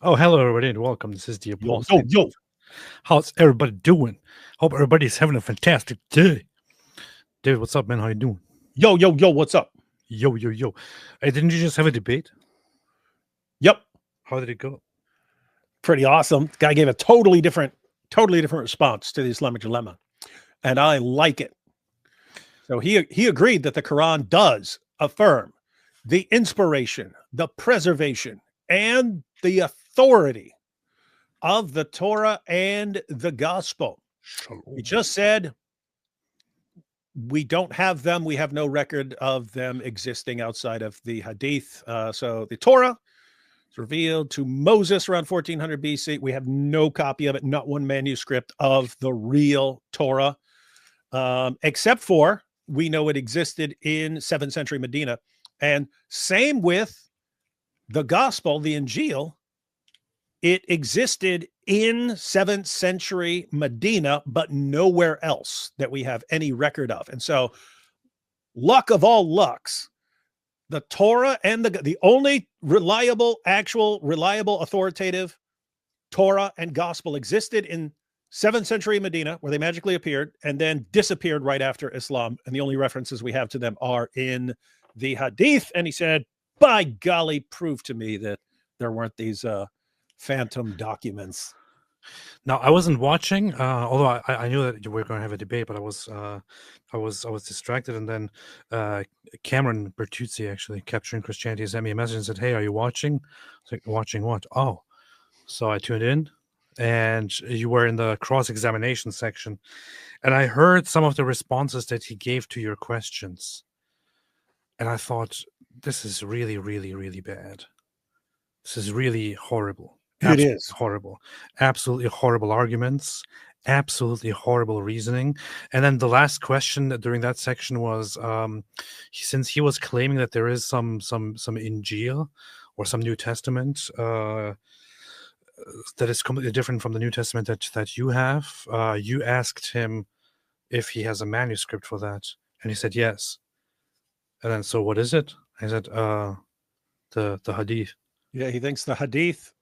Oh, hello everybody and welcome. This is the Yo, Apostate. yo. How's everybody doing? Hope everybody's having a fantastic day. David, what's up, man? How you doing? Yo, what's up? Yo. Hey, didn't you just have a debate? Yep. How did it go? Pretty awesome. The guy gave a totally different response to the Islamic dilemma. And I like it. So he agreed that the Quran does affirm the inspiration, the preservation, and the authority of the Torah and the gospel. He just said, we don't have them. We have no record of them existing outside of the Hadith. So the Torah is revealed to Moses around 1400 BC. We have no copy of it, not one manuscript of the real Torah, except for we know it existed in 7th century Medina. And same with the gospel, the Injil. It existed in 7th century Medina, but nowhere else that we have any record of. And so, luck of all lucks, the Torah and the only reliable, authoritative Torah and gospel existed in 7th century Medina, where they magically appeared and then disappeared right after Islam. And the only references we have to them are in the Hadith. And he said, by golly, prove to me that there weren't these phantom documents. Now, I wasn't watching, although I knew that we were going to have a debate, but I was distracted, and then Cameron Bertuzzi, actually Capturing Christianity, sent me a message and said, "Hey, are you watching?" I was like, "Watching what?" Oh, so I tuned in, and you were in the cross-examination section, and I heard some of the responses that he gave to your questions, and I thought, this is really, really, really bad. This is really horrible. Absolutely. It is horrible. Absolutely horrible arguments. Absolutely horrible reasoning. And then the last question during that section was, since he was claiming that there is some Injil or some New Testament that is completely different from the New Testament that you have, you asked him if he has a manuscript for that, and he said yes. And then, so what is it? I said, the Hadith. Yeah, he thinks the Hadith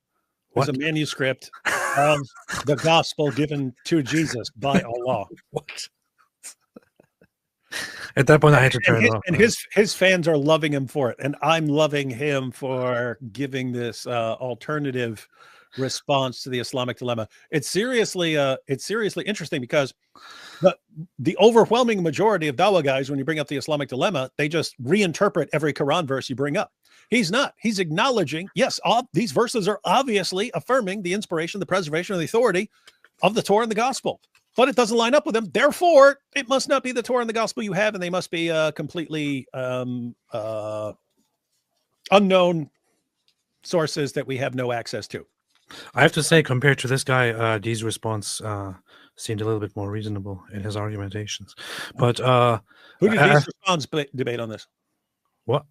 is a manuscript of the gospel given to Jesus by Allah. What? At that point, I had to turn it off. And his fans are loving him for it, and I'm loving him for giving this alternative response to the Islamic dilemma. It's seriously interesting, because the overwhelming majority of Dawah guys, when you bring up the Islamic dilemma, they just reinterpret every Quran verse you bring up. He's not. He's acknowledging, yes, these verses are obviously affirming the inspiration, the preservation, and the authority of the Torah and the gospel, but it doesn't line up with them. Therefore, it must not be the Torah and the gospel you have, and they must be completely unknown sources that we have no access to. I have to say, compared to this guy, Dee's response seemed a little bit more reasonable in his argumentations. But who did Dee's response debate on this? What?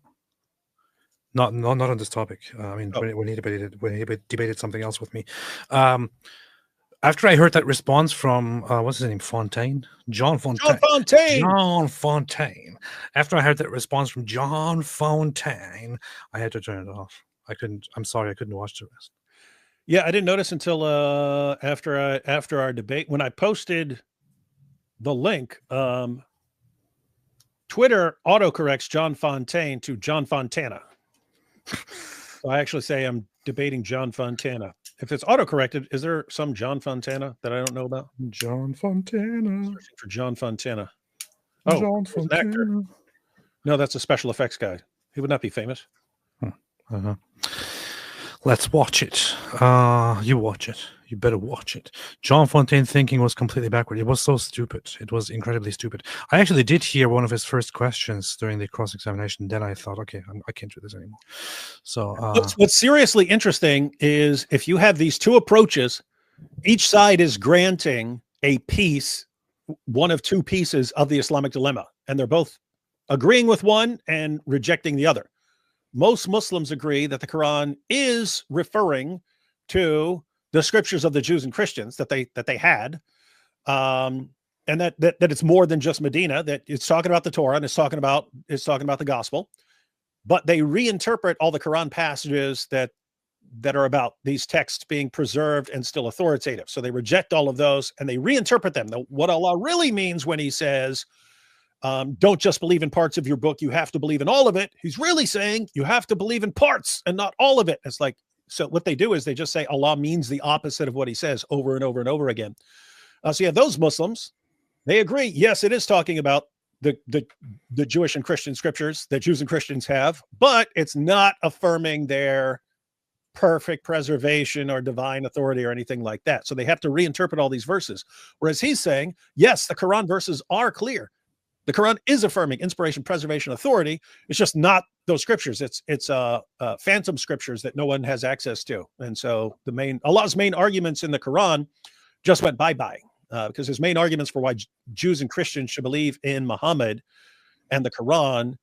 Not on this topic. I mean, when he debated something else with me. After I heard that response from what's his name, John Fontaine. After I heard that response from John Fontaine, I had to turn it off. I'm sorry, I couldn't watch the rest. Yeah, I didn't notice until after our debate, when I posted the link. Twitter autocorrects John Fontaine to John Fontana. So I actually say I'm debating John Fontana. If it's autocorrected, is there some John Fontana that I don't know about? John Fontana. Searching for John Fontana. Oh, John Fontana. An actor. No, that's a special effects guy. He would not be famous. Let's watch it. You watch it. You better watch it. John Fontaine thinking was completely backward. It was so stupid. It was incredibly stupid. I actually did hear one of his first questions during the cross-examination. Then I thought, okay, I can't do this anymore. So what's seriously interesting is if you have these two approaches, each side is granting a piece, one of two pieces of the Islamic dilemma, and they're both agreeing with one and rejecting the other. Most Muslims agree that the Quran is referring to the scriptures of the Jews and Christians that they had, and that it's more than just Medina. That it's talking about the Torah and it's talking about the gospel, but they reinterpret all the Quran passages that that are about these texts being preserved and still authoritative. So they reject all of those and they reinterpret them. What Allah really means when he says, don't just believe in parts of your book, you have to believe in all of it. He's really saying you have to believe in parts and not all of it. It's like, so what they do is they just say Allah means the opposite of what he says over and over and over again. So yeah, those Muslims, they agree. Yes, it is talking about the Jewish and Christian scriptures that Jews and Christians have, but it's not affirming their perfect preservation or divine authority or anything like that. So they have to reinterpret all these verses. Whereas he's saying, yes, the Quran verses are clear. The Quran is affirming inspiration, preservation, authority. It's just not those scriptures. It's phantom scriptures that no one has access to. And so Allah's main arguments in the Quran just went bye-bye. Because his main arguments for why Jews and Christians should believe in Muhammad and the Quran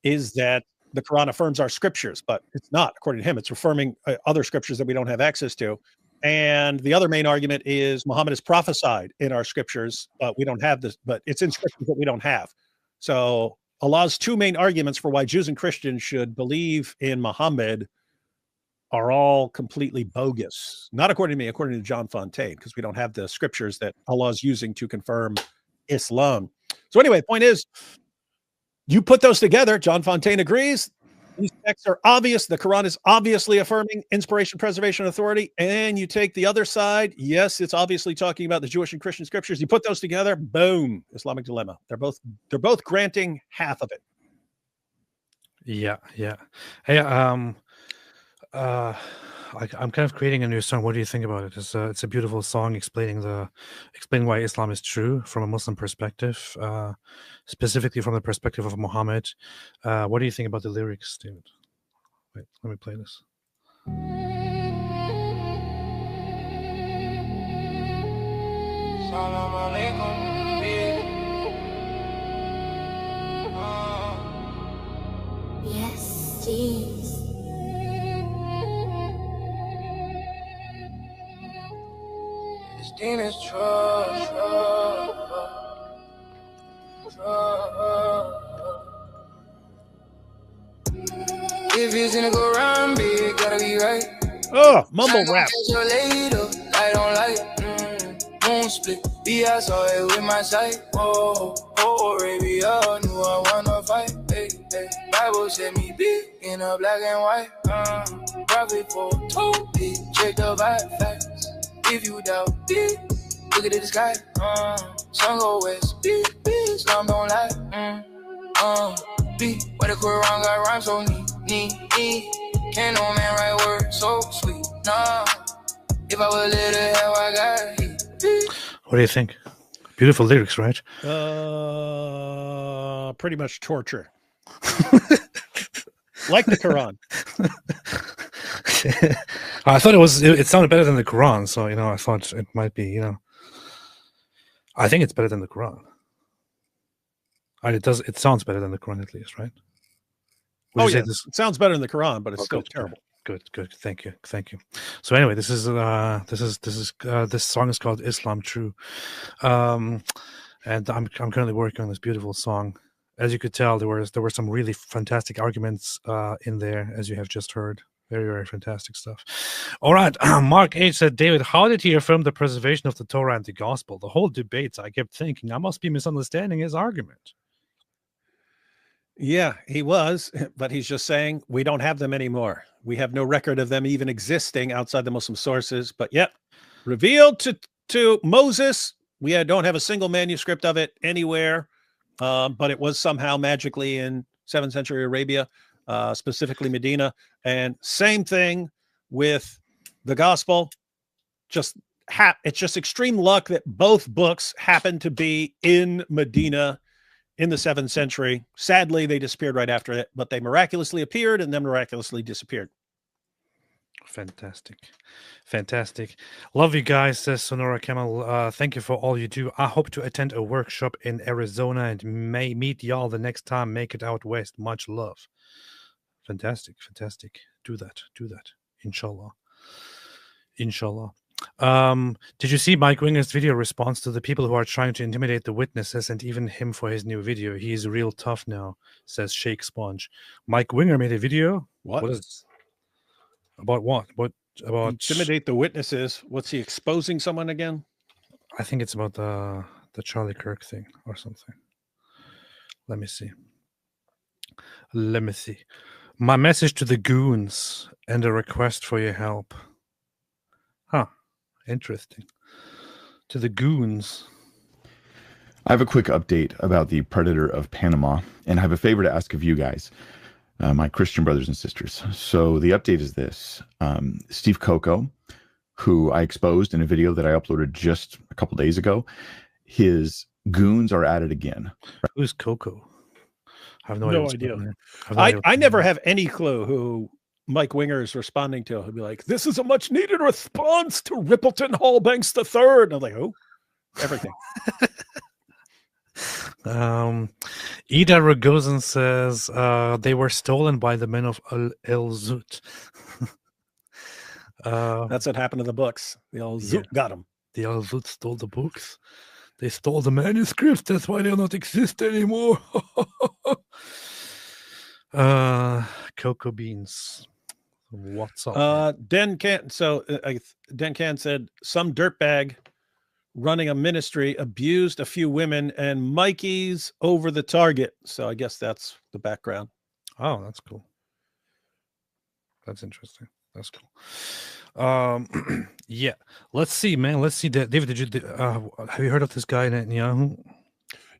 is that the Quran affirms our scriptures, but it's not, according to him. It's affirming other scriptures that we don't have access to. And the other main argument is Muhammad is prophesied in our scriptures, but we don't have this, but it's in scriptures that we don't have. So Allah's two main arguments for why Jews and Christians should believe in Muhammad are all completely bogus. Not according to me, according to John Fontaine, because we don't have the scriptures that Allah is using to confirm Islam. So anyway, the point is, you put those together, John Fontaine agrees, these texts are obvious, the Quran is obviously affirming inspiration, preservation, authority, and you take the other side, yes, it's obviously talking about the Jewish and Christian scriptures, you put those together, boom, Islamic dilemma. They're both granting half of it. Yeah. Hey, I'm kind of creating a new song. What do you think about it? It's a beautiful song explaining why Islam is true from a Muslim perspective, specifically from the perspective of Muhammad. What do you think about the lyrics, David? Wait, let me play this. Salam alaikum, yes, jeez. Demons trust. If it's gonna go round, big, gotta be right. Oh, mumble rap. Later, I don't like. Moon split. I saw it with my sight. Arabia knew I wanna fight. Hey. Bible said me big in a black and white. Prophet for two, check the vibe facts. If you doubt it, look at the sky. Sun go west, Islam don't lie. Where the Quran got rhymes so neat. Can't no man write words so sweet. Nah, if I would let it how I got it. What do you think? Beautiful lyrics, right? Pretty much torture. Like the Quran. I thought it sounded better than the Quran, so I thought it might be, I think it's better than the Quran. It sounds better than the Quran at least, right? Would you say this? It sounds better than the Quran, but it's still terrible. Good. Thank you. So anyway, this song is called Islam True. And I'm currently working on this beautiful song. As you could tell, there were some really fantastic arguments in there, as you have just heard. Very, very fantastic stuff. All right. Mark H. said, David, how did he affirm the preservation of the Torah and the gospel? The whole debate, I kept thinking, I must be misunderstanding his argument. Yeah, he was, but he's just saying we don't have them anymore. We have no record of them even existing outside the Muslim sources. But yep, revealed to Moses, we don't have a single manuscript of it anywhere, but it was somehow magically in 7th century Arabia. Specifically Medina, and same thing with the gospel. It's just extreme luck that both books happen to be in Medina in the 7th century. Sadly, they disappeared right after it, but they miraculously appeared and then miraculously disappeared. Fantastic. Love you guys, says Sonora Camel. Thank you for all you do. I hope to attend a workshop in Arizona and may meet y'all the next time. Make it out west. Much love. Fantastic. Do that. Inshallah. Did you see Mike Winger's video response to the people who are trying to intimidate the witnesses and even him for his new video? He is real tough now, says Shake Sponge. Mike Winger made a video. What is About what? What about? Intimidate the witnesses. What's he exposing someone again? I think it's about the Charlie Kirk thing or something. Let me see. Let me see. My message to the goons and a request for your help. Huh. Interesting. To the goons. I have a quick update about the Predator of Panama, and I have a favor to ask of you guys, my Christian brothers and sisters. So the update is this. Steve Coco, who I exposed in a video that I uploaded just a couple days ago, his goons are at it again. Who's Coco? I have No idea. I never have any clue who Mike Winger is responding to. He'll be like, "This is a much needed response to Rippleton Hallbanks III." And I'm like, "Who?" Everything. Ida Rogozin says they were stolen by the men of El Zut. That's what happened to the books. The El Zut got them. The El Zut stole the books. They stole the manuscripts. That's why they don't exist anymore. Cocoa beans. What's up? Den Can. So Den Can said some dirtbag running a ministry abused a few women, and Mikey's over the target. So I guess that's the background. Oh, that's cool. That's interesting. That's cool. Yeah. Let's see, man. Let's see. David, did you have you heard of this guy Netanyahu?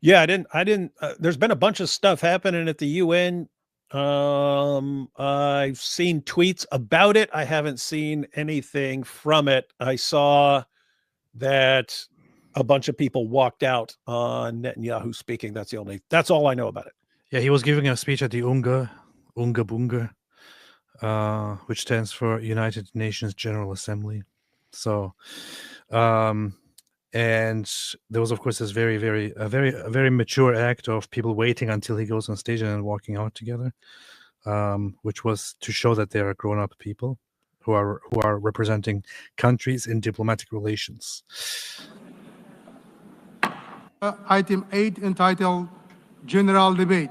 Yeah, I didn't. There's been a bunch of stuff happening at the UN. I've seen tweets about it. I haven't seen anything from it. I saw that a bunch of people walked out on Netanyahu speaking. That's all I know about it. Yeah, he was giving a speech at the Unga Bunga, which stands for United Nations General Assembly. So, and there was, of course, this very mature act of people waiting until he goes on stage and then walking out together, which was to show that they are grown-up people who are representing countries in diplomatic relations. Item 8, entitled General Debate.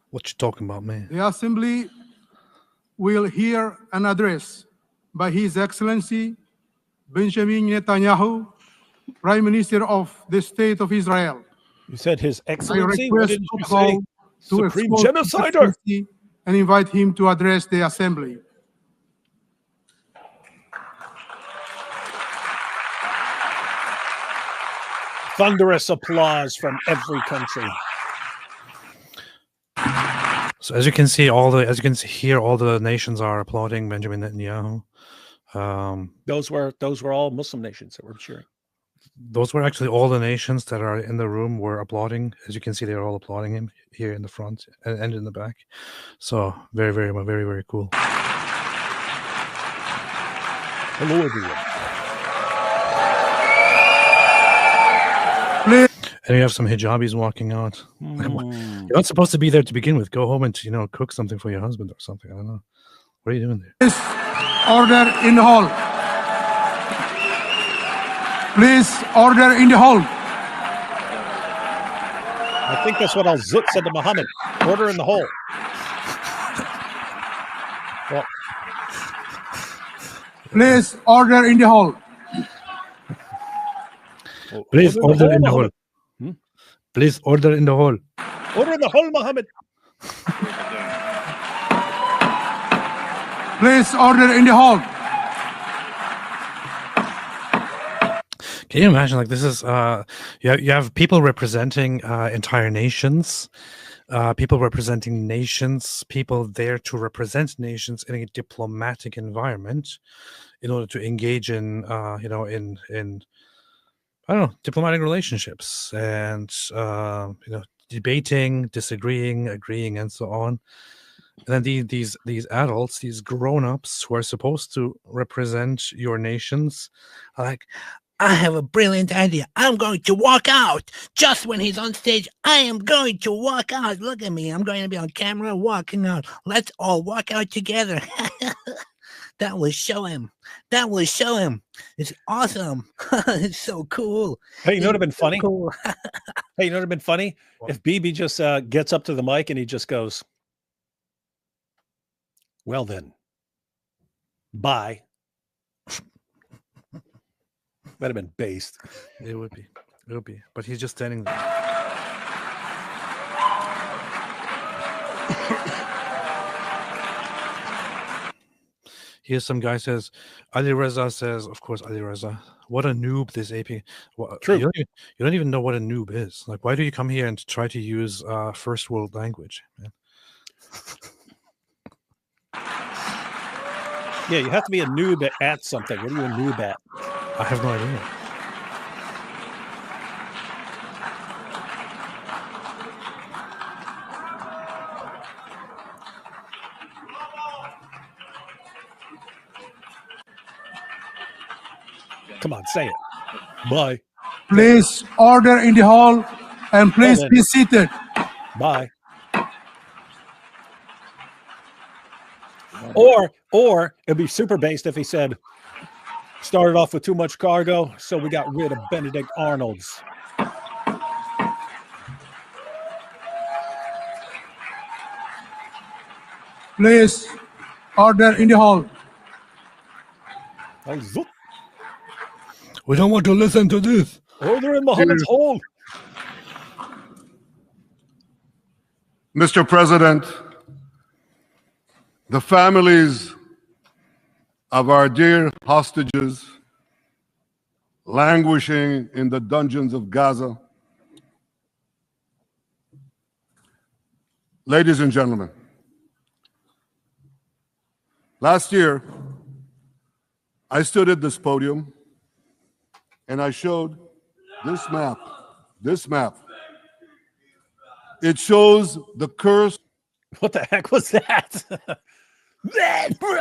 What you talking about, man? The Assembly will hear an address by His Excellency Benjamin Netanyahu, Prime Minister of the State of Israel. You said His I Excellency? What request did you protocol say? to Supreme expose His genocider. Excellency and invite him to address the Assembly. Thunderous applause from every country. So as you can see, all the nations are applauding Benjamin Netanyahu. Those were all Muslim nations that were cheering. Those were actually all the nations that are in the room were applauding. As you can see, they're all applauding him here in the front and in the back. So very, very, very, very cool. Hello, everyone. And you have some hijabis walking out. You're not supposed to be there to begin with. Go home and cook something for your husband or something. I don't know. What are you doing there? Please, order in the hall. Please, order in the hall. I think that's what Al-Zut said to Muhammad. Order in the hole. Well, Please, order in the hall. Please order in the hall. Please order in the hall. Order in the hole, Muhammad. Please, order in the hall. Can you imagine? Like this is you have people representing entire nations, people representing nations, people there to represent nations in a diplomatic environment, in order to engage in in I don't know, diplomatic relationships and debating, disagreeing, agreeing, and so on. And then these adults, these grown-ups who are supposed to represent your nations, are like, I have a brilliant idea. I'm going to walk out just when he's on stage. I am going to walk out. Look at me. I'm going to be on camera walking out. Let's all walk out together. That will show him. That will show him. It's awesome. It's so cool. Hey, you know what would have been funny? Cool. Hey, you know what would have been funny? What? If BB just gets up to the mic and he just goes, Well then, bye. That'd have been based. It would be. It would be. But he's just standing there. Here's some guy says, Ali Reza says, of course, Ali Reza, what a noob this AP. True. You don't even know what a noob is. Like, why do you come here and try to use first world language, man? Yeah, you have to be a noob at something. What are you a noob at? I have no idea. Come on, say it. Bye. Please order in the hall and please be seated. Bye. Or it'd be super based if he said, started off with too much cargo, so we got rid of Benedict Arnold's. Please order in the hall. We don't want to listen to this. Order in Muhammad's hall. Mr. President, the families of our dear hostages languishing in the dungeons of Gaza. Ladies and gentlemen, last year, I stood at this podium and I showed this map. This map. It shows the curse. What the heck was that?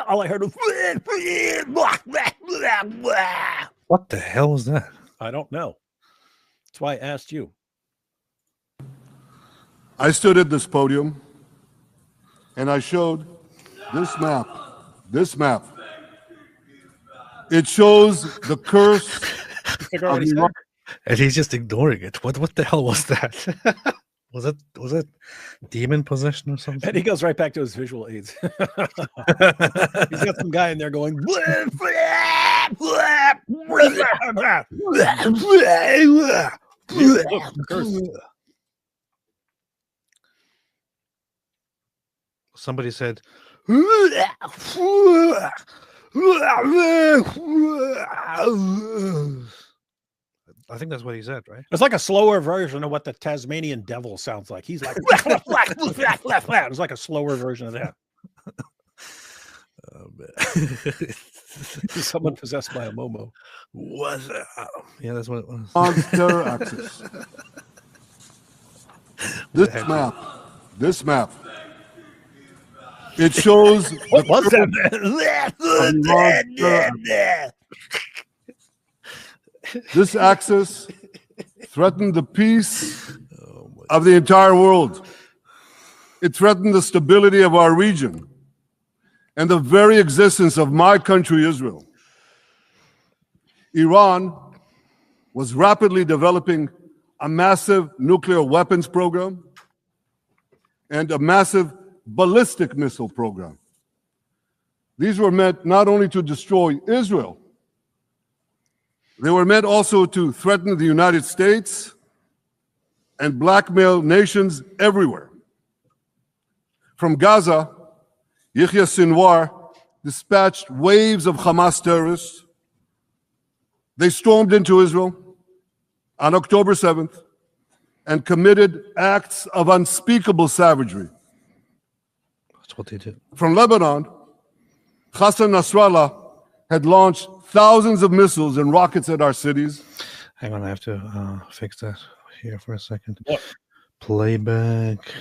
All I heard was. What the hell was that? I don't know. That's why I asked you. I stood at this podium and I showed this map. This map. It shows the curse. And he's just ignoring it. What the hell was that? Was it demon possession or something? And he goes right back to his visual aids. He's got some guy in there going. Somebody said, I think that's what he said, right? It's like a slower version of what the Tasmanian devil sounds like. He's like, it's like a slower version of that. Someone possessed by a Momo. Yeah, that's what it was. On terror axis. This map. It shows. What was that? This axis threatened the peace of the entire world. It threatened the stability of our region and the very existence of my country, Israel. Iran was rapidly developing a massive nuclear weapons program and a massive ballistic missile program. These were meant not only to destroy Israel, they were meant also to threaten the United States and blackmail nations everywhere. From Gaza, Yahya Sinwar dispatched waves of Hamas terrorists. They stormed into Israel on October 7th and committed acts of unspeakable savagery. That's what they did. From Lebanon, Hassan Nasrallah had launched thousands of missiles and rockets at our cities. Hang on, I have to fix that here for a second. What? Playback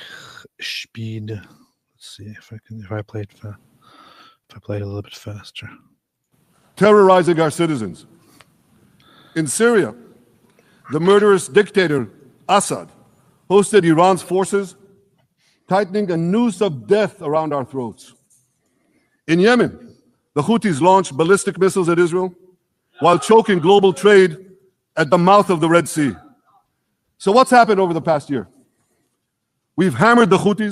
speed. Let's see if I play it a little bit faster. Terrorizing our citizens. In Syria, the murderous dictator Assad hosted Iran's forces, tightening a noose of death around our throats. In Yemen, the Houthis launched ballistic missiles at Israel while choking global trade at the mouth of the Red Sea. So what's happened over the past year? We've hammered the Houthis.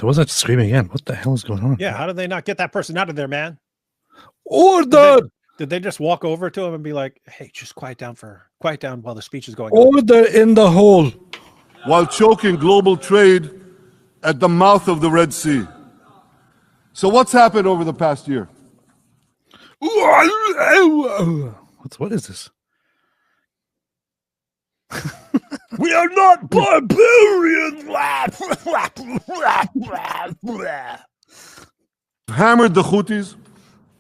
There was that screaming again. What the hell is going on? Yeah, how did they not get that person out of there, man? Order! Did they just walk over to him and be like, "Hey, just quiet down while the speech is going on"? Order in the hole. While choking global trade at the mouth of the Red Sea. So what's happened over the past year? What is this? We are not barbarians. Hammered the Houthis,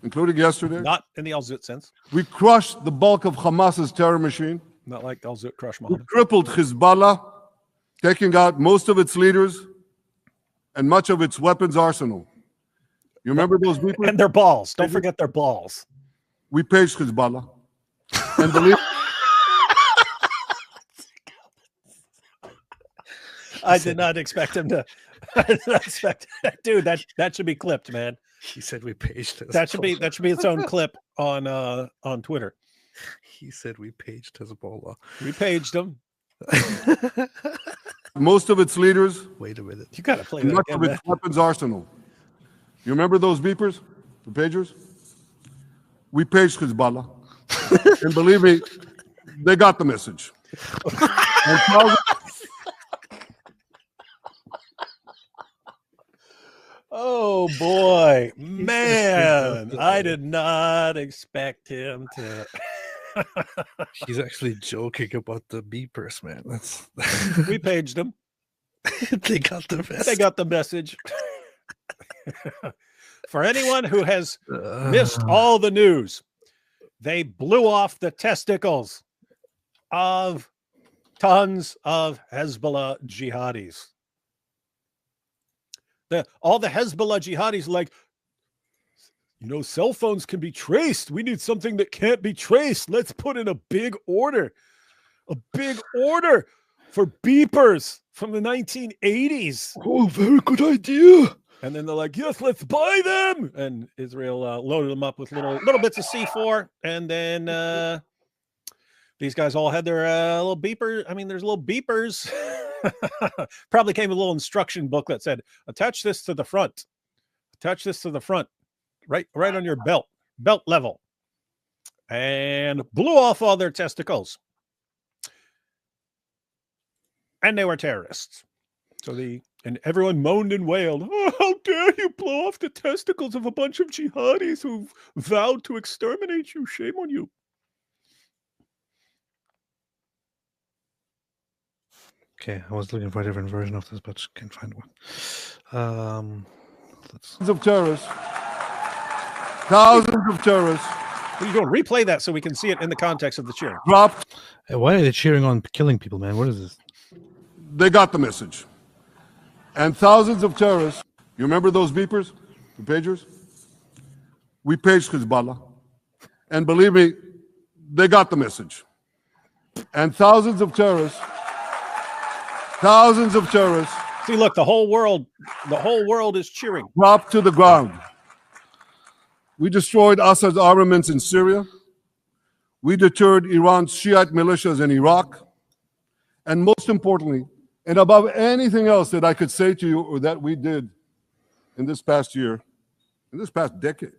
including yesterday. Not in the Al-Zut sense. We crushed the bulk of Hamas's terror machine. Not like Al-Zut crush We Muhammad. crippled Hezbollah, taking out most of its leaders and much of its weapons arsenal. You remember those people? And their balls. Don't forget their balls. We paged Hezbollah. And believe I did not expect him to. I did not expect, dude. That should be clipped, man. He said we paged Hezbollah. That should be its own clip on Twitter. He said we paged Hezbollah. We paged him. most of its leaders Wait a minute. You gotta play and that much again, of man. its weapons arsenal. You remember those beepers? The pagers? We paged Hezbollah. And believe me, they got the message. And thousands- Oh boy, man! I did not expect him to. He's actually joking about the beepers, man. That's We paged him. they got the best. They got the message. For anyone who has missed all the news, they blew off the testicles of tons of Hezbollah jihadis. All the Hezbollah jihadis are like, cell phones can be traced. We need something that can't be traced. Let's put in a big order for beepers from the 1980s. Oh, very good idea. And then they're like, yes, let's buy them. And Israel loaded them up with little bits of C4. And then these guys all had their little beepers. I mean, there's little beepers. Probably came with a little instruction book that said, attach this to the front. Attach this to the front. Right on your belt level. And blew off all their testicles. And they were terrorists. And everyone moaned and wailed, oh, how dare you blow off the testicles of a bunch of jihadis who've vowed to exterminate you. Shame on you. Okay, I was looking for a different version of this, but can't find one. of terrorists. Thousands of terrorists What are you doing? Replay that so we can see it in the context of the cheering. dropped. Hey, why are they cheering on killing people, man? What is this? They got the message. And thousands of terrorists. You remember those beepers? The pagers? We paged Hezbollah. And believe me, they got the message. And thousands of terrorists. See, look, the whole world is cheering. Dropped to the ground. We destroyed Assad's armaments in Syria. We deterred Iran's Shiite militias in Iraq. And most importantly, and above anything else that I could say to you or that we did in this past year, in this past decade,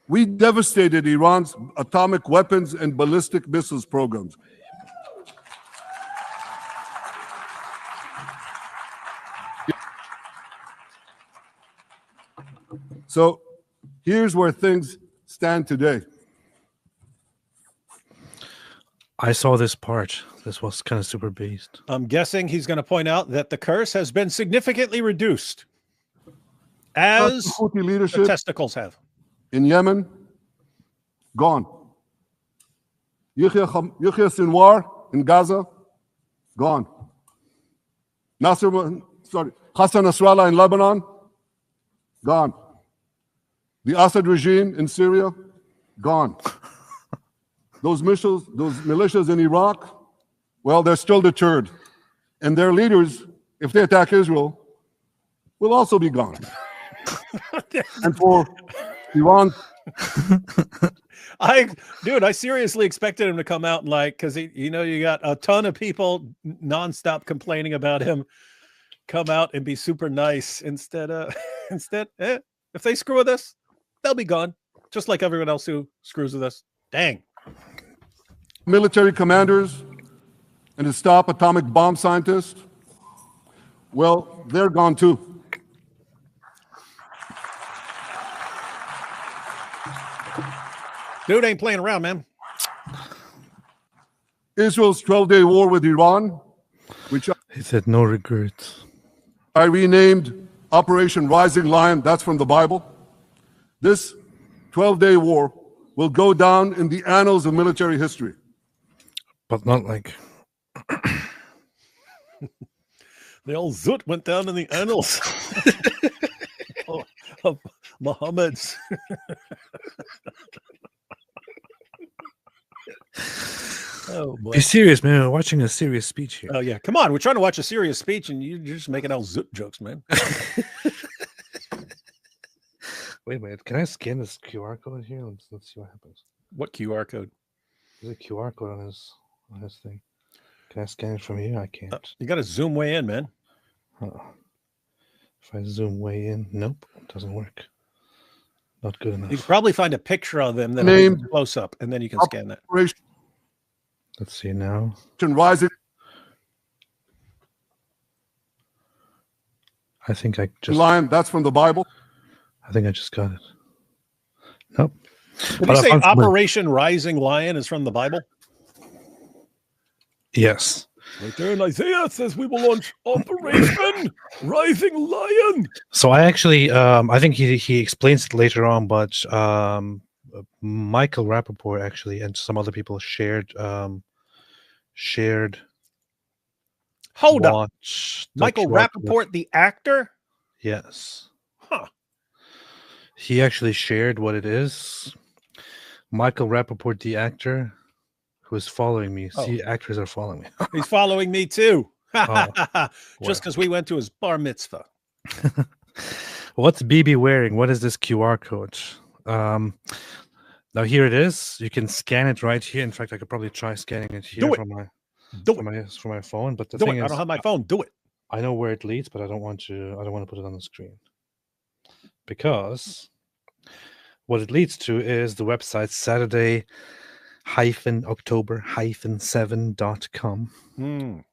we devastated Iran's atomic weapons and ballistic missiles programs. So here's where things stand today. I saw this part. This was kind of super based. I'm guessing he's going to point out that the curse has been significantly reduced as The Houthi the leadership testicles have. in Yemen, gone. Yahya Sinwar in Gaza, gone. Hassan Nasrallah in Lebanon, gone. The Assad regime in Syria, gone. Those militias in Iraq, well, they're still deterred. And their leaders, if they attack Israel, will also be gone. And for Iran, I seriously expected him to come out and because you got a ton of people nonstop complaining about him come out and be super nice instead. If they screw with us, they'll be gone, just like everyone else who screws with us. Dang. Military commanders and his top atomic bomb scientists, well, they're gone too. Dude ain't playing around, man. Israel's 12-day war with Iran, which He said no regrets. I renamed Operation Rising Lion, that's from the Bible. This 12-day war will go down in the annals of military history. But not like The old Zut went down in the annals of Muhammad's. Oh boy. be serious, man. We're watching a serious speech here. Oh yeah, come on. We're trying to watch a serious speech, and you're just making out Zut jokes, man. Wait a minute. Can I scan this QR code here? Let's see what happens. What QR code? There's a QR code on his thing. Can I scan it from here? I can't. You got to zoom way in, man. Oh. If I zoom way in, nope, it doesn't work. Not good enough. You can probably find a picture of them that Name- close up, and then you can scan that. Operation Let's see now. Rising. I think I just That's from the Bible. I think I just got it. Nope. Did But you I say found some- Operation Rising Lion is from the Bible? Yes. Right there in Isaiah it says we will launch Operation Rising Lion. So I actually I think he explains it later on, but Michael Rappaport actually and some other people shared Hold up. watch the Michael QR code. Rappaport, the actor? Yes. Huh. He actually shared what it is. Michael Rappaport, the actor, who is following me. Oh. See, actors are following me. He's following me too. Oh, Just because we went to his bar mitzvah. What's BB wearing? What is this QR code? Now here it is. You can scan it right here. In fact, I could probably try scanning it here Do it. from my Do it. from my phone. But the Do thing it. is, I don't have my phone. Do it. I know where it leads, but I don't want to put it on the screen because what it leads to is the website Saturday-October-7.com,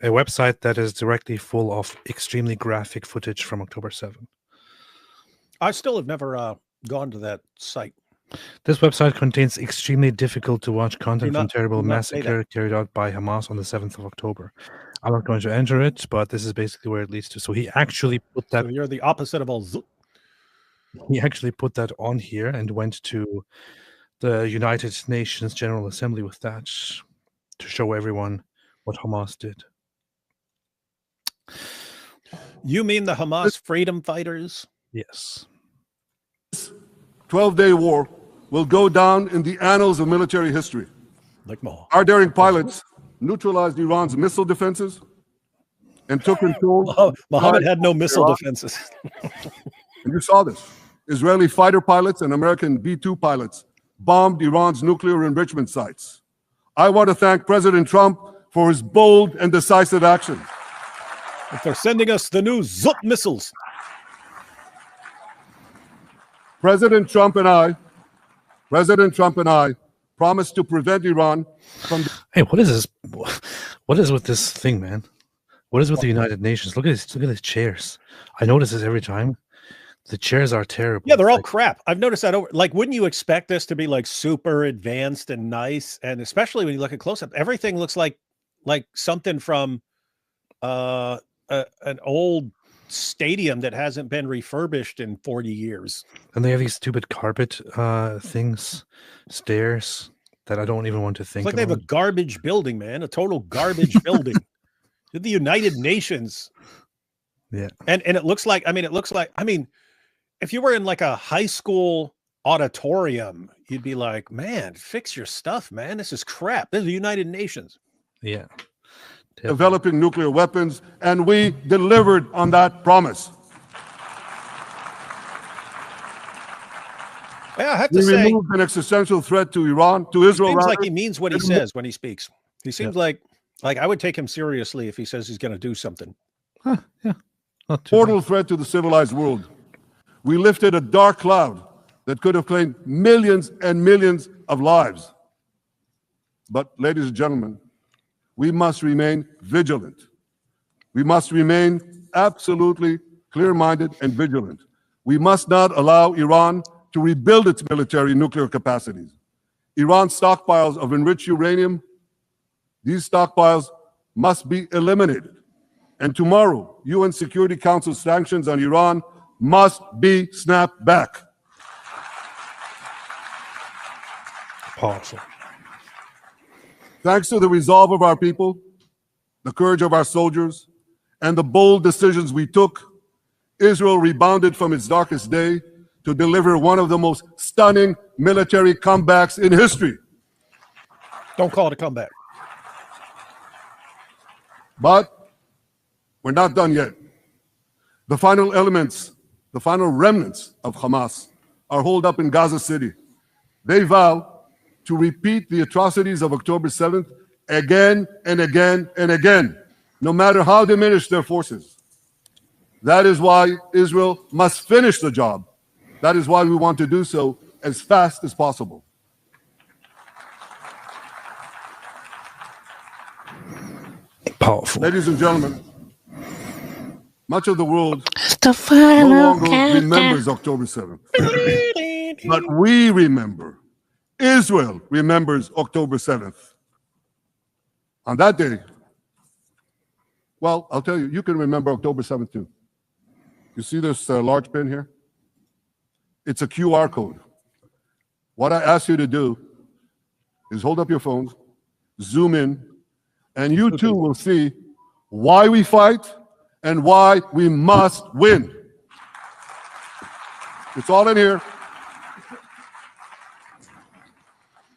a website that is directly full of extremely graphic footage from October 7. I still have never gone to that site. This website contains extremely difficult to watch content from terrible do not say massacre carried out by Hamas on the 7th of October. I'm not going to enter it, but this is basically where it leads to. So he actually put that So you're the opposite of all. he actually put that on here and went to the United Nations General Assembly with that to show everyone what Hamas did. You mean the Hamas freedom fighters? Yes. 12-day war will go down in the annals of military history. Like more. Our daring pilots neutralized Iran's missile defenses and took control. Muhammad had no missile Iran. defenses. And you saw this. Israeli fighter pilots and American B-2 pilots bombed Iran's nuclear enrichment sites. I want to thank President Trump for his bold and decisive action. If they're sending us the new Zut missiles. President Trump and I promised to prevent Iran from Hey, what is this? What is with this thing, man? What is with the United Nations? Look at these chairs. I notice this every time. The chairs are terrible. Yeah, they're all Like, crap. I've noticed that. Like, wouldn't you expect this to be like super advanced and nice? And especially when you look at close up, everything looks like something from an old stadium that hasn't been refurbished in 40 years. and they have these stupid carpet things, stairs that I don't even want to It's think like they have about. a garbage building, man, a total garbage building. The United Nations. Yeah. And it looks like, if you were in like a high school auditorium, you'd be like, man, fix your stuff, man. This is crap. This is the United Nations. Yeah. developing nuclear weapons, and we delivered on that promise. Yeah, I have to We say, removed an existential threat to Iran, to Israel. seems like rather. he means what he says when he speaks. He seems like Like, I would take him seriously if he says he's going to do something. Yeah, not too Mortal threat to the civilized world. We lifted a dark cloud that could have claimed millions and millions of lives. But, ladies and gentlemen, we must remain vigilant. We must remain absolutely clear-minded and vigilant. We must not allow Iran to rebuild its military nuclear capacities. Iran's stockpiles of enriched uranium, these stockpiles must be eliminated. And tomorrow, UN Security Council sanctions on Iran must be snapped back. powerful. Thanks to the resolve of our people, the courage of our soldiers, and the bold decisions we took, Israel rebounded from its darkest day to deliver one of the most stunning military comebacks in history. Don't call it a comeback. But we're not done yet. The final elements, the final remnants of Hamas are holed up in Gaza City. They vow to repeat the atrocities of October 7th again and again and again, no matter how diminished their forces. That is why Israel must finish the job. That is why we want to do so as fast as possible. Powerful. Ladies and gentlemen, much of the world no longer remembers October 7th. But we remember. Israel remembers October 7th. On that day, well, I'll tell you, you can remember October 7th too. You see this large pin here? It's a QR code. What I ask you to do is hold up your phone, zoom in, and you too will see why we fight and why we must win. It's all in here.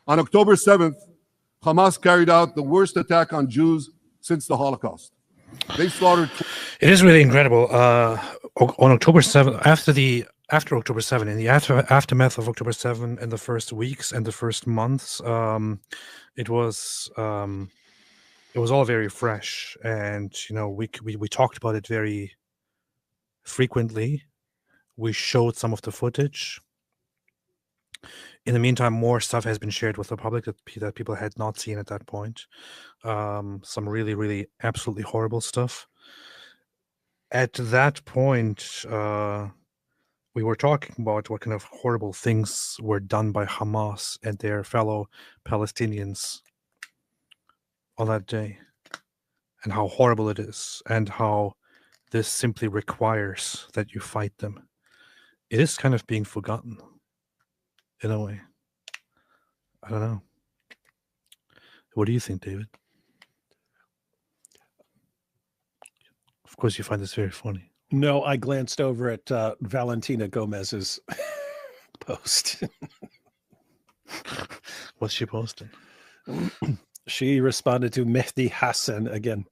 On October 7th, Hamas carried out the worst attack on Jews since the Holocaust. They slaughtered. It is really incredible. On October 7th, after October 7th, in the aftermath of October 7th, in the first weeks and the first months, it was all very fresh, and we talked about it very frequently. We showed some of the footage. In the meantime, more stuff has been shared with the public that people had not seen at that point. Some really, really absolutely horrible stuff. At that point, we were talking about what kind of horrible things were done by Hamas and their fellow Palestinians on that day, and how horrible it is, and how this simply requires that you fight them. It is kind of being forgotten, in a way. I don't know. What do you think, David? Of course, you find this very funny. No, I glanced over at Valentina Gomez's post. What's she posting? She responded to Mehdi Hassan again.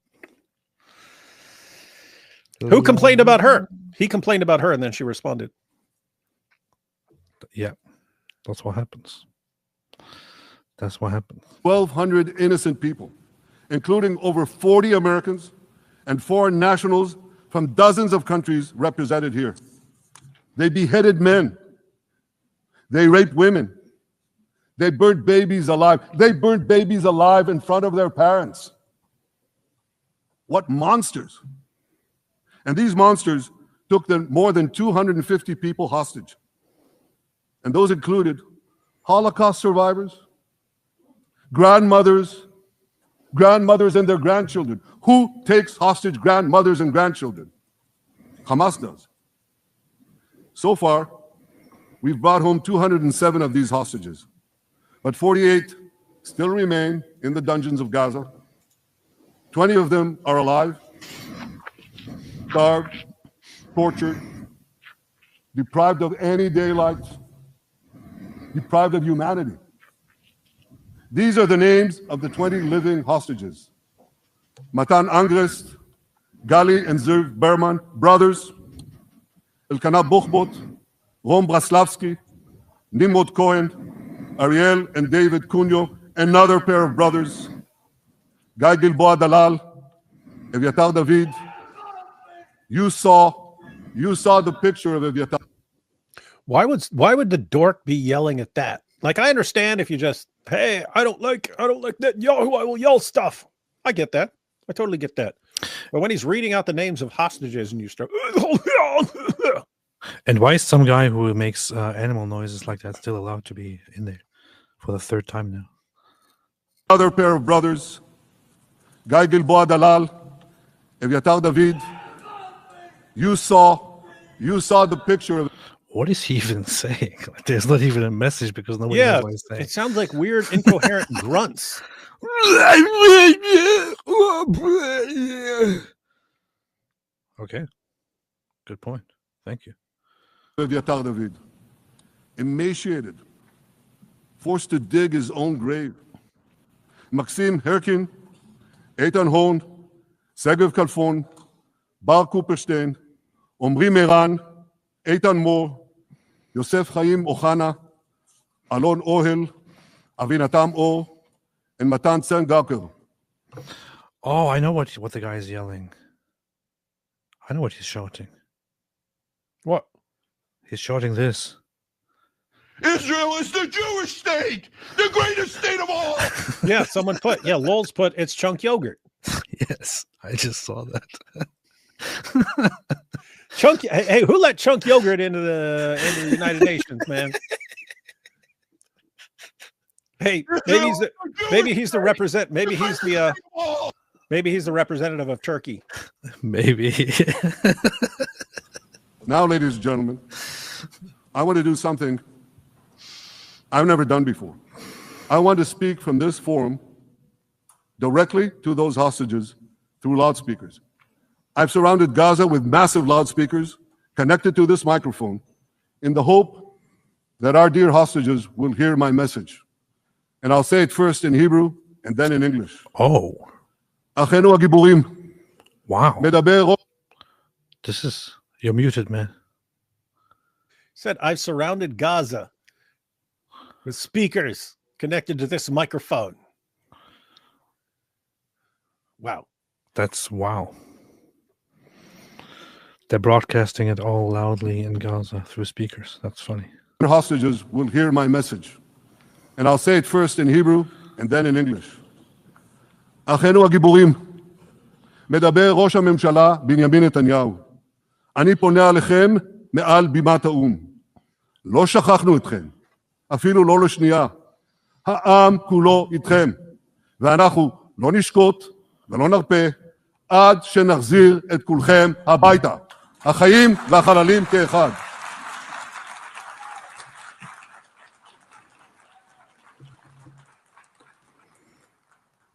Who complained about her? He complained about her, and then she responded. Yeah, that's what happens. That's what happens. 1,200 innocent people, including over 40 Americans and foreign nationals from dozens of countries represented here. They beheaded men. They raped women. They burnt babies alive. They burnt babies alive in front of their parents. What monsters. And these monsters took more than 250 people hostage. And those included Holocaust survivors, grandmothers and their grandchildren. Who takes hostage grandmothers and grandchildren? Hamas does. So far, we've brought home 207 of these hostages, but 48 still remain in the dungeons of Gaza. 20 of them are alive, starved, tortured, deprived of any daylight, deprived of humanity. These are the names of the 20 living hostages. Matan Angrist, Gali and Zerv Berman, brothers, Elkanah Buchbot, Rom Braslavsky, Nimrod Cohen, Ariel and David Cunyo, another pair of brothers, Guy Gilboa Dalal, Eviatar David, you saw the picture of Eviatar. Why would the dork be yelling at that? Like, I understand if you just, hey, I don't like Netanyahu, I will yell stuff. I get that. I totally get that. But when he's reading out the names of hostages and you start, And why is some guy who makes animal noises like that still allowed to be in there for the third time now? Another pair of brothers, Guy Gilboa Dalal, Eviatar David, you saw the picture of. What is he even saying? Like, there's not even a message because nobody knows what he's saying. it sounds like weird, incoherent grunts. Okay. Good point. Thank you. Eviatar David, emaciated, forced to dig his own grave. Maxim Herkin, Eitan Horn, Segev Kalfon, Bar Cooperstein, Omri Meran, Eitan Moore, Yosef Chaim Ochana, Alon Ohel, Avinatam Or, and Matan Tsengaker. Oh, I know what the guy is yelling. I know what he's shouting. What? He's shouting this. Israel is the Jewish state, the greatest state of all. Yeah, someone put, Lowell's put, it's chunk yogurt. Yes, I just saw that. Chunk, hey, who let chunk yogurt into the United Nations, man? Hey, maybe he's the representative of Turkey. Maybe. Now, ladies and gentlemen, I want to do something I've never done before. I want to speak from this forum directly to those hostages through loudspeakers. I've surrounded Gaza with massive loudspeakers connected to this microphone in the hope that our dear hostages will hear my message. And I'll say it first in Hebrew and then in English. Oh. Achenu hagiburim. Wow. Medaber. You're muted, man. Said, I've surrounded Gaza with speakers connected to this microphone. Wow. That's wow. They're broadcasting it all loudly in Gaza through speakers. That's funny. Hostages will hear my message. And I'll say it first in Hebrew and then in English. Achenu hagiburim. מדבר ראש הממשלה בנימין נתניהו. אני פונה עליכם מעל בימת האו"ם. לא שכחנו אתכם, אפילו לא לשנייה. העם כולו איתכם, ואנחנו לא נשקוט ולא נרפה עד שנחזיר את כולכם הביתה. החיים והחללים כאחד.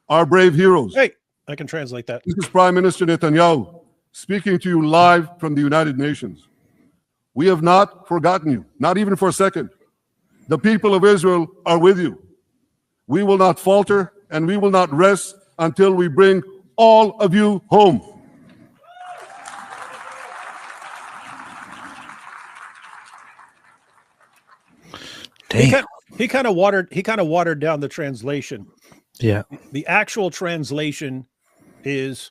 Our brave heroes. Hey, I can translate that. This is Prime Minister Netanyahu speaking to you live from the United Nations. We have not forgotten you, not even for a second. The people of Israel are with you. We will not falter and we will not rest until we bring all of you home. Damn. He kind of watered down the translation. Yeah. The actual translation is,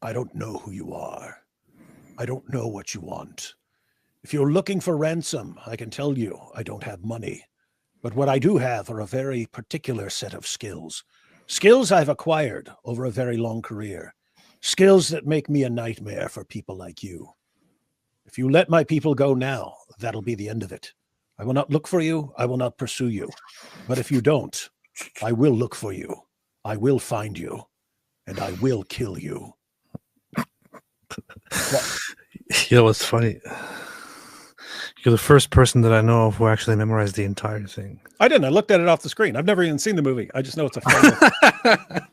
I don't know who you are. I don't know what you want. If you're looking for ransom, I can tell you I don't have money. But what I do have are a very particular set of skills. Skills I've acquired over a very long career. Skills that make me a nightmare for people like you. If you let my people go now, that'll be the end of it. I will not look for you. I will not pursue you. But if you don't, I will look for you. I will find you. And I will kill you. You know what's funny? You're the first person that I know of who actually memorized the entire thing. I didn't. I looked at it off the screen. I've never even seen the movie. I just know it's a famous,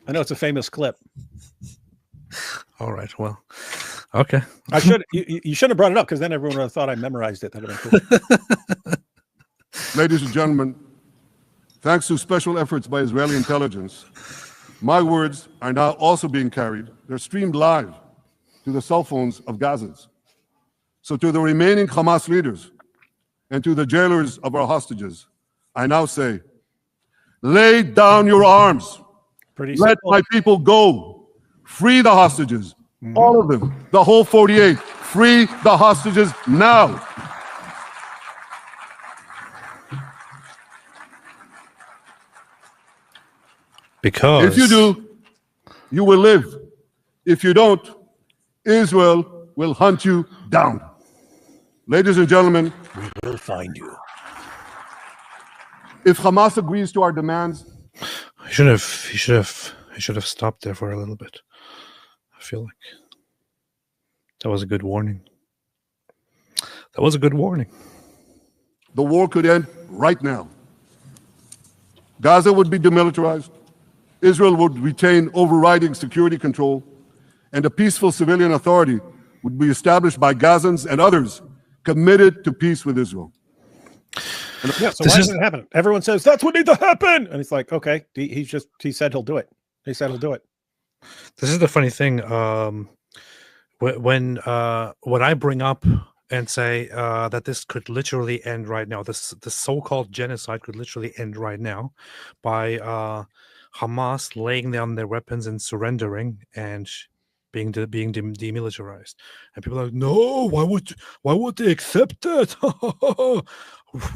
I know it's a famous clip. All right. Well, okay. I should. You shouldn't have brought it up because then everyone would have thought I memorized it. That'd have been cool. Ladies and gentlemen, thanks to special efforts by Israeli intelligence, my words are now also being carried. They're streamed live to the cell phones of Gazans. So to the remaining Hamas leaders and to the jailers of our hostages, I now say, lay down your arms. Pretty Let simple. my people go. Free the hostages. All of them. The whole 48. Free the hostages now. Because If you do, you will live. If you don't, Israel will hunt you down. Ladies and gentlemen, We'll find you. if Hamas agrees to our demands, he should have stopped there for a little bit. I feel like that was a good warning. That was a good warning. the war could end right now. Gaza would be demilitarized. Israel would retain overriding security control, and a peaceful civilian authority would be established by Gazans and others committed to peace with Israel. Yeah, so This why is- doesn't it happen? Everyone says that's what needs to happen, and it's like, okay, he said he'll do it. He said he'll do it. This is the funny thing. When I bring up and say that this could literally end right now, the so-called genocide could literally end right now by Hamas laying down their weapons and surrendering and being demilitarized, and people are like, no, why would they accept that?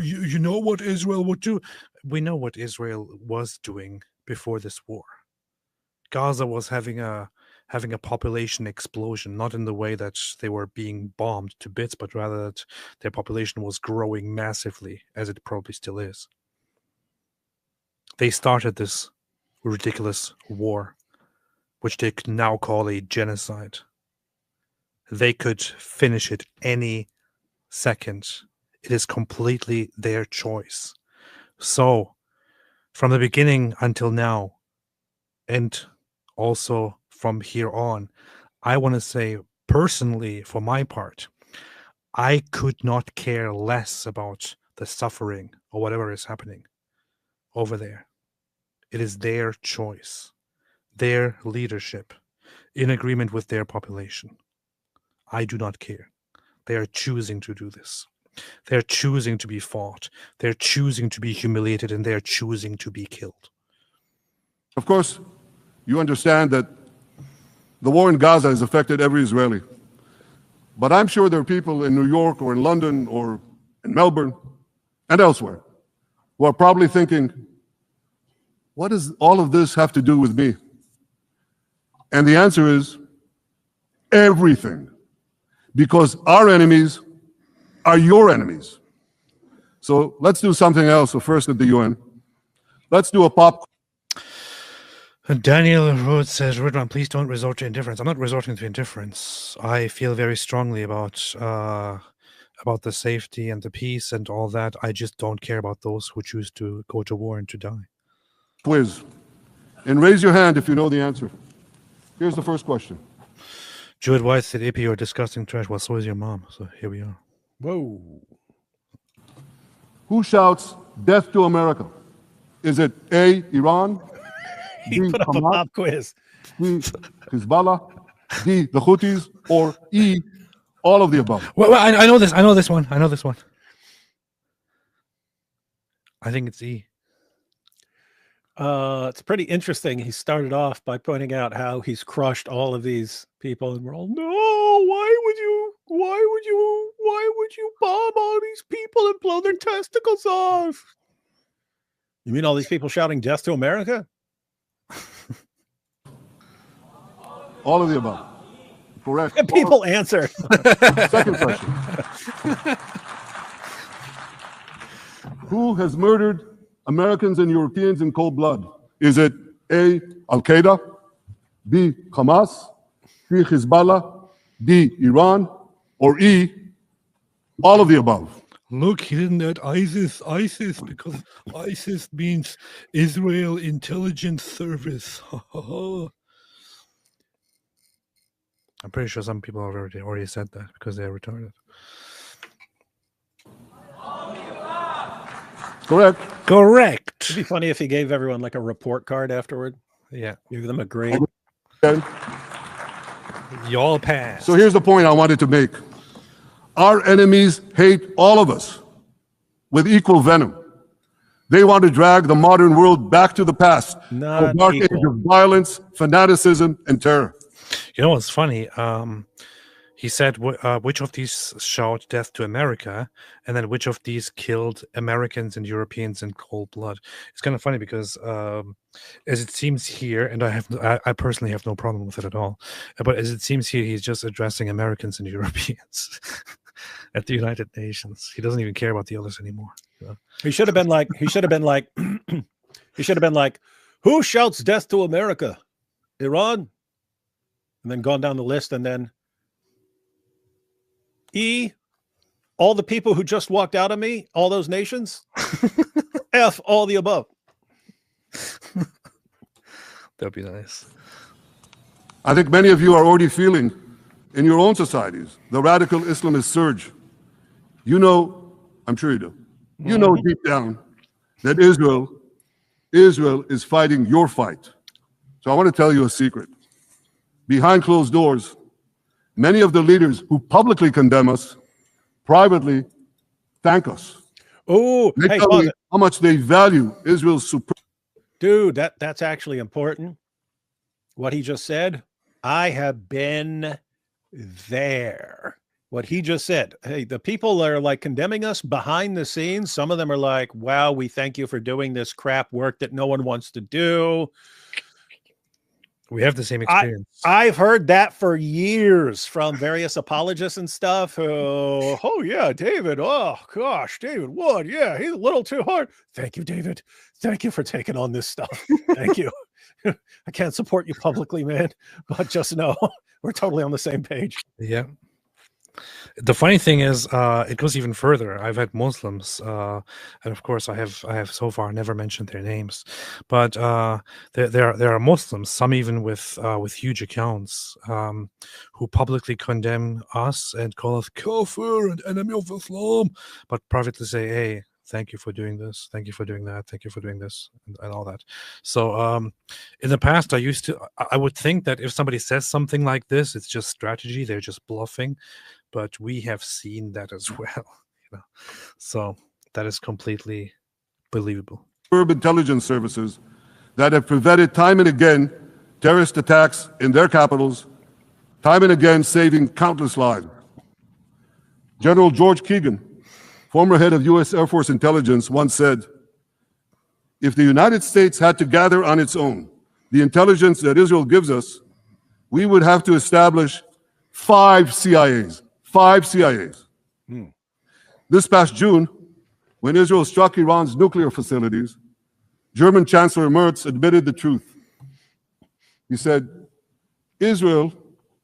you know what Israel would do. We know what Israel was doing before this war. Gaza was having a population explosion, not in the way that they were being bombed to bits, but rather that their population was growing massively, as it probably still is. They started this ridiculous war, which they could now call a genocide. They could finish it any second. It is completely their choice. So, from the beginning until now, and also from here on, I want to say personally, for my part, I could not care less about the suffering or whatever is happening over there. It is their choice, their leadership, in agreement with their population. I do not care. They are choosing to do this. They're choosing to be fought. They're choosing to be humiliated, and they're choosing to be killed. Of course, you understand that the war in Gaza has affected every Israeli. But I'm sure there are people in New York or in London or in Melbourne and elsewhere who are probably thinking, what does all of this have to do with me? And the answer is everything. Because our enemies are your enemies. So let's do something else. So first at the UN, let's do a pop. Daniel Rhodes says, Ridwan, please don't resort to indifference. I'm not resorting to indifference. I feel very strongly about the safety and the peace and all that. I just don't care about those who choose to go to war and to die. Quiz. And raise your hand if you know the answer. Here's the first question. Jewett White said, AP, you're disgusting trash. Well, so is your mom. So here we are. Whoa. Who shouts death to America? Is it A, Iran, He B, put up a Hamas, pop quiz. C, Hezbollah, D, the Houthis, or E, all of the above? Well, I know this. I know this one. I think it's E. It's pretty interesting. He started off by pointing out how he's crushed all of these people, and we're all, no, why would you bomb all these people and blow their testicles off? You mean all these people shouting death to America? All of the above. Correct. And people answer. Second question. Who has murdered Americans and Europeans in cold blood? Is it A, Al-Qaeda, B, Hamas, C, Hezbollah, D, Iran, or E, all of the above? Look, he didn't add ISIS, because ISIS means Israel Intelligence Service. I'm pretty sure some people have already said that because they're retarded. Correct. It'd be funny if he gave everyone like a report card afterward. Yeah. Give them a grade. Okay. Y'all pass. So here's the point I wanted to make. Our enemies hate all of us with equal venom. They want to drag the modern world back to the past, a Not dark age equal. of violence, fanaticism, and terror. You know what's funny? He said which of these showed death to America, and then which of these killed Americans and Europeans in cold blood. It's kind of funny because, as it seems here, and I personally have no problem with it at all, but as it seems here, he's just addressing Americans and Europeans at the United Nations. He doesn't even care about the others anymore. He should have been like, he should have been like, who shouts death to America? Iran? And then gone down the list, and then all the people who just walked out of me, all those nations, F all the above. That'd be nice. I think many of you are already feeling in your own societies the radical Islamist surge. You know, I'm sure you do. You know deep down that Israel is fighting your fight. So I want to tell you a secret. Behind closed doors, many of the leaders who publicly condemn us privately thank us. Oh, They hey, tell pause me it. how much they value Israel's supreme. Dude, that's actually important. What he just said, I have been there. What he just said. Hey, the people that are like condemning us behind the scenes, some of them are like, wow, we thank you for doing this crap work that no one wants to do. We have the same experience. I've heard that for years from various apologists and stuff who, oh yeah, David, oh gosh, David Wood, yeah, he's a little too hard. Thank you, David. Thank you for taking on this stuff. Thank you. I can't support you publicly, man, but just know we're totally on the same page. Yeah. The funny thing is, it goes even further. I've had Muslims, and of course, I have so far never mentioned their names, but there are Muslims, some even with huge accounts, who publicly condemn us and call us kafir and enemy of Islam, but privately say, "Hey, thank you for doing this, thank you for doing that, thank you for doing this," and all that. So, in the past, I would think that if somebody says something like this, it's just strategy; they're just bluffing. But we have seen that as well, So that is completely believable. Intelligence services that have prevented time and again terrorist attacks in their capitals, time and again saving countless lives. General George Keegan, former head of U.S. Air Force intelligence, once said, if the United States had to gather on its own the intelligence that Israel gives us, we would have to establish 5 CIAs. 5 CIAs. This past June, when Israel struck Iran's nuclear facilities, German Chancellor Merz admitted the truth. He said, Israel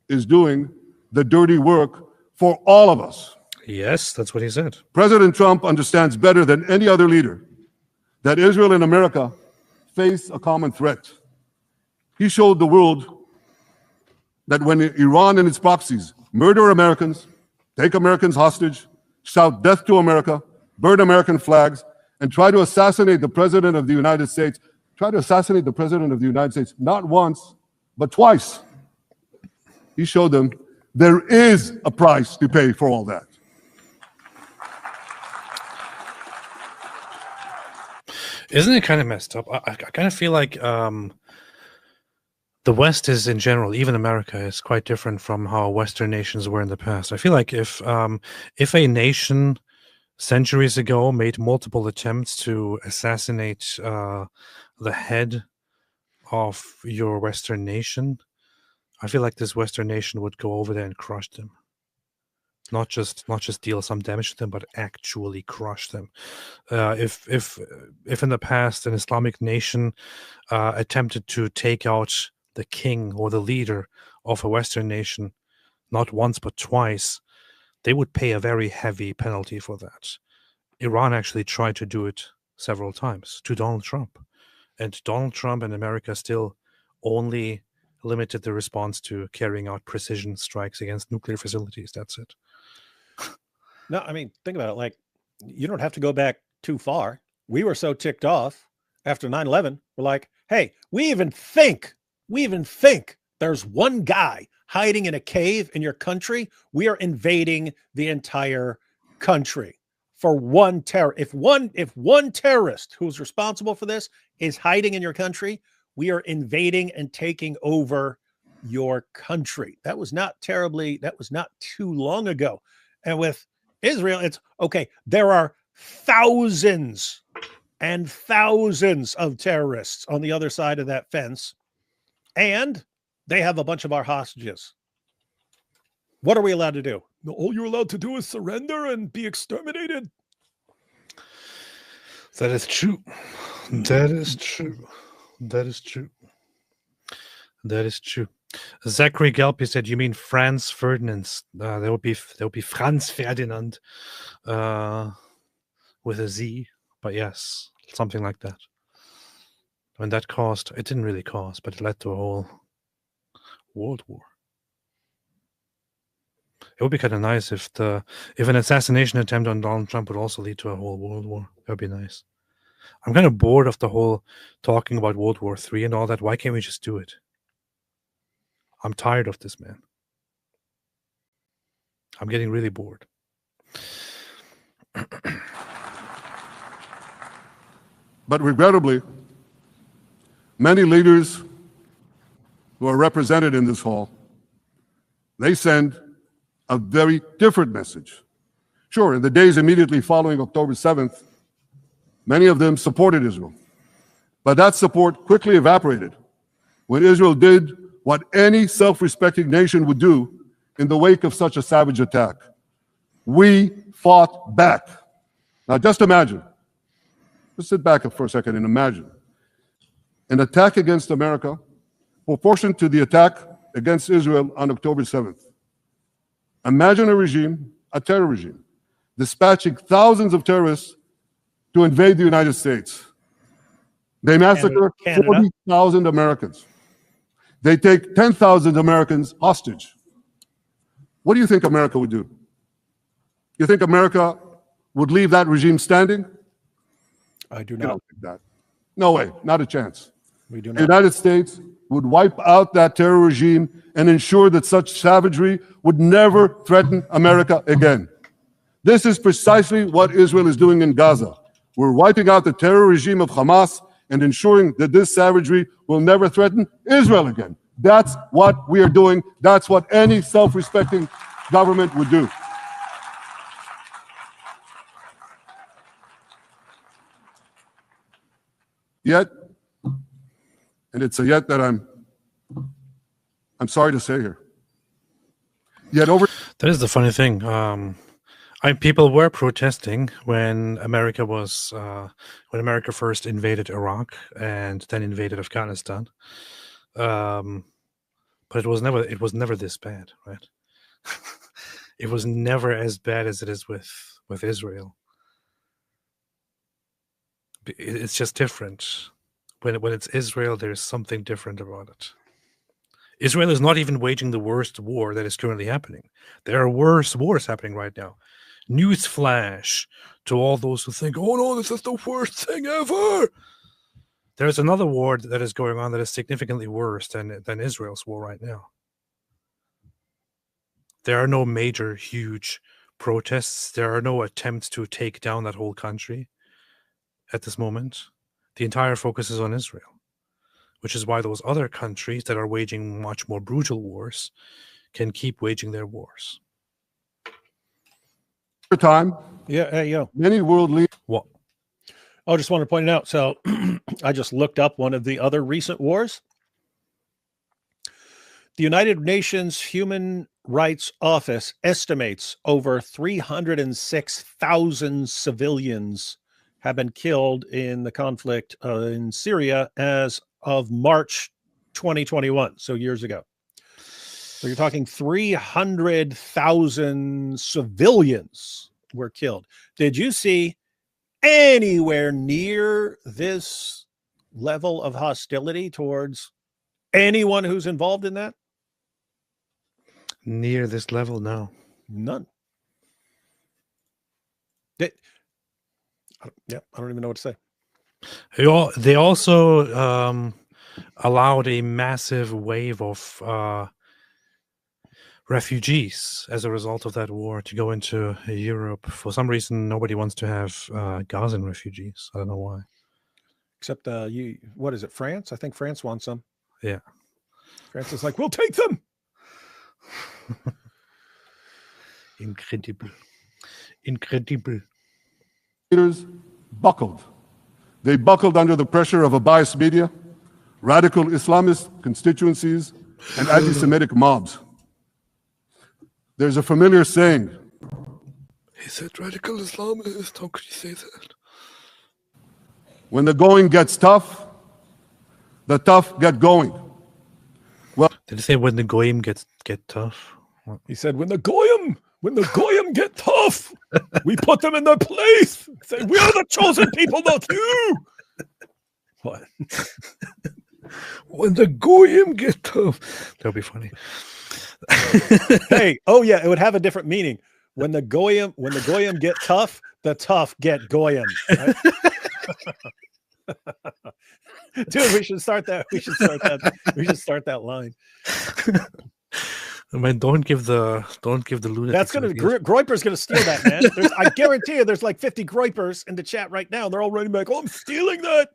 is doing the dirty work for all of us. Yes, that's what he said. President Trump understands better than any other leader that Israel and America face a common threat. He showed the world that when Iran and its proxies murder Americans, take Americans hostage, shout death to America, burn American flags, and try to assassinate the President of the United States, not once, but twice. He showed them there is a price to pay for all that. Isn't it kind of messed up? I kind of feel like the West is, in general, even America, is quite different from how Western nations were in the past. I feel like if a nation centuries ago made multiple attempts to assassinate the head of your Western nation, I feel like this Western nation would go over there and crush them. Not just deal some damage to them, but actually crush them. If in the past an Islamic nation attempted to take out the king or the leader of a Western nation, not once but twice, they would pay a very heavy penalty for that. Iran actually tried to do it several times to Donald Trump, and Donald Trump and America still only limited the response to carrying out precision strikes against nuclear facilities. That's it. No, I mean, think about it. Like, you don't have to go back too far. We were so ticked off after 9/11. We're like, hey, we even think there's one guy hiding in a cave in your country. We are invading the entire country. for one terror. If one terrorist who's responsible for this is hiding in your country, we are invading and taking over your country. That was not too long ago. And with Israel, it's okay. There are thousands and thousands of terrorists on the other side of that fence, and they have a bunch of our hostages. What are we allowed to do? All you're allowed to do is surrender and be exterminated. That is true. That is true. That is true. That is true. Zachary Gelpi said, "You mean Franz Ferdinand? There will be Franz Ferdinand with a Z, but yes, something like that." And that caused, it didn't really cause, but it led to a whole world war. It would be kind of nice if an assassination attempt on Donald Trump would also lead to a whole world war. That would be nice. I'm kind of bored of the whole talking about World War III and all that. Why can't we just do it? I'm tired of this, man. I'm getting really bored. But regrettably, many leaders who are represented in this hall, they send a very different message. Sure, in the days immediately following October 7th, many of them supported Israel. But that support quickly evaporated when Israel did what any self-respecting nation would do in the wake of such a savage attack. We fought back. Now just imagine, just sit back for a second and imagine an attack against America proportioned to the attack against Israel on October 7th. Imagine a regime, a terror regime, dispatching thousands of terrorists to invade the United States. They massacre 40,000 Americans. They take 10,000 Americans hostage. What do you think America would do? You think America would leave that regime standing? I do You not. don't think that. No way, not a chance. We do The not. United States would wipe out that terror regime and ensure that such savagery would never threaten America again. This is precisely what Israel is doing in Gaza. We're wiping out the terror regime of Hamas and ensuring that this savagery will never threaten Israel again. That's what we are doing. That's what any self-respecting government would do. Yet, and it's a yet that I'm sorry to say here. Yet over That is the funny thing. People were protesting when America first invaded Iraq and then invaded Afghanistan. But it was never this bad, right? It was never as bad as it is with Israel. It's just different. When it's Israel, there's something different about it. Israel is not even waging the worst war that is currently happening. There are worse wars happening right now. Newsflash to all those who think, "Oh no, this is the worst thing ever." There's another war that is going on that is significantly worse than Israel's war right now. There are no major, huge protests. There are no attempts to take down that whole country at this moment. The entire focus is on Israel, which is why those other countries that are waging much more brutal wars can keep waging their wars. time, Yeah. many world leaders. What? I just want to point it out. So I just looked up one of the other recent wars. The United Nations Human Rights Office estimates over 306,000 civilians have been killed in the conflict in Syria as of March 2021, so years ago. So you're talking 300,000 civilians were killed. Did you see anywhere near this level of hostility towards anyone who's involved in that? Near this level, no. None. I don't even know what to say. They also allowed a massive wave of refugees as a result of that war to go into Europe. For some reason, nobody wants to have Gazan refugees. I don't know why. Except what is it? France? I think France wants them. Yeah. France is like, we'll take them. Incredible. Incredible. Leaders buckled. They buckled under the pressure of a biased media, radical Islamist constituencies, and anti-Semitic mobs. There's a familiar saying. He said radical Islamist. How could you say that? When the going gets tough, the tough get going. Well, did he say when the goyim get tough? What? He said when the goyim get tough, we put them in their place. Say we are the chosen people, not you. What? When the goyim get tough, that'll be funny. Hey, oh yeah, it would have a different meaning. When the goyim get tough, the tough get goyim. Right? Dude, we should start that. We should start that line. I mean, don't give the lunatic. That's gonna Groiper's gonna steal that, man. I guarantee you, there's like 50 Groipers in the chat right now. They're all running back. Oh, I'm stealing that.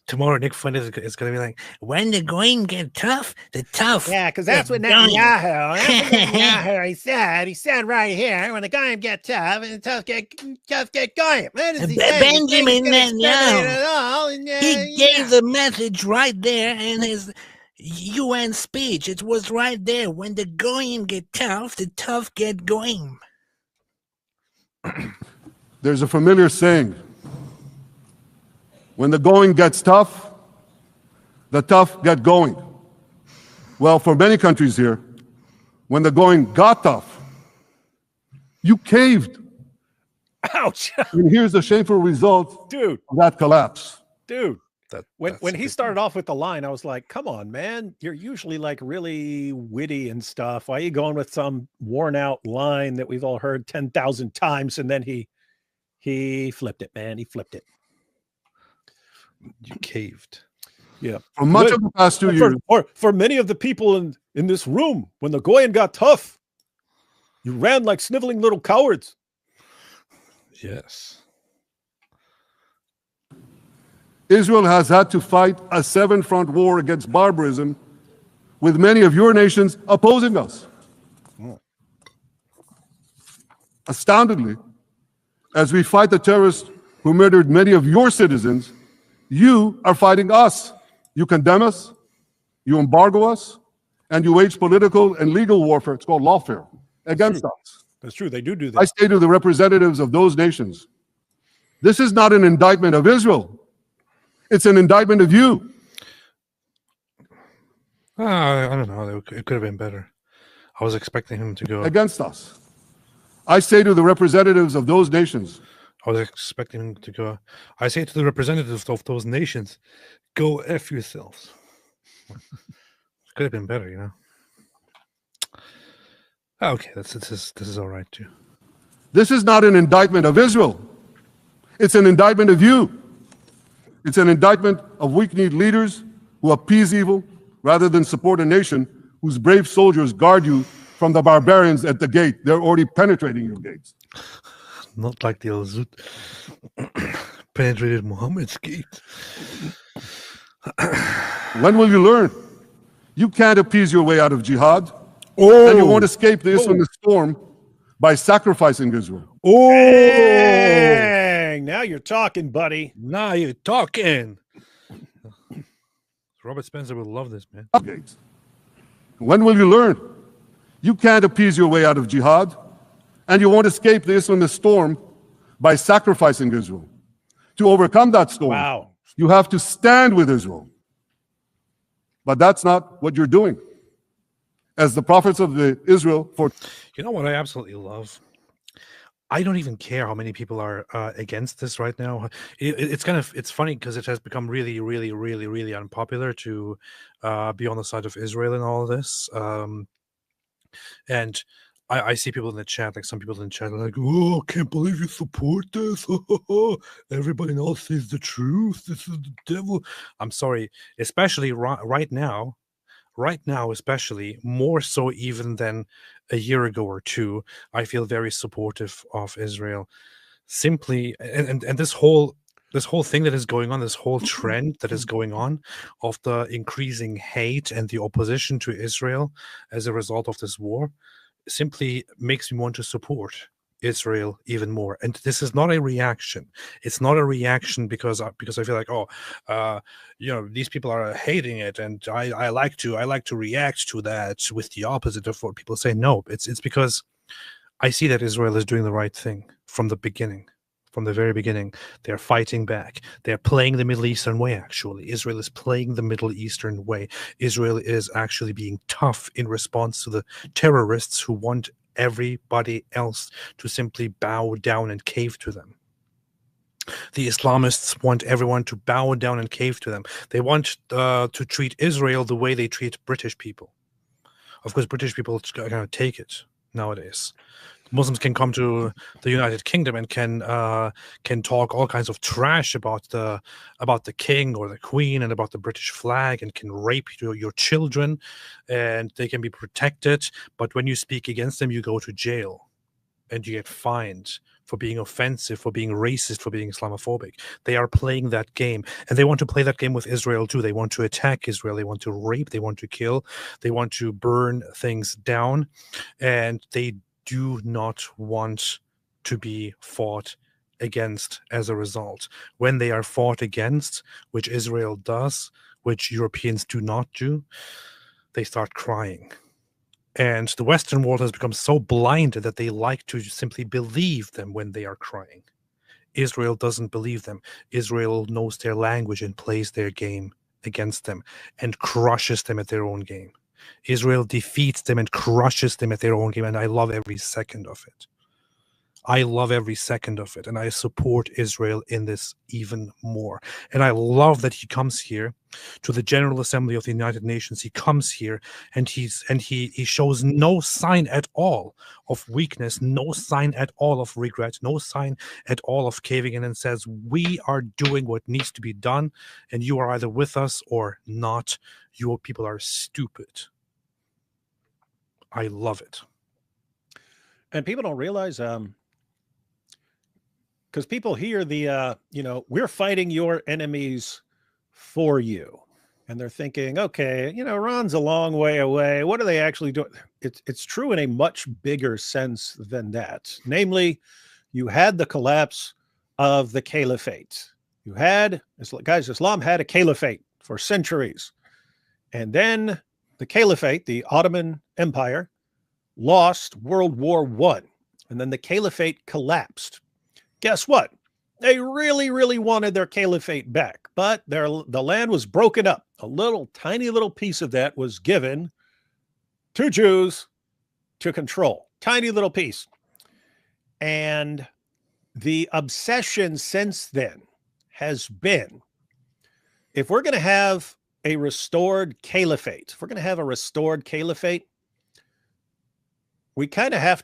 Tomorrow, Nick Flynn is gonna be like, when the going get tough, the tough. Yeah, because that's what Netanyahu. He said right here, when the going get tough, and the tough get going. Benjamin Netanyahu. He gave the message right there in his UN speech. It was right there. When the going get tough, the tough get going. There's a familiar saying. When the going gets tough, the tough get going. Well, for many countries here, when the going got tough, you caved. Ouch. And here's the shameful result, dude, of that collapse. Dude. When he started off with the line, I was like, come on, man. You're usually like really witty and stuff. Why are you going with some worn out line that we've all heard 10,000 times? And then he flipped it, man. He flipped it. You caved. Yeah. For much of the past 2 years. For many of the people in this room, when the goyim got tough, you ran like sniveling little cowards. Yes. Israel has had to fight a 7-front war against barbarism with many of your nations opposing us. Astoundingly, as we fight the terrorists who murdered many of your citizens, you are fighting us. You condemn us, you embargo us, and you wage political and legal warfare, it's called lawfare, against us. That's true. They do that. I say to the representatives of those nations, this is not an indictment of Israel. It's an indictment of you. I don't know. It could have been better. I was expecting him to go against us. I say to the representatives of those nations. I was expecting him to go. I say to the representatives of those nations, go F yourselves. Could have been better, you know. Okay, this is all right too. This is not an indictment of Israel. It's an indictment of you. It's an indictment of weak-kneed leaders who appease evil rather than support a nation whose brave soldiers guard you from the barbarians at the gate. They're already penetrating your gates. Not like the Al-Zut penetrated Muhammad's gate. When will you learn? You can't appease your way out of jihad. And you won't escape the Islamist storm by sacrificing Israel. Dang, now you're talking, buddy. Now you're talking. Robert Spencer would love this, man. When will you learn? You can't appease your way out of jihad, and you won't escape the Islamist storm by sacrificing Israel. To overcome that storm, you have to stand with Israel. But that's not what you're doing. As the prophets of Israel for... You know what I absolutely love? I don't even care how many people are against this right now. It's funny because it has become really, really, really, really unpopular to be on the side of Israel in all of this. And I see people in the chat, like some people in the chat are like, oh, can't believe you support this. Everybody else says the truth. This is the devil. I'm sorry, especially right now. right now, especially more so even than a year ago or two, I feel very supportive of Israel. Simply, and this whole thing that is going on, this whole trend that is going on of the increasing hate and the opposition to Israel as a result of this war, simply makes me want to support Israel even more. And this is not a reaction. It's not a reaction because I feel like, oh, these people are hating it, and I like to react to that with the opposite of what people say. No, it's because I see that Israel is doing the right thing from the beginning. From the very beginning, they're fighting back. They're playing the Middle Eastern way, actually. Israel is playing the Middle Eastern way. Israel is actually being tough in response to the terrorists who want everybody else to simply bow down and cave to them. The Islamists want everyone to bow down and cave to them. They want to treat Israel the way they treat British people. Of course, British people kind of take it nowadays. Muslims can come to the United Kingdom and can talk all kinds of trash about the king or the queen and about the British flag, and can rape your children, and they can be protected. But when you speak against them, you go to jail, and you get fined for being offensive, for being racist, for being Islamophobic. They are playing that game, and they want to play that game with Israel too. They want to attack Israel. They want to rape. They want to kill. They want to burn things down, and they do not want to be fought against as a result. When they are fought against, which Israel does, which Europeans do not do, they start crying. And the Western world has become so blinded that they like to simply believe them when they are crying. Israel doesn't believe them. Israel knows their language and plays their game against them and crushes them at their own game. Israel defeats them and crushes them at their own game, and I love every second of it. I love every second of it, and I support Israel in this even more. And I love that he comes here to the General Assembly of the United Nations. He comes here and he shows no sign at all of weakness, no sign at all of regret, no sign at all of caving in, and says, we are doing what needs to be done, and you are either with us or not. Your people are stupid. I love it. And people don't realize, because people hear the, we're fighting your enemies for you. And they're thinking, okay, Iran's a long way away. What are they actually doing? It's true in a much bigger sense than that. Namely, you had the collapse of the caliphate. You had, Islam had a caliphate for centuries. And then the caliphate, the Ottoman Empire, lost World War I. And then the caliphate collapsed. Guess what? They really, really wanted their caliphate back, but the land was broken up. A tiny little piece of that was given to Jews to control. Tiny little piece. And the obsession since then has been, if we're going to have a restored caliphate, we kind of have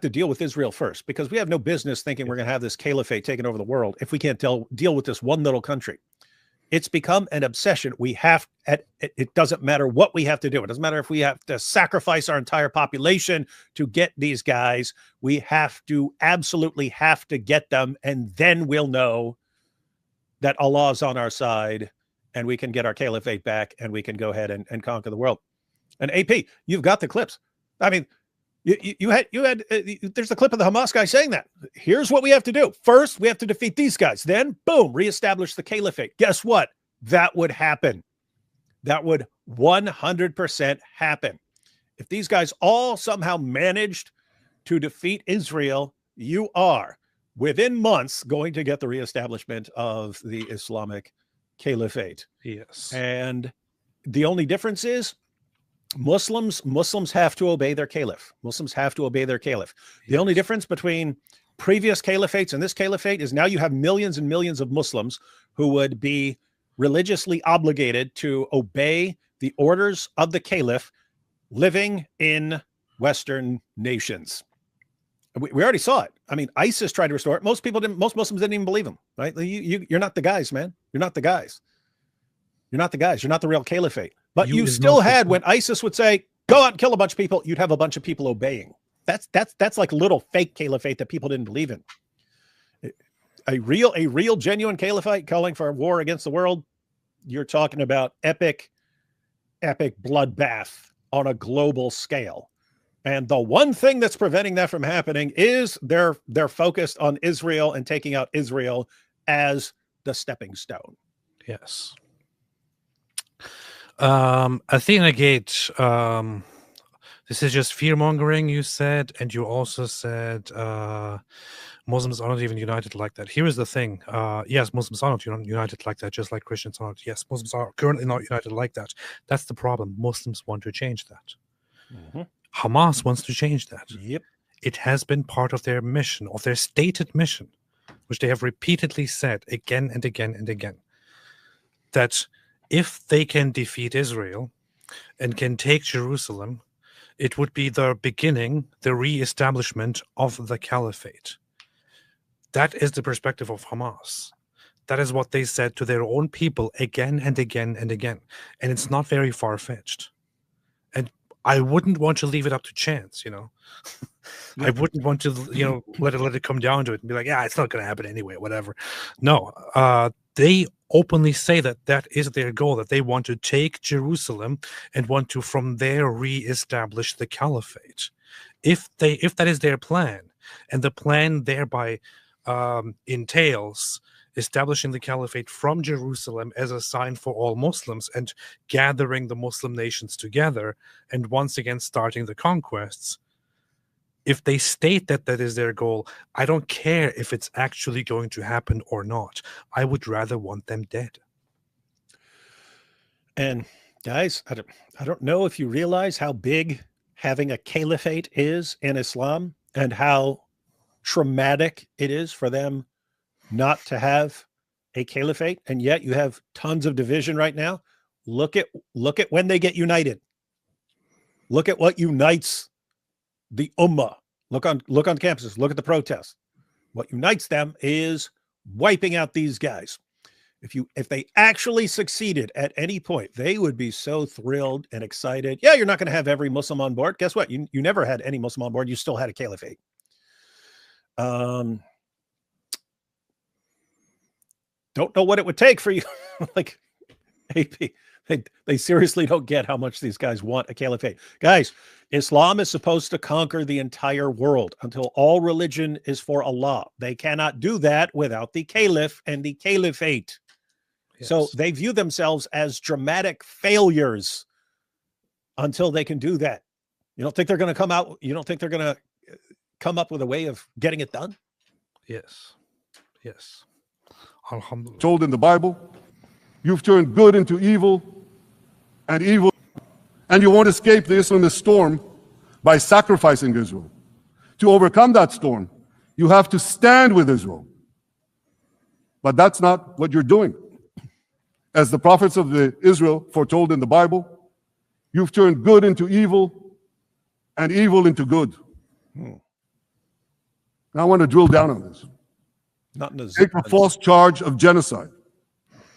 to deal with Israel first, because we have no business thinking we're going to have this caliphate taking over the world if we can't deal with this one little country. It's become an obsession. It doesn't matter what we have to do. It doesn't matter if we have to sacrifice our entire population to get these guys. We absolutely have to get them, and then we'll know that Allah's on our side, and we can get our caliphate back, and we can go ahead and conquer the world. And AP, you've got the clips. I mean, there's the clip of the Hamas guy saying that. Here's what we have to do. First, we have to defeat these guys. Then, boom, reestablish the caliphate. Guess what? That would happen. That would 100% happen. If these guys all somehow managed to defeat Israel, you are, within months, going to get the reestablishment of the Islamic caliphate. Yes. And the only difference is, Muslims have to obey their caliph. The only difference between previous caliphates and this caliphate is now you have millions and millions of Muslims who would be religiously obligated to obey the orders of the caliph living in Western nations. We already saw it. I mean, ISIS tried to restore it. Most Muslims didn't even believe them, right? You're not the guys, man. You're not the guys. You're not the real caliphate. But you still had, when ISIS would say, go out and kill a bunch of people, you'd have a bunch of people obeying. That's like a little fake caliphate that people didn't believe in. A real genuine caliphate calling for a war against the world, you're talking about epic bloodbath on a global scale. And the one thing that's preventing that from happening is they're focused on Israel and taking out Israel as the stepping stone. Yes. Athena Gate, this is just fear mongering, you said, and you also said Muslims are not even united like that. Here is the thing. Yes, Muslims are not united like that, just like Christians are not. Yes, Muslims are currently not united like that. That's the problem. Muslims want to change that. Mm-hmm. Hamas wants to change that. Yep. It has been part of their mission, of their stated mission, which they have repeatedly said again and again and again, that if they can defeat Israel and can take Jerusalem, it would be the beginning, the re-establishment of the caliphate. That is the perspective of Hamas. That is what they said to their own people again and again and again. And it's not very far-fetched. And I wouldn't want to leave it up to chance, you know. I wouldn't want to, you know, let it come down to it and be like, yeah, it's not going to happen anyway, whatever. No, they openly say that is their goal, that they want to take Jerusalem and want to from there re-establish the caliphate. If that is their plan, and the plan thereby entails establishing the caliphate from Jerusalem as a sign for all Muslims and gathering the Muslim nations together and once again starting the conquests, if they state that that is their goal, I don't care if it's actually going to happen or not. I would rather want them dead. And guys, I don't know if you realize how big having a caliphate is in Islam and how traumatic it is for them not to have a caliphate, and yet you have tons of division right now. Look at when they get united. Look at what unites the ummah. Look on campuses. Look at the protests. What unites them is wiping out these guys. If they actually succeeded at any point, they would be so thrilled and excited. Yeah, you're not going to have every Muslim on board. Guess what? You never had any Muslim on board. You still had a caliphate. Don't know what it would take for you. Like, AP, they seriously don't get how much these guys want a caliphate. Guys, Islam is supposed to conquer the entire world until all religion is for Allah. They cannot do that without the caliph and the caliphate. Yes. So they view themselves as dramatic failures until they can do that. You don't think they're going to come out? You don't think they're going to come up with a way of getting it done? Yes. Yes. Alhamdulillah. Told in the Bible, you've turned good into evil, and you won't escape the Islamist storm by sacrificing Israel. To overcome that storm, you have to stand with Israel. But that's not what you're doing. As the prophets of Israel foretold in the Bible, you've turned good into evil and evil into good. Now I want to drill down on this. Take a false charge of genocide.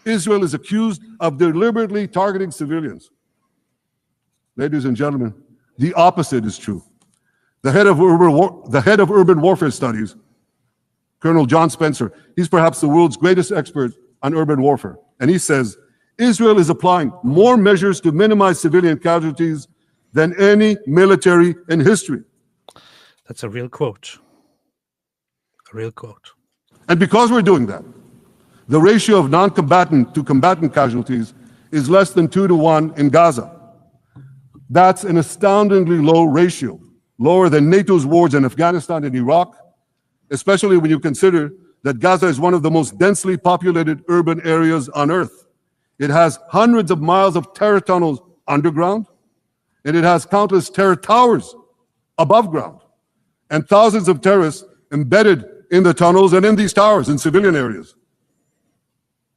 Israel is accused of deliberately targeting civilians. Ladies and gentlemen, the opposite is true. The head of urban warfare studies, Colonel John Spencer, he's perhaps the world's greatest expert on urban warfare. And he says, Israel is applying more measures to minimize civilian casualties than any military in history. That's a real quote. A real quote. And because we're doing that, the ratio of non-combatant to combatant casualties is less than 2 to 1 in Gaza. That's an astoundingly low ratio, lower than NATO's wars in Afghanistan and Iraq, especially when you consider that Gaza is one of the most densely populated urban areas on Earth. It has hundreds of miles of terror tunnels underground, and it has countless terror towers above ground, and thousands of terrorists embedded in the tunnels and in these towers in civilian areas.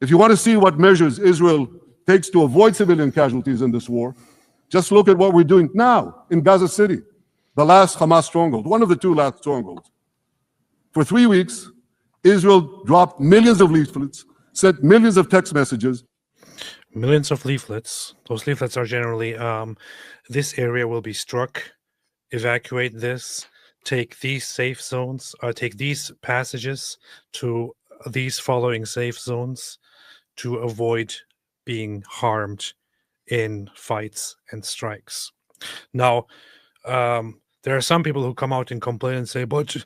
If you want to see what measures Israel takes to avoid civilian casualties in this war, just look at what we're doing now in Gaza City, the last Hamas stronghold, one of the 2 last strongholds. For 3 weeks, Israel dropped millions of leaflets, sent millions of text messages Millions of leaflets. Those leaflets are generally, this area will be struck, evacuate this, take these safe zones, take these passages to these following safe zones to avoid being harmed in fights and strikes. Now, there are some people who come out and complain and say, but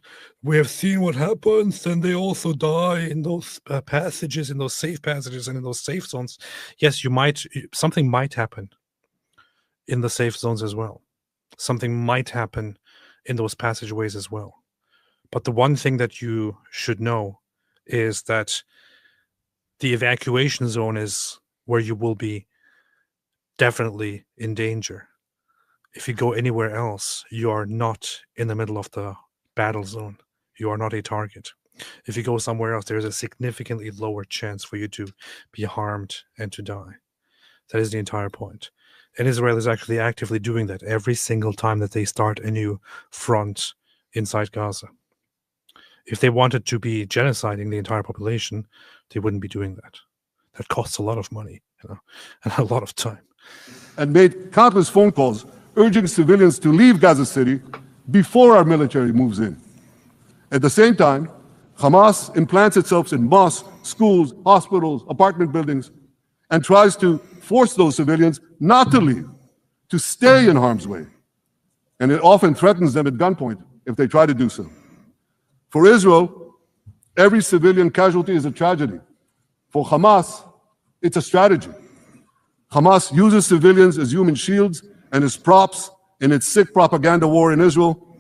we have seen what happens, and they also die in those passages, in those safe passages, and in those safe zones. Yes, something might happen in the safe zones as well. Something might happen in those passageways as well. But the one thing that you should know is that the evacuation zone is where you will be definitely in danger. If you go anywhere else, you are not in the middle of the battle zone. You are not a target. If you go somewhere else, there's a significantly lower chance for you to be harmed and to die. That is the entire point. And Israel is actually actively doing that every single time that they start a new front inside Gaza. If they wanted to be genociding the entire population, they wouldn't be doing that. That costs a lot of money, and a lot of time. And made countless phone calls urging civilians to leave Gaza City before our military moves in. At the same time, Hamas implants itself in mosques, schools, hospitals, apartment buildings, and tries to force those civilians not to leave, to stay in harm's way. And it often threatens them at gunpoint if they try to do so. For Israel, every civilian casualty is a tragedy. For Hamas, it's a strategy. Hamas uses civilians as human shields and as props in its sick propaganda war in Israel,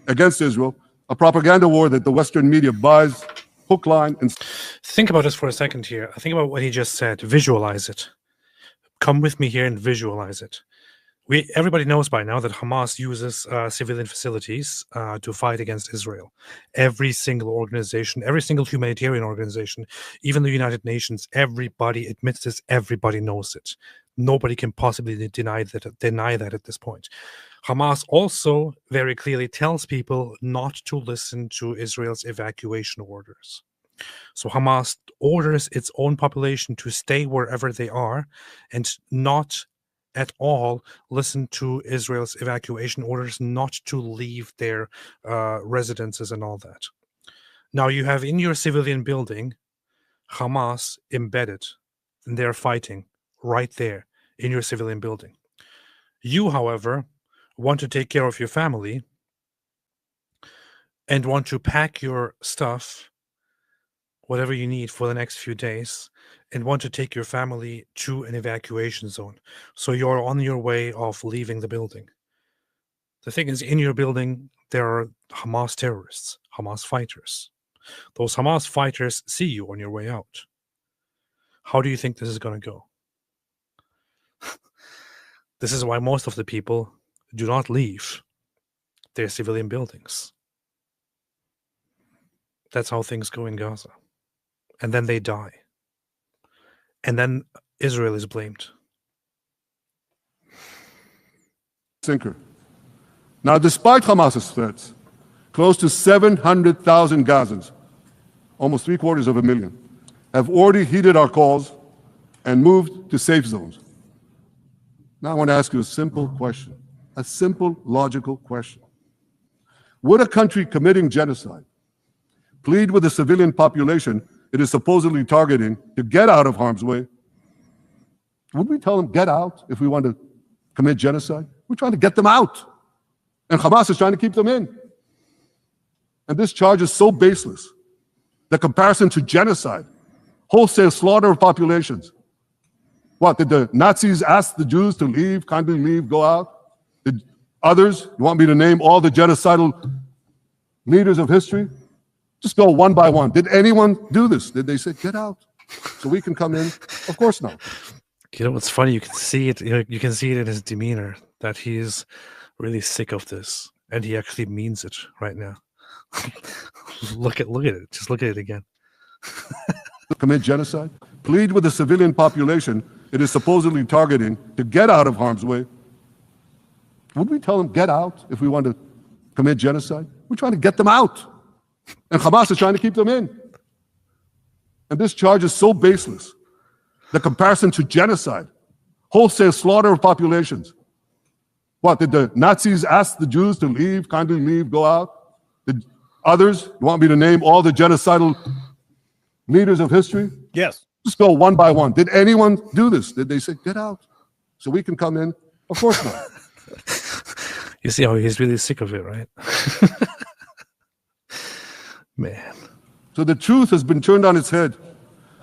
against Israel, a propaganda war that the Western media buys, hook, line, and... Think about this for a second here. Think about what he just said. Visualize it. Come with me here and visualize it. Everybody knows by now that Hamas uses civilian facilities to fight against Israel. Every single organization, every single humanitarian organization, even the United Nations, everybody admits this, everybody knows it. Nobody can possibly deny that at this point. Hamas also very clearly tells people not to listen to Israel's evacuation orders. So Hamas orders its own population to stay wherever they are and not at all listen to Israel's evacuation orders, not to leave their residences and all that. Now you have in your civilian building Hamas embedded, and they're fighting right there in your civilian building. You, however, want to take care of your family and want to pack your stuff, whatever you need for the next few days, and want to take your family to an evacuation zone. So you're on your way of leaving the building. The thing is, in your building, there are Hamas terrorists, Hamas fighters. Those Hamas fighters see you on your way out. How do you think this is going to go? This is why most of the people do not leave their civilian buildings. That's how things go in Gaza. And then they die. And then Israel is blamed. Sinker. Now, despite Hamas's threats, close to 700,000 Gazans, almost 750,000, have already heeded our calls and moved to safe zones. Now I want to ask you a simple question, a simple, logical question. Would a country committing genocide plead with the civilian population it is supposedly targeting to get out of harm's way? Would we tell them, get out, if we want to commit genocide? We're trying to get them out. And Hamas is trying to keep them in. And this charge is so baseless. The comparison to genocide, wholesale slaughter of populations. What, did the Nazis ask the Jews to leave, kindly leave, go out? Did others, you want me to name all the genocidal leaders of history? Just go one by one. Did anyone do this? Did they say, get out so we can come in? Of course not. You know what's funny? You can see it. You can see it in his demeanor that he's really sick of this, and he actually means it right now. Look at it. Just look at it again. Commit genocide? Plead with the civilian population it is supposedly targeting to get out of harm's way. Would we tell them, get out, if we want to commit genocide? We're trying to get them out. And Hamas is trying to keep them in. And this charge is so baseless. the comparison to genocide, wholesale slaughter of populations. What, did the Nazis ask the Jews to leave, kindly leave, go out? Did others, you want me to name all the genocidal leaders of history? Yes. Just go one by one. Did anyone do this? Did they say, get out so we can come in? Of course not. You see how he's really sick of it, right? Man. So the truth has been turned on its head.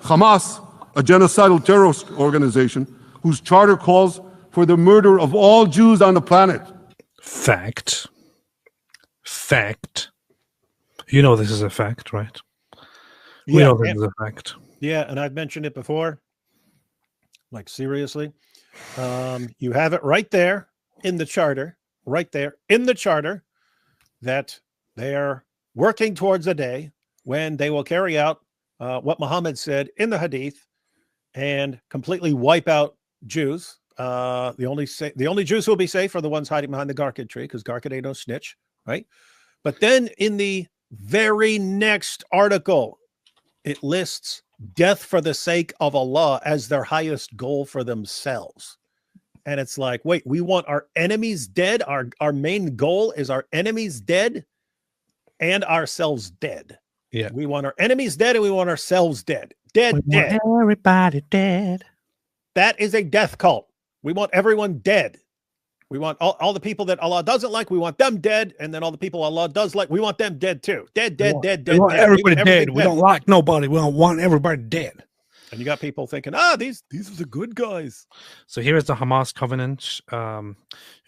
Hamas, a genocidal terrorist organization whose charter calls for the murder of all Jews on the planet. Fact. Fact. You know this is a fact, right? We know this is a fact. Yeah, and I've mentioned it before. Like, seriously. You have it right there in the charter, that they are working towards a day when they will carry out what Muhammad said in the Hadith and completely wipe out Jews. The only Jews who will be safe are the ones hiding behind the Garkid tree, because Garkid ain't no snitch, right? But then in the very next article, it lists death for the sake of Allah as their highest goal for themselves. And it's like, wait, we want our enemies dead? Our main goal is our enemies dead and ourselves dead. Yeah. We want our enemies dead and we want ourselves dead. Dead. Everybody dead. That is a death cult. We want everyone dead. We want all the people that Allah doesn't like, we want them dead. And then all the people Allah does like, we want them dead too. Dead. We want everybody dead. We don't like nobody. We don't want everybody dead. And you got people thinking, these are the good guys. So here is the Hamas Covenant. You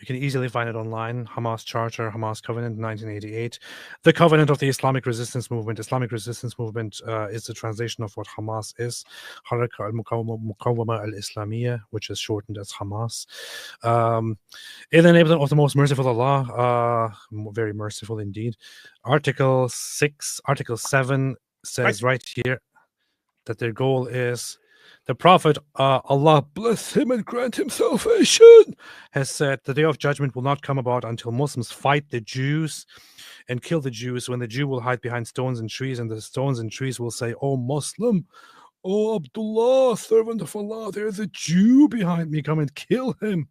can easily find it online. Hamas Charter, Hamas Covenant, 1988. The Covenant of the Islamic Resistance Movement. Islamic Resistance Movement is the translation of what Hamas is. Haraka al-Muqawwama al-Islamiyya, which is shortened as Hamas. In the name of the most merciful Allah, very merciful indeed. Article 7 says right here that their goal is, the Prophet, Allah bless him and grant him salvation, has said the day of judgment will not come about until Muslims fight the Jews and kill the Jews, when the Jew will hide behind stones and trees, and the stones and trees will say, "Oh Muslim, oh Abdullah, servant of Allah, there's a Jew behind me, come and kill him."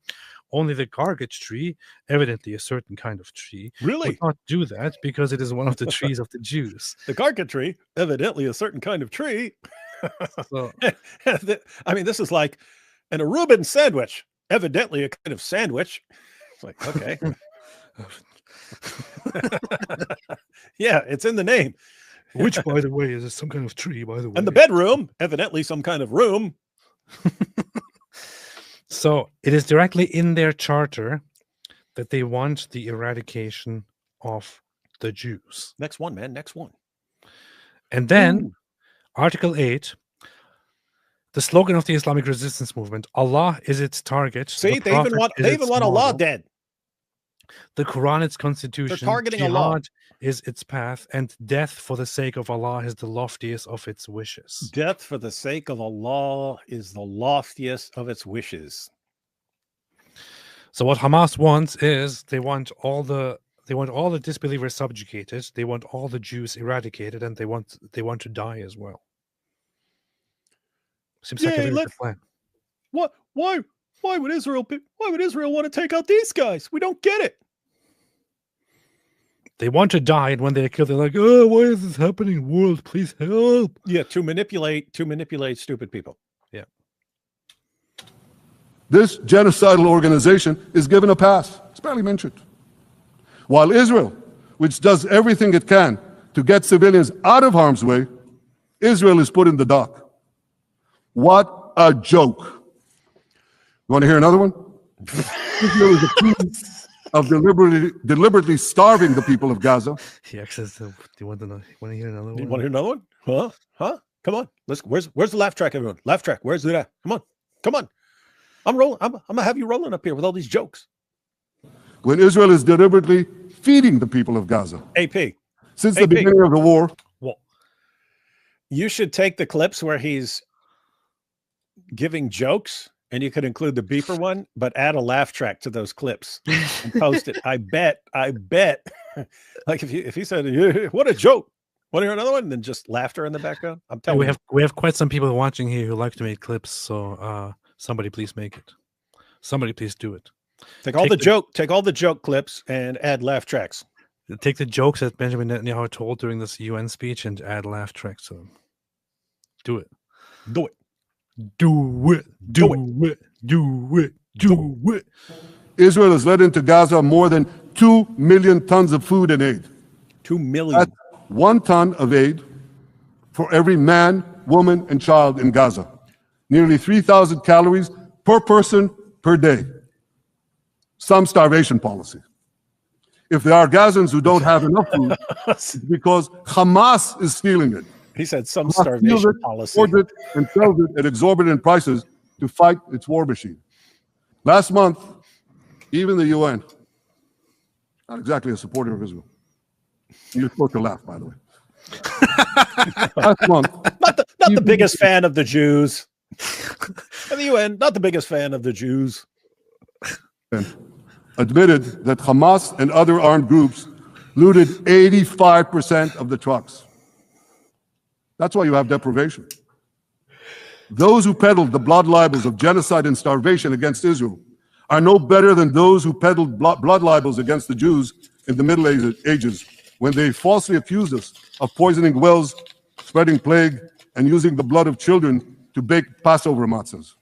Only the gargage tree, evidently a certain kind of tree, really would not do that, because it is one of the trees of the Jews. The gargage tree, evidently a certain kind of tree. So, I mean, this is like an Aruban sandwich, evidently a kind of sandwich. It's like, okay. Yeah, it's in the name. which, by the way, is some kind of tree, by the way. And the bedroom, evidently some kind of room. So it is directly in their charter that they want the eradication of the Jews. Next one, man. Next one. And then Article 8, the slogan of the Islamic Resistance Movement: Allah is its target. See, they even want Allah dead. The Quran, its constitution. They're targeting Jihad Allah. is its path, and death for the sake of Allah is the loftiest of its wishes. Death for the sake of Allah is the loftiest of its wishes. So what Hamas wants is they want all the disbelievers subjugated, they want all the Jews eradicated, and they want to die as well. Seems like a very good plan. What? Why would Israel want to take out these guys? We don't get it. They want to die, and when they're killed, they're like, "Oh, why is this happening? World, please help!" Yeah, to manipulate stupid people. Yeah. This genocidal organization is given a pass. It's barely mentioned. While Israel, which does everything it can to get civilians out of harm's way, Israel is put in the dock. What a joke. You want to hear another one? Israel is accused of deliberately starving the people of Gaza. He access. Do you want to hear another one? You want to hear another one? Huh? Come on. Where's the laugh track, everyone? Laugh track. Where's that? Come on. I'm rolling. I'm gonna have you rolling up here with all these jokes. When Israel is deliberately feeding the people of Gaza. AP. Since the beginning of the war. Well, you should take the clips where he's giving jokes, and you could include the beeper one, but add a laugh track to those clips and post it. I bet. Like if he said, "What a joke," Want to hear another one? And then just laughter in the background. I'm Yeah, telling we have quite some people watching here who like to make clips. So somebody please make it. Somebody please do it. take all the joke clips and add laugh tracks. Take the jokes that Benjamin Netanyahu told during this UN speech and add laugh tracks to them. Do it. Do it. Do it. Do it. Do it. Do it. Israel has let into Gaza more than 2 million tons of food and aid. 2 million. That's 1 ton of aid for every man, woman, and child in Gaza. Nearly 3,000 calories per person per day. Some starvation policy. If there are Gazans who don't have enough food, it's because Hamas is stealing it. He said some Hamas starvation steals it, policy. hoards it, and sells it at exorbitant prices to fight its war machine. Last month, even the UN, not exactly a supporter of Israel. You're supposed to laugh, by the way. Last month, not the biggest fan of the Jews. And the UN, not the biggest fan of the Jews. admitted that Hamas and other armed groups looted 85% of the trucks. That's why you have deprivation. Those who peddled the blood libels of genocide and starvation against Israel are no better than those who peddled blood libels against the Jews in the Middle Ages when they falsely accused us of poisoning wells, spreading plague, and using the blood of children to bake Passover matzahs.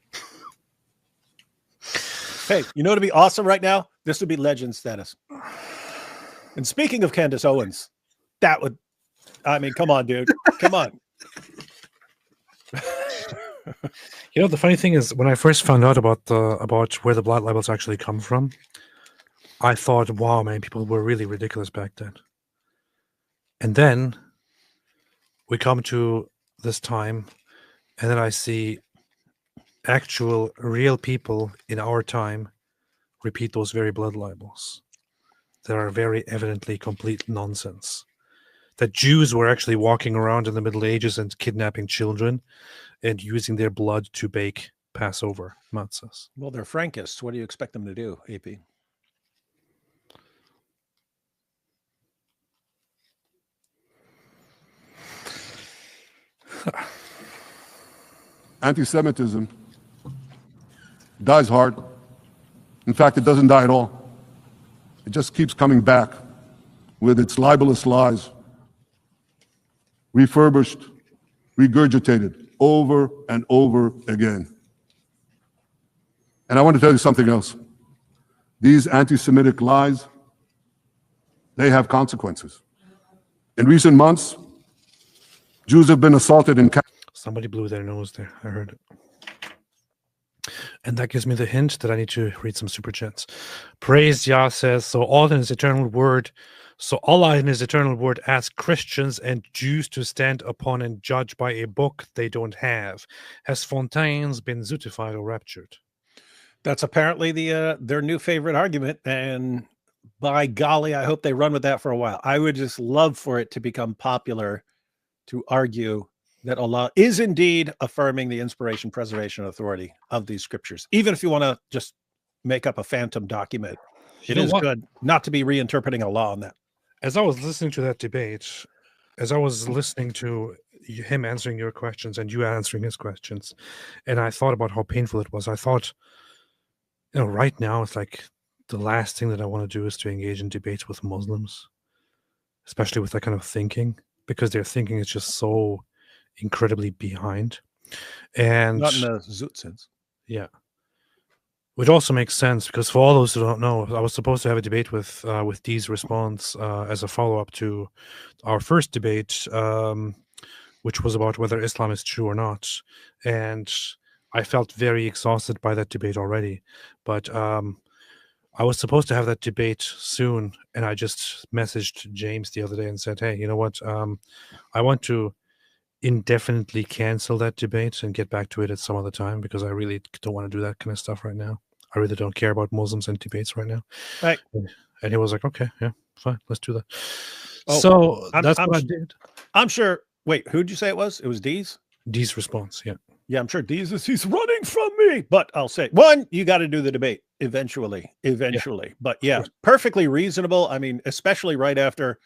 Hey, you know what would be awesome right now? This would be legend status. And speaking of Candace Owens, that would, I mean, come on, dude. Come on. You know, the funny thing is, when I first found out about where the blood libels actually come from, I thought, wow, man, people were really ridiculous back then. And then we come to this time, and then I see actual, real people in our time repeat those very blood libels that are very evidently complete nonsense. That Jews were actually walking around in the Middle Ages and kidnapping children and using their blood to bake Passover matzahs. Well, they're Frankists. What do you expect them to do, AP? Anti-Semitism dies hard. In fact, it doesn't die at all. It just keeps coming back with its libelous lies, refurbished, regurgitated over and over again. And I want to tell you something else. These anti-Semitic lies, they have consequences. In recent months, Jews have been assaulted in Somebody blew their nose there. I heard it. And that gives me the hint that I need to read some super chats. Praise Yah says, so Allah in his eternal word asks Christians and Jews to stand upon and judge by a book they don't have. Has Fontaine's been zootified or raptured? That's apparently their new favorite argument. And by golly, I hope they run with that for a while. I would just love for it to become popular to argue that Allah is indeed affirming the inspiration, preservation, and authority of these scriptures. Even if you want to just make up a phantom document, it is good not to be reinterpreting Allah on that. As I was listening to that debate, as I was listening to him answering your questions and you answering his questions, and I thought about how painful it was, I thought, you know, right now it's like the last thing that I want to do is to engage in debates with Muslims, especially with that kind of thinking, because their thinking is just so incredibly behind. And not in a zoot sense. Yeah. Which also makes sense, because for all those who don't know, I was supposed to have a debate with Dee's response as a follow-up to our first debate, which was about whether Islam is true or not. And I felt very exhausted by that debate already. But I was supposed to have that debate soon, and I just messaged James the other day and said, hey, you know what? I want to indefinitely cancel that debate and get back to it at some other time, because I really don't want to do that kind of stuff right now. I really don't care about Muslims and debates right now. Right. And he was like, okay, yeah, fine, let's do that. Oh, so that's what I did. I'm sure. Wait, who'd you say it was? It was Dee's? Dee's response, yeah. Yeah, I'm sure Dee's is, he's running from me. But I'll say, one, you got to do the debate eventually. Yeah. But yeah, perfectly reasonable. I mean, especially right after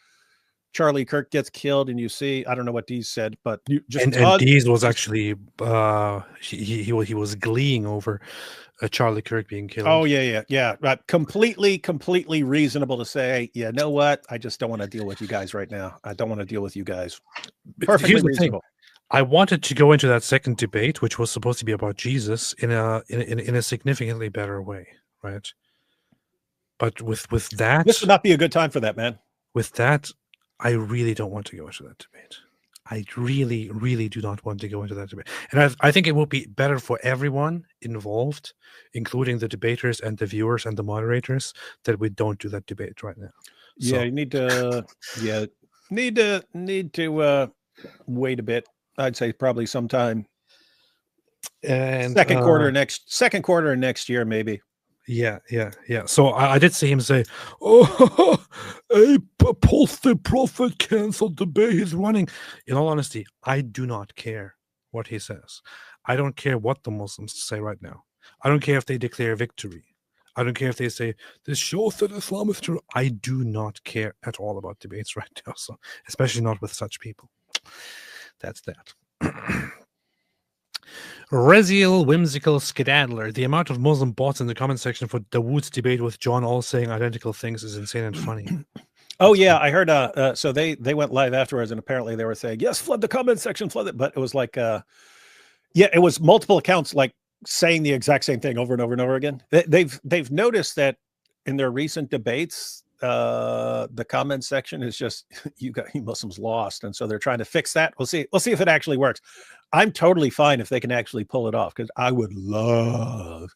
Charlie Kirk gets killed, and you see, I don't know what Dees said, but you just and Dees was actually he was gleeing over Charlie Kirk being killed. Oh yeah. Completely reasonable to say, you know what? I just don't want to deal with you guys right now. I don't want to deal with you guys. Perfectly Here's the reasonable. thing. I wanted to go into that second debate, which was supposed to be about Jesus, in a significantly better way, right? But with that, this would not be a good time for that, man. With that, I really don't want to go into that debate. I really, really do not want to go into that debate. And I think it will be better for everyone involved, including the debaters and the viewers and the moderators, that we don't do that debate right now. Yeah, you need to need to wait a bit. I'd say probably sometime and second quarter next year, maybe. Yeah. So I did see him say, "Oh, Apostate Prophet canceled debate. He's running." In all honesty, I do not care what he says. I don't care what the Muslims say right now. I don't care if they declare victory. I don't care if they say this shows that Islam is true. I do not care at all about debates right now. So, especially not with such people. That's that. Reziel Whimsical Skedaddler. The amount of Muslim bots in the comment section for Dawood's debate with John all saying identical things is insane and funny. Oh yeah, I heard. So they went live afterwards, and apparently they were saying, "Yes, flood the comment section, flood it." But it was like, yeah, it was multiple accounts like saying the exact same thing over and over and over again. They've noticed that in their recent debates, the comment section is just you Muslims lost, and so they're trying to fix that. We'll see if it actually works. I'm totally fine if they can actually pull it off, because I would love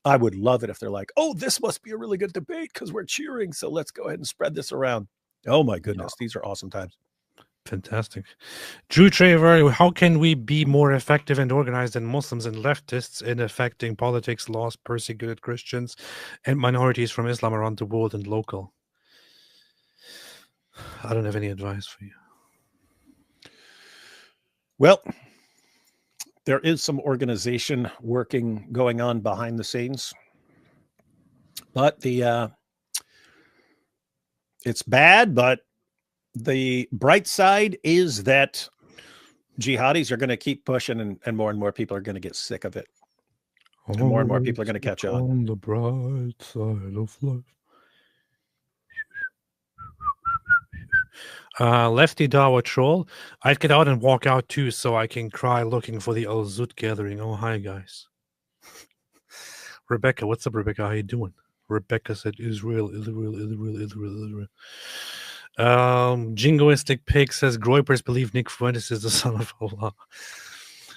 it if they're like, "Oh, this must be a really good debate because we're cheering, so let's go ahead and spread this around." Oh my goodness, these are awesome times. Fantastic. Drew Traver, how can we be more effective and organized than Muslims and leftists in affecting politics, laws, persecuted Christians, and minorities from Islam around the world and local? I don't have any advice for you. Well, there is some organization going on behind the scenes, but it's bad. But the bright side is that jihadis are going to keep pushing, and more people are going to get sick of it, and more people are going to catch on. The bright side of life. Lefty Dawa Troll. I'd get out and walk out too, so I can cry looking for the Al Zut gathering. Oh, hi guys. Rebecca, what's up, Rebecca? How you doing? Rebecca said Israel. Jingoistic Pig says Groypers believe Nick Fuentes is the son of Allah.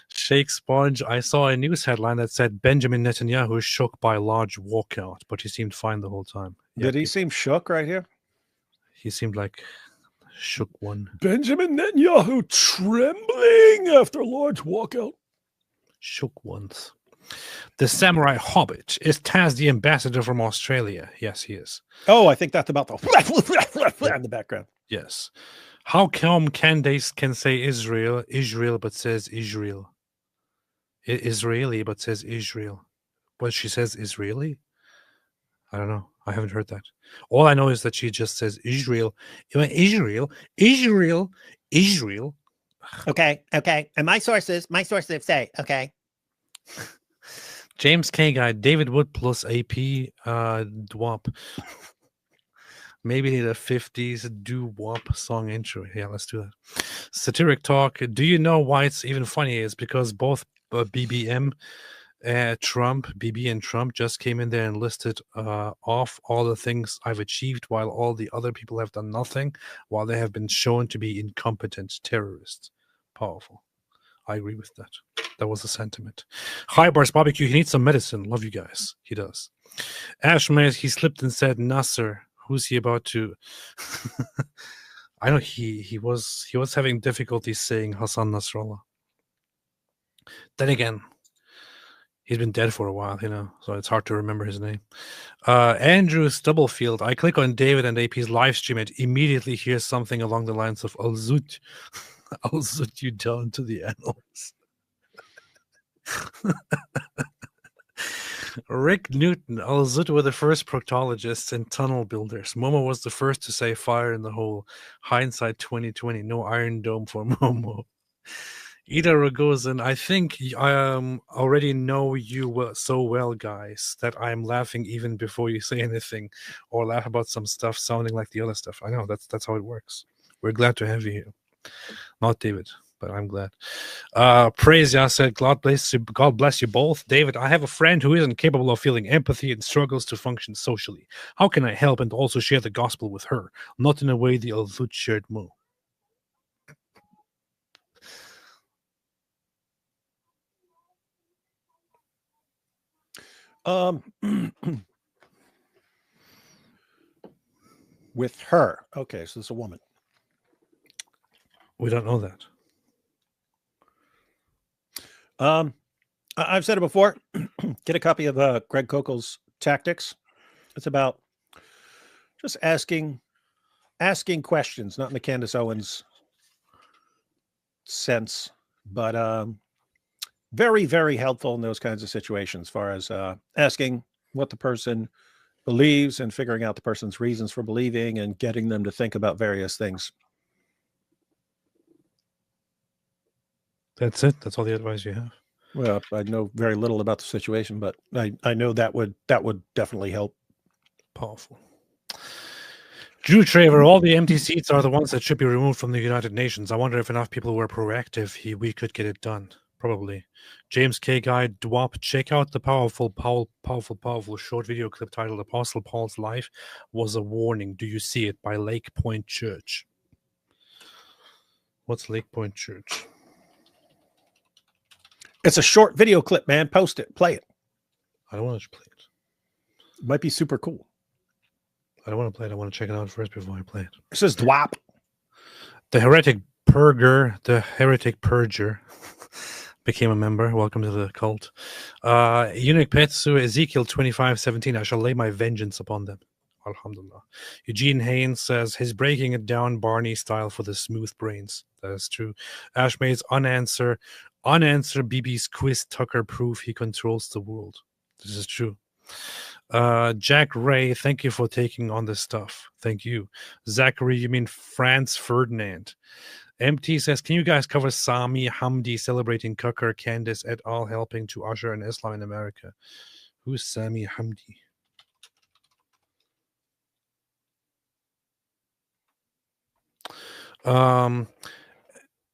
Shake Sponge, I saw a news headline that said Benjamin Netanyahu is shook by a large walkout, but he seemed fine the whole time. Did he seem shook right here? He seemed like shook one. Benjamin Netanyahu trembling after large walkout. Shook ones. The Samurai Hobbit. Is Taz the ambassador from Australia? Yes, he is. Oh, I think that's about the in the background. Yes. How come Candace can say Israel, but says Israel? Israeli, but says Israel. But she says Israeli? I don't know. I haven't heard that. All I know is that she just says Israel. Israel. Okay. And my sources say, okay. James K. Guy, David Wood plus AP Dwop. Maybe the 50s doo-wop song intro. Yeah, let's do that. Satiric Talk. Do you know why it's even funny? Is because both BB and Trump just came in there and listed off all the things I've achieved while all the other people have done nothing, while they have been shown to be incompetent terrorists. Powerful. I agree with that. That was the sentiment. Hi, Bars Barbecue. He needs some medicine. Love you guys. He does. Ashman, he slipped and said Nasser. Who's he about to? I know he was having difficulty saying Hassan Nasrallah. Then again, he's been dead for a while, so it's hard to remember his name. Andrew Stubblefield. I click on David and AP's live stream and immediately hear something along the lines of Al Zut. I'll zut you down to the annals. Rick Newton, Al-Zud were the first proctologists and tunnel builders. Momo was the first to say fire in the hole. Hindsight 2020, no Iron Dome for Momo. Ida Rogozin, I think I already know you so well, guys, that I'm laughing even before you say anything or laugh about some stuff sounding like the other stuff. I know, that's how it works. We're glad to have you here. Not David, but I'm glad. Praise Yah said, God bless you both. David, I have a friend who isn't capable of feeling empathy and struggles to function socially. How can I help and also share the gospel with her? Not in a way the Al-Zud shared Mo. With her. Okay, so it's a woman. We don't know that. I've said it before. Get a copy of Greg Kokel's Tactics. It's about just asking questions, not in the Candace Owens sense, but very, very helpful in those kinds of situations, as far as asking what the person believes and figuring out the person's reasons for believing and getting them to think about various things. That's it. That's all the advice you have. Well, I know very little about the situation, but I know that would definitely help. Powerful. Drew Traver, all the empty seats are the ones that should be removed from the United Nations. I wonder if enough people were proactive, we could get it done. Probably. James K. Guy Dwap, check out the powerful short video clip titled Apostle Paul's Life Was a Warning. Do you see it? By Lake Point Church. What's Lake Point Church? It's a short video clip, man. Post it. Play it. I don't want to play it. It might be super cool. I don't want to play it. I want to check it out first before I play it. This is Dwap. The heretic purger became a member. Welcome to the cult. Eunuch Petsu, Ezekiel 25:17. I shall lay my vengeance upon them. Alhamdulillah. Eugene Haynes says, he's breaking it down Barney style for the smooth brains. That is true. Ashmaid's unanswer BB's quiz Tucker proof he controls the world. This is true. Jack Ray, thank you for taking on this stuff. Thank you. Zachary, you mean Franz Ferdinand. MT says, can you guys cover Sami Hamdi celebrating Tucker, Candace et al. Helping to usher in Islam in America? Who's Sami Hamdi?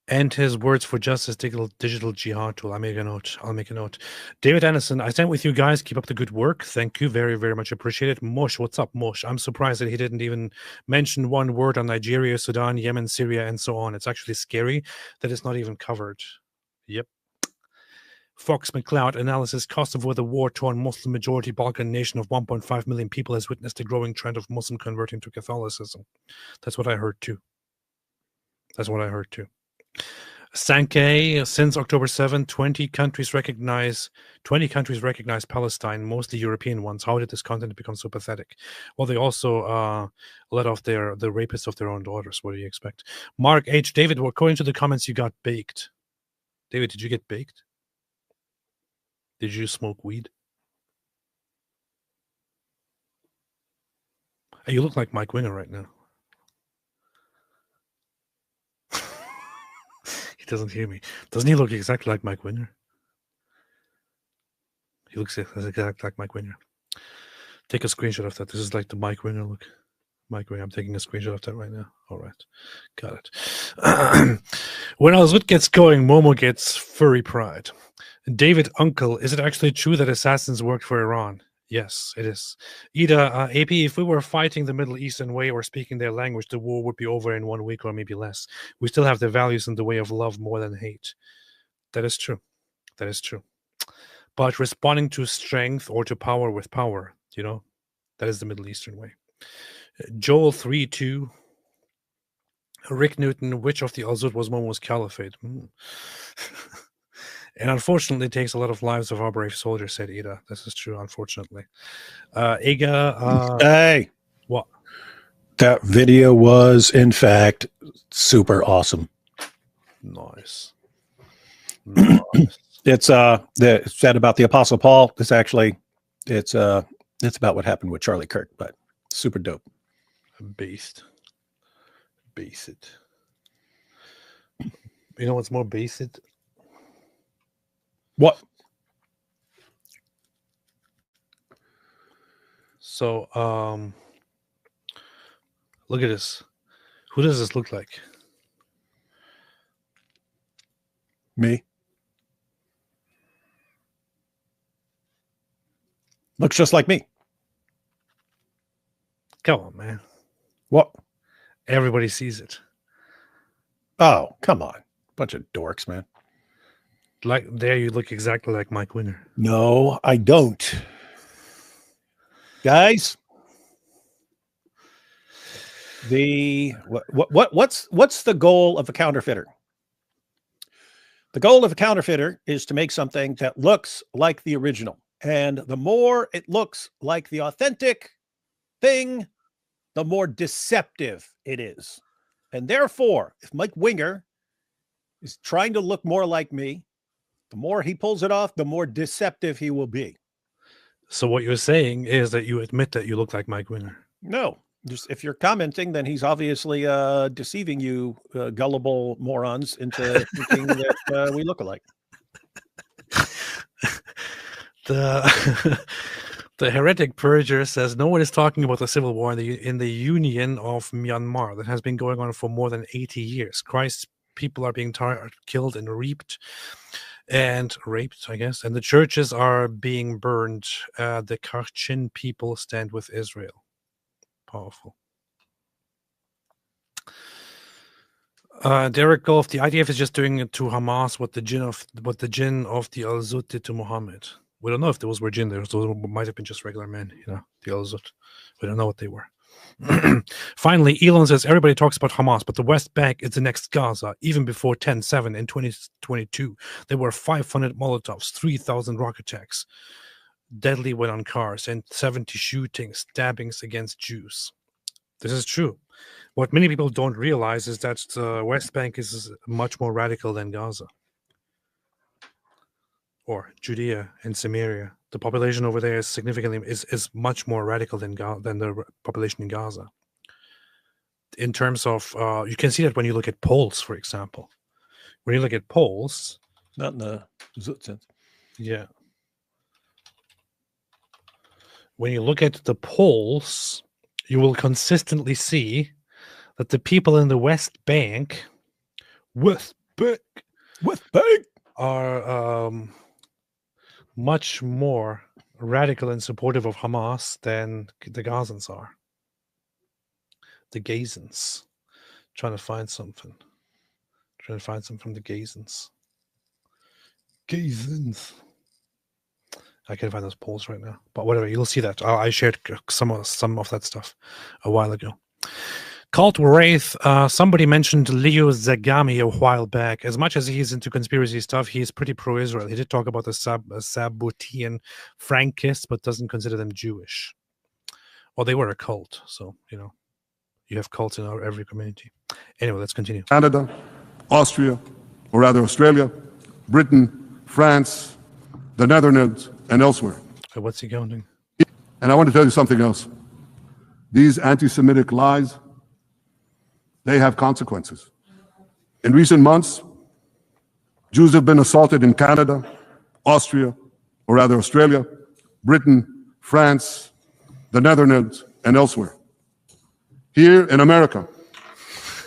And his words for justice digital jihad tool. I'll make a note. David Anderson, I stand with you guys. Keep up the good work. Thank you. Very, very much appreciated. Mosh, what's up, Mosh? I'm surprised that he didn't even mention one word on Nigeria, Sudan, Yemen, Syria, and so on. It's actually scary that it's not even covered. Yep. Fox McCloud analysis: cost of war, the war-torn Muslim majority Balkan nation of 1.5 million people has witnessed a growing trend of Muslim converting to Catholicism. That's what I heard too. Sankey, since October 7, 20 countries recognize Palestine, mostly European ones. How did this continent become so pathetic? Well, they also let off the rapists of their own daughters. What do you expect? Mark H. David, according to the comments, you got baked. David, did you get baked? Did you smoke weed? Hey, you look like Mike Winger right now. He doesn't hear me. Doesn't he look exactly like Mike Winger? He looks exactly like Mike Winger. Take a screenshot of that. This is like the Mike Winger look. Mike Winger, I'm taking a screenshot of that right now. All right. Got it. When Al-Zud gets going, Momo gets furry pride. David Uncle, is it actually true that assassins worked for Iran? Yes, it is. Ida, AP, if we were fighting the Middle Eastern way or speaking their language, the war would be over in 1 week or maybe less. We still have the values and the way of love more than hate. That is true. That is true. But responding to strength or to power with power, that is the Middle Eastern way. Joel 3:2. Rick Newton, which of the Al-Zud was Momo's caliphate? And unfortunately, it takes a lot of lives of our brave soldiers, said Ida. This is true, unfortunately. Iga, hey. What? That video was, in fact, super awesome. Nice. It's said about the Apostle Paul. It's actually It's about what happened with Charlie Kirk, but super dope. Based. Base it. You know what's more based? What? So, look at this. Who does this look like? Me. Looks just like me. Come on, man. What? Everybody sees it. Oh, come on. Bunch of dorks, man. Like there, you look exactly like Mike Winger. No, I don't. Guys, what's the goal of a counterfeiter? The goal of a counterfeiter is to make something that looks like the original. And the more it looks like the authentic thing, the more deceptive it is. And therefore, if Mike Winger is trying to look more like me, the more he pulls it off, the more deceptive he will be. So what you're saying is that you admit that you look like Mike Winger. No, just if you're commenting, then he's obviously deceiving you, gullible morons, into thinking that we look alike. The heretic purger says no one is talking about the civil war in the Union of Myanmar that has been going on for more than 80 years. Christ's people are being killed and raped, I guess, and the churches are being burned. The Kachin people stand with Israel. Powerful. Derek Golf, the IDF is just doing it to Hamas what the jinn of the Al-Zut did to Muhammad. We don't know if those were jinn. Those might have been just regular men, the Al-Zut. We don't know what they were. Finally, Elon says everybody talks about Hamas, but the West Bank is the next Gaza. Even before 10/7 in 2022, there were 500 Molotovs, 3,000 rocket attacks, deadly when on cars, and 70 shootings, stabbings against Jews. This is true. What many people don't realize is that the West Bank is much more radical than Gaza or Judea and Samaria. The population over there is significantly is much more radical than the population in Gaza. In terms of, you can see that when you look at polls, for example. When you look at polls, not in the Zut sense. Yeah. When you look at the polls, you will consistently see that the people in the West Bank, are much more radical and supportive of Hamas than the Gazans are. The Gazans. Trying to find something from the Gazans. Gazans. I can't find those polls right now, but whatever, you'll see that. I shared some of that stuff a while ago. Cult Wraith, somebody mentioned Leo Zagami a while back. As much as he's into conspiracy stuff, he's pretty pro-Israel. He did talk about the Sabbatean Frankists, but doesn't consider them Jewish. Well, they were a cult, so, you have cults in every community. Anyway, let's continue. Canada, Austria, or rather Australia, Britain, France, the Netherlands, and elsewhere. What's he counting? And I want to tell you something else. These anti-Semitic lies, they have consequences. In recent months, Jews have been assaulted in Canada, Austria, or rather Australia, Britain, France, the Netherlands, and elsewhere. Here in America,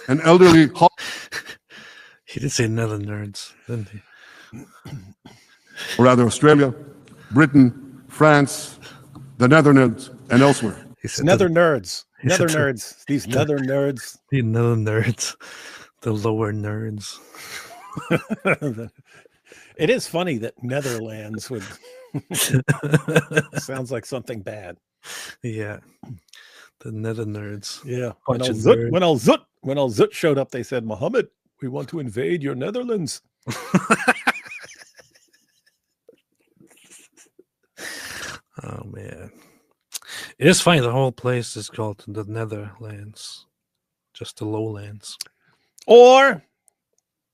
an elderly... He did say Netherlands, didn't he? Or rather Australia, Britain, France, the Netherlands, and elsewhere. Nether nerds. Nether nerds. These nether nerds. The nether nerds. The lower nerds. It is funny that Netherlands would sounds like something bad. Yeah. The nether nerds. Yeah. When Al-Zut showed up, they said, Muhammad, we want to invade your Netherlands. Oh, man. It is funny. The whole place is called the Netherlands. Just the lowlands. Or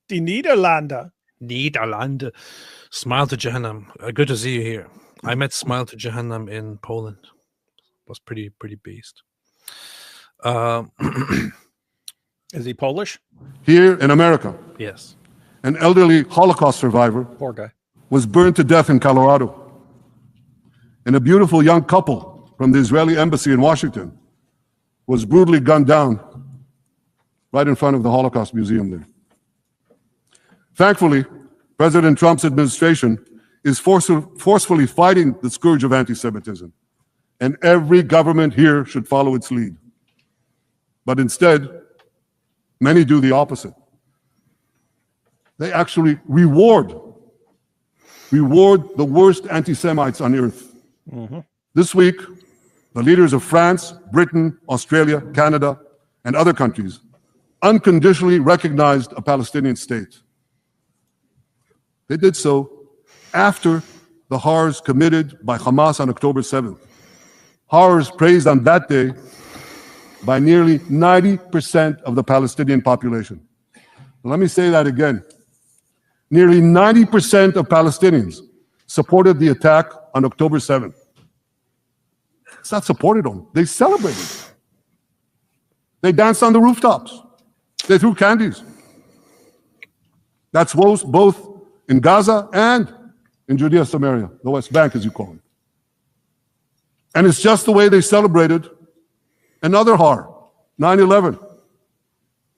the Niederlande. Niederlande. Smile to Jahannam. Good to see you here. I met Smile to Jahannam in Poland. It was pretty based. Is he Polish? Here in America, Yes. an elderly Holocaust survivor Poor guy. was burned to death in Colorado. And a beautiful young couple from the Israeli embassy in Washington was brutally gunned down right in front of the Holocaust Museum there. Thankfully, President Trump's administration is forcefully fighting the scourge of anti-Semitism, and every government here should follow its lead. But instead, many do the opposite. They actually reward the worst anti-Semites on earth. This week, the leaders of France, Britain, Australia, Canada, and other countries unconditionally recognized a Palestinian state. They did so after the horrors committed by Hamas on October 7th. Horrors praised on that day by nearly 90% of the Palestinian population. Let me say that again. Nearly 90% of Palestinians supported the attack on October 7th. It's not supported only, they celebrated. They danced on the rooftops. They threw candies. That's both in Gaza and in Judea, Samaria, the West Bank, as you call it. And it's just the way they celebrated another horror, 9/11.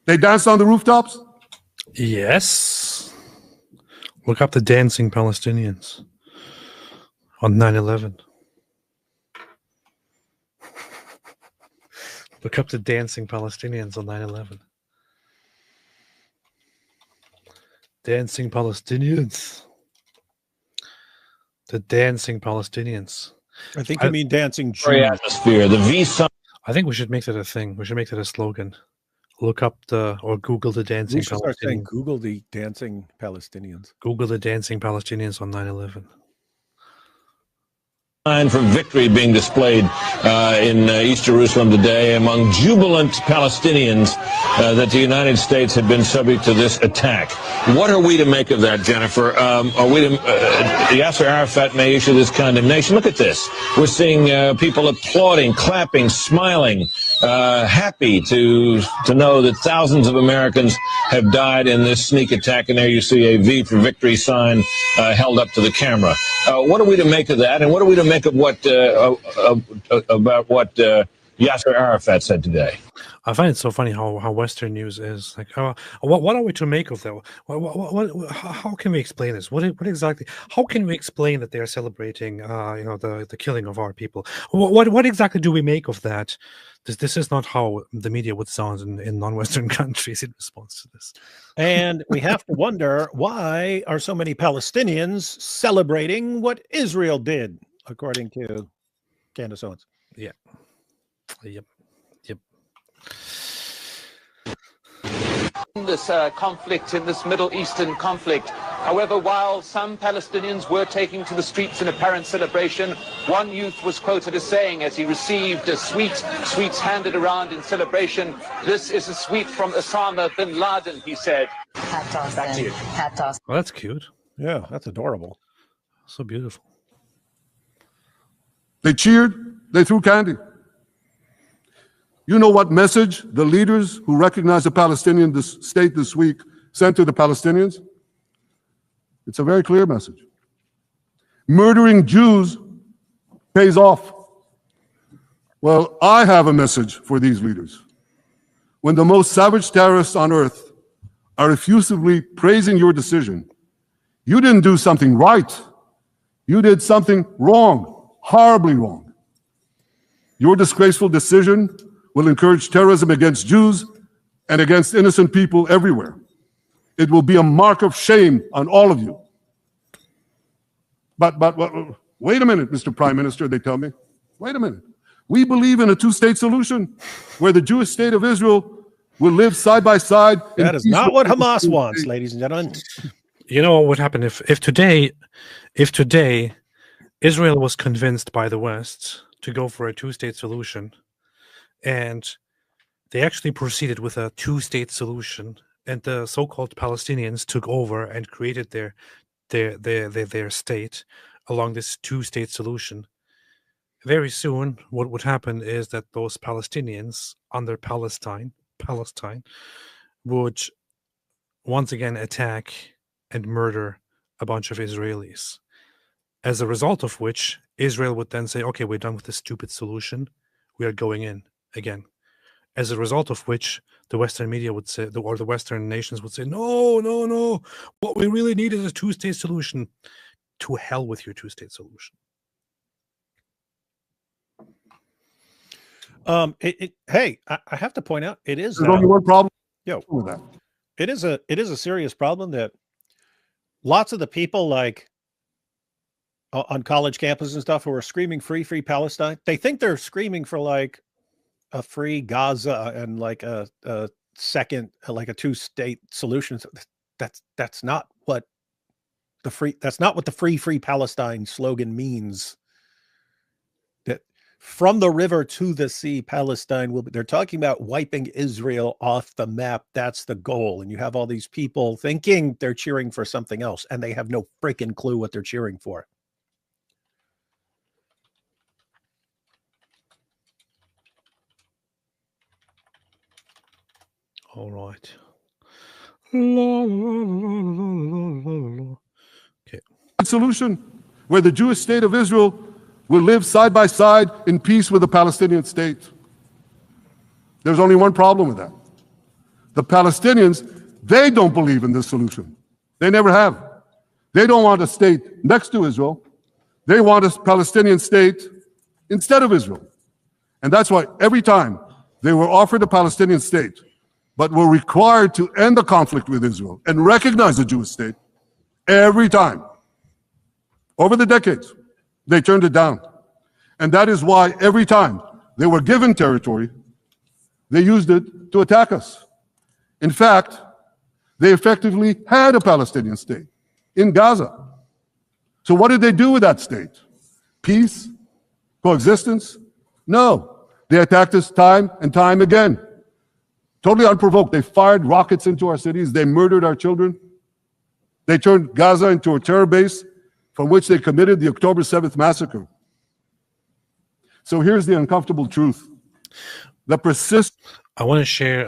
They danced on the rooftops. Yes. Look up the dancing Palestinians on 9/11. Look up the dancing Palestinians on 9/11. Dancing Palestinians. The dancing Palestinians. I think you mean dancing Jews. Atmosphere. The V. I think we should make that a thing. We should make that a slogan. Look up or Google the dancing Palestinians. Start saying Palestinians. Google the dancing Palestinians. Google the dancing Palestinians on 9/11. Sign for victory being displayed in East Jerusalem today among jubilant Palestinians that the United States had been subject to this attack. What are we to make of that, Jennifer? Are we to, Yasser Arafat may issue this condemnation. Look at this. We're seeing people applauding, clapping, smiling, happy to know that thousands of Americans have died in this sneak attack. And there you see a V for victory sign held up to the camera. What are we to make of that? And what are we to make of what about what Yasser Arafat said today? I find it so funny how Western news is like. What are we to make of that? How can we explain this? What exactly? How can we explain that they are celebrating, the killing of our people? What exactly do we make of that? This is not how the media would sound in non-Western countries in response to this. And we have to wonder, why are so many Palestinians celebrating what Israel did, according to Candace Owens? Yeah. Yep. This conflict, in this Middle Eastern conflict. However, while some Palestinians were taking to the streets in apparent celebration, one youth was quoted as saying, as he received a sweets handed around in celebration, "This is a sweet from Osama bin Laden," he said. Hat toss. Back to you. Hat toss. Well, that's cute. Yeah, that's adorable. So beautiful. They cheered, they threw candy. You know what message the leaders who recognize the Palestinian state this week sent to the Palestinians? It's a very clear message. Murdering Jews pays off. Well, I have a message for these leaders. When the most savage terrorists on earth are effusively praising your decision, you didn't do something right. You did something wrong, horribly wrong. Your disgraceful decision will encourage terrorism against Jews and against innocent people everywhere. It will be a mark of shame on all of you. But wait a minute, Mr. Prime Minister, they tell me. Wait a minute. We believe in a two-state solution where the Jewish state of Israel will live side by side. That is not what Hamas wants, ladies and gentlemen. You know what would happen if today Israel was convinced by the West to go for a two-state solution, and they actually proceeded with a two-state solution, and the so-called Palestinians took over and created their state. along this two-state solution, very soon what would happen is that those Palestinians under Palestine would once again attack and murder a bunch of Israelis. As a result of which, Israel would then say, okay, we're done with this stupid solution. We are going in again. As a result of which, the Western media would say, or the Western nations would say, no, no, no. What we really need is a two-state solution. To hell with your two-state solution. Hey, I have to point out, it is There's only one problem with that. It is a serious problem that lots of the people like on college campuses and stuff who are screaming free Palestine, they think they're screaming for like a free Gaza and like a second, like a two-state solution. That's not what the free Palestine slogan means. That from the river to the sea, Palestine will be. They're talking about wiping Israel off the map. That's the goal. And you have all these people thinking they're cheering for something else, and they have no freaking clue what they're cheering for. All right. Okay. Solution where the Jewish state of Israel will live side by side in peace with the Palestinian state. There's only one problem with that. The Palestinians, they don't believe in this solution. They never have. They don't want a state next to Israel. They want a Palestinian state instead of Israel. And that's why every time they were offered a Palestinian state, but were required to end the conflict with Israel and recognize the Jewish state, every time, over the decades, they turned it down. And that is why every time they were given territory, they used it to attack us. In fact, they effectively had a Palestinian state in Gaza. So what did they do with that state? Peace? Coexistence? No. They attacked us time and time again. Totally unprovoked. They fired rockets into our cities. They murdered our children. They turned Gaza into a terror base from which they committed the October 7th massacre. So here's the uncomfortable truth. The I want to share,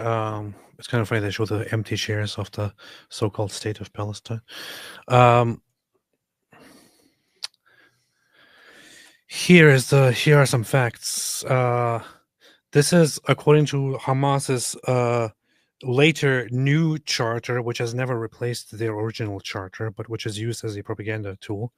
it's kind of funny they show the empty chairs of the so-called state of Palestine. Here are some facts. This is according to Hamas's later new charter, which has never replaced their original charter, but which is used as a propaganda tool.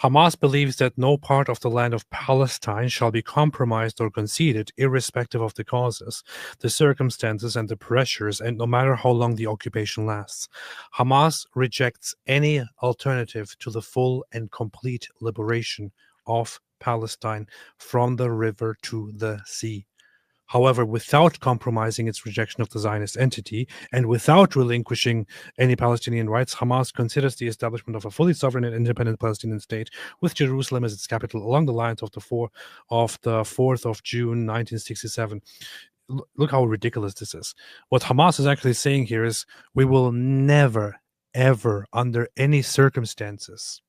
Hamas believes that no part of the land of Palestine shall be compromised or conceded, irrespective of the causes, the circumstances, and the pressures, and no matter how long the occupation lasts. Hamas rejects any alternative to the full and complete liberation of Palestine from the river to the sea. However, without compromising its rejection of the Zionist entity and without relinquishing any Palestinian rights, Hamas considers the establishment of a fully sovereign and independent Palestinian state with Jerusalem as its capital along the lines of the 4th of June 1967. Look how ridiculous this is. What Hamas is actually saying here is we will never, ever, under any circumstances,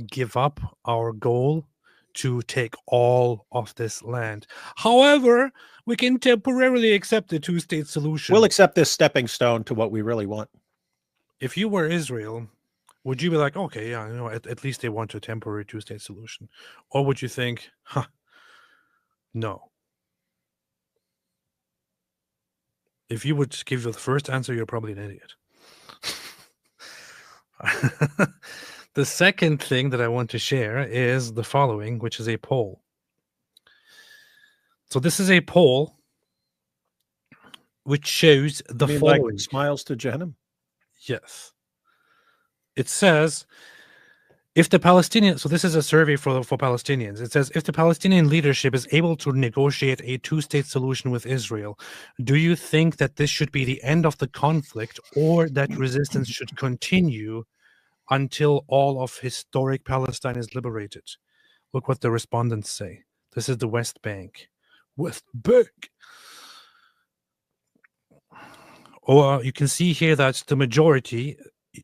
give up our goal to take all of this land. However, we can temporarily accept the two-state solution. We'll accept this stepping stone to what we really want. If you were Israel, would you be like, okay, yeah, you know, at least they want a temporary two-state solution? Or would you think, no? If you would give the first answer, you're probably an idiot. The second thing that I want to share is the following, which is a poll. So this is a poll which shows the following. Like Smiles to Jenim? Yes. It says, if the Palestinian, so this is a survey for Palestinians. It says, if the Palestinian leadership is able to negotiate a two-state solution with Israel, do you think that this should be the end of the conflict or that resistance should continue until all of historic Palestine is liberated? Look what the respondents say. This is the West Bank. West Bank. Or you can see here that the majority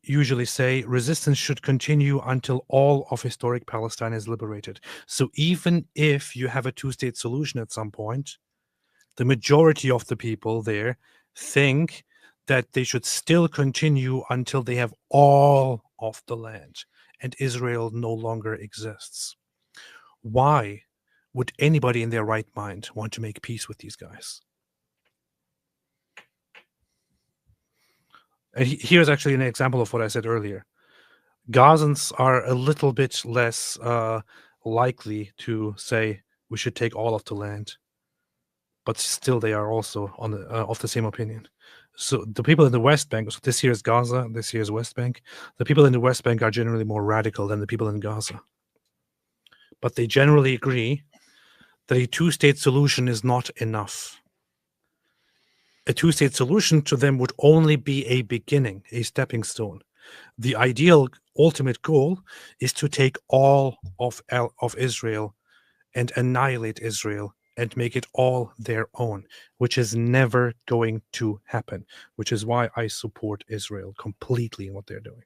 usually say resistance should continue until all of historic Palestine is liberated. So even if you have a two-state solution at some point, the majority of the people there think that they should still continue until they have all of the land and Israel no longer exists. Why would anybody in their right mind want to make peace with these guys? And here's actually an example of what I said earlier. Gazans are a little bit less likely to say we should take all of the land, but still they are also on the, of the same opinion. So the people in the West Bank, so this here is Gaza, this here is West Bank. The people in the West Bank are generally more radical than the people in Gaza. But they generally agree that a two-state solution is not enough. A two-state solution to them would only be a beginning, a stepping stone. The ideal ultimate goal is to take all of Israel and annihilate Israel and make it all their own, which is never going to happen, which is why I support Israel completely in what they're doing.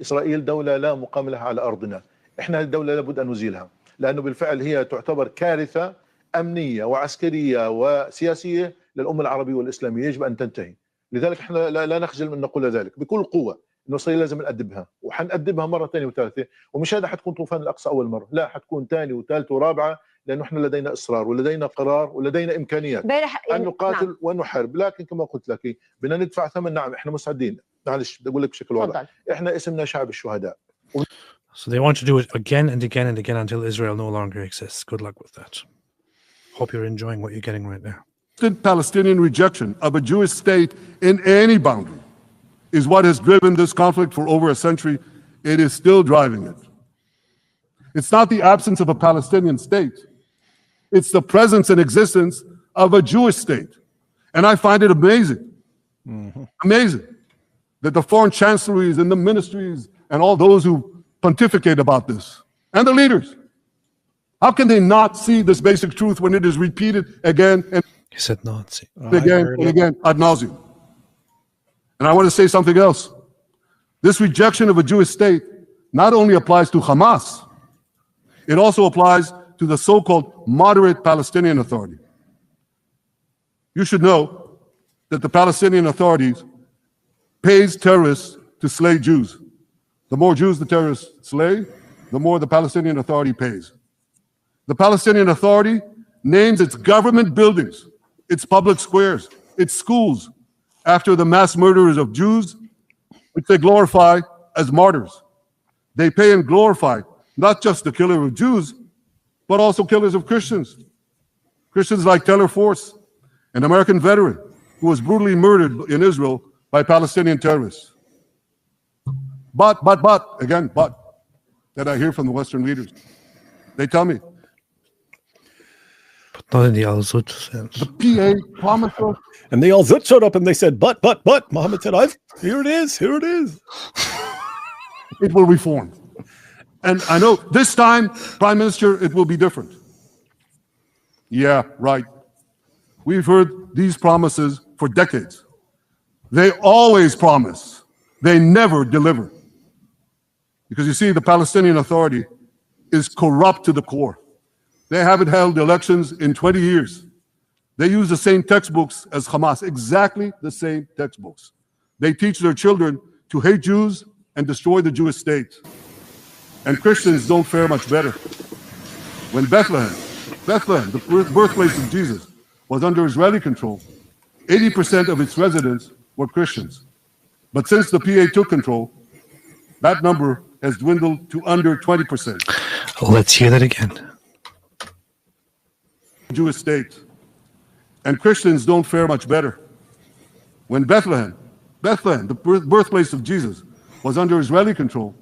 إسرائيل دولة لا مقام لها على أرضنا. إحنا الدولة لابد أن نزيلها، لأنه بالفعل هي تعتبر كارثة أمنية وعسكرية وسياسية للأمة العربية والإسلامية، يجب أن تنتهي. لذلك إحنا لا نخجل من نقول ذلك بكل قوة، إنه إسرائيل لازم نأدبها، وحنأدبها مرة ثانية وثالثة، ومش هذا حتكون طوفان الأقصى أول مرة، لا حتكون ثانية وثالثة ورابعة، لأنه إحنا لدينا إصرار ولدينا قرار ولدينا إمكانيات أن نقاتل نعم. ونحارب، لكن كما قلت لك بدنا ندفع ثمن. نعم إحنا مستعدين. معلش بدي أقول لك بشكل واضح، إحنا اسمنا شعب الشهداء. So they want to do it again and again and again until Israel no longer exists. Good luck with that. Hope you're enjoying what you're getting right now. Palestinian rejection of a Jewish state in any boundary is what has driven this conflict for over a century. It is still driving it. It's not the absence of a Palestinian state. It's the presence and existence of a Jewish state. And I find it amazing, amazing, that the foreign chancelleries and the ministries and all those who pontificate about this, and the leaders, how can they not see this basic truth when it is repeated again and he said Nazi. Again and again ad nauseum? And I want to say something else. This rejection of a Jewish state not only applies to Hamas, it also applies to the so-called moderate Palestinian Authority. You should know that the Palestinian authorities pays terrorists to slay Jews. The more Jews the terrorists slay, the more the Palestinian Authority pays. The Palestinian Authority names its government buildings, its public squares, its schools, after the mass murderers of Jews, which they glorify as martyrs. They pay and glorify not just the killer of Jews, but also killers of Christians. Christians like Taylor Force, an American veteran who was brutally murdered in Israel by Palestinian terrorists. But, that I hear from the Western leaders. They tell me, not in the Al-Zut sense. The PA promised us. And they all showed up and they said, but. Mohammed said, here it is. It will reform. And I know this time, Prime Minister, it will be different. Yeah, right. We've heard these promises for decades. They always promise. They never deliver. Because you see, the Palestinian Authority is corrupt to the core. They haven't held elections in 20 years. They use the same textbooks as Hamas, exactly the same textbooks. They teach their children to hate Jews and destroy the Jewish state. And Christians don't fare much better. When Bethlehem, the birthplace of Jesus, was under Israeli control, 80% of its residents were Christians. But since the PA took control, that number has dwindled to under 20%. Let's hear that again. Jewish state. And Christians don't fare much better. When Bethlehem, the birthplace of Jesus, was under Israeli control,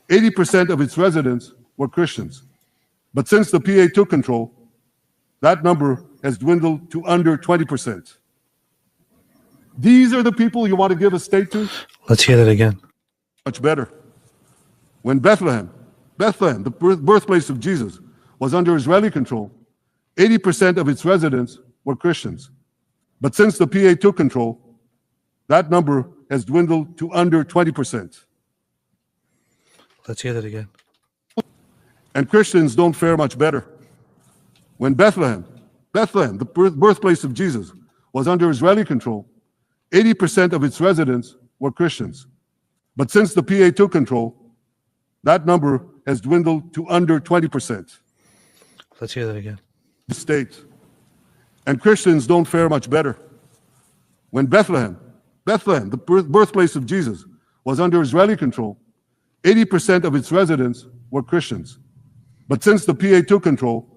80% of its residents were Christians. But since the PA took control, that number has dwindled to under 20%. These are the people you want to give a state to? Let's hear that again. Much better. When Bethlehem, the birthplace of Jesus, was under Israeli control, 80% of its residents were Christians. But since the PA took control, That number has dwindled to under 20%. Let's hear that again. And Christians don't fare much better. When Bethlehem, the birthplace of Jesus, was under Israeli control, 80% of its residents were Christians. But since the PA took control, that number has dwindled to under 20%. Let's hear that again. State. And Christians don't fare much better. When Bethlehem, the birthplace of Jesus, was under Israeli control, 80% of its residents were Christians. But since the PA took control,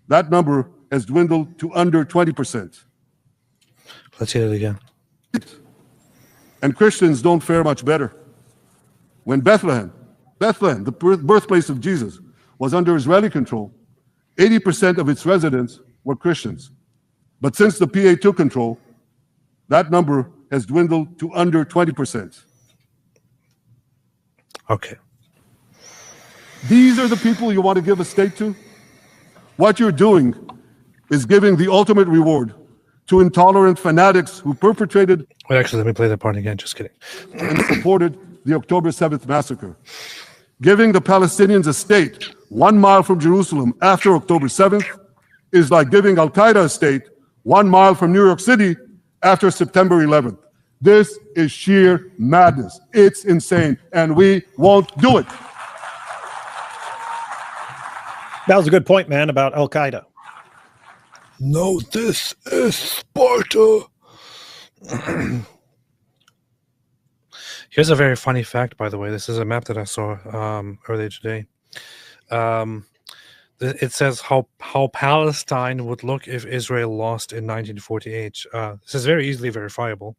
that number has dwindled to under 20%. Let's hear it again. And Christians don't fare much better. When Bethlehem, the birthplace of Jesus, was under Israeli control, 80% of its residents were Christians. But since the PA took control, that number has dwindled to under 20%. Okay. These are the people you want to give a state to? What you're doing is giving the ultimate reward to intolerant fanatics who perpetrated... Wait, actually, let me play that part again. Just kidding. ...and supported the October 7th massacre. Giving the Palestinians a state 1 mile from Jerusalem after October 7th is like giving Al-Qaeda a state 1 mile from New York City after September 11th. This is sheer madness. It's insane, and we won't do it. That was a good point, man, about Al-Qaeda. No, this is Sparta. Here's a very funny fact, by the way. This is a map that I saw earlier today. It says how Palestine would look if Israel lost in 1948. This is very easily verifiable.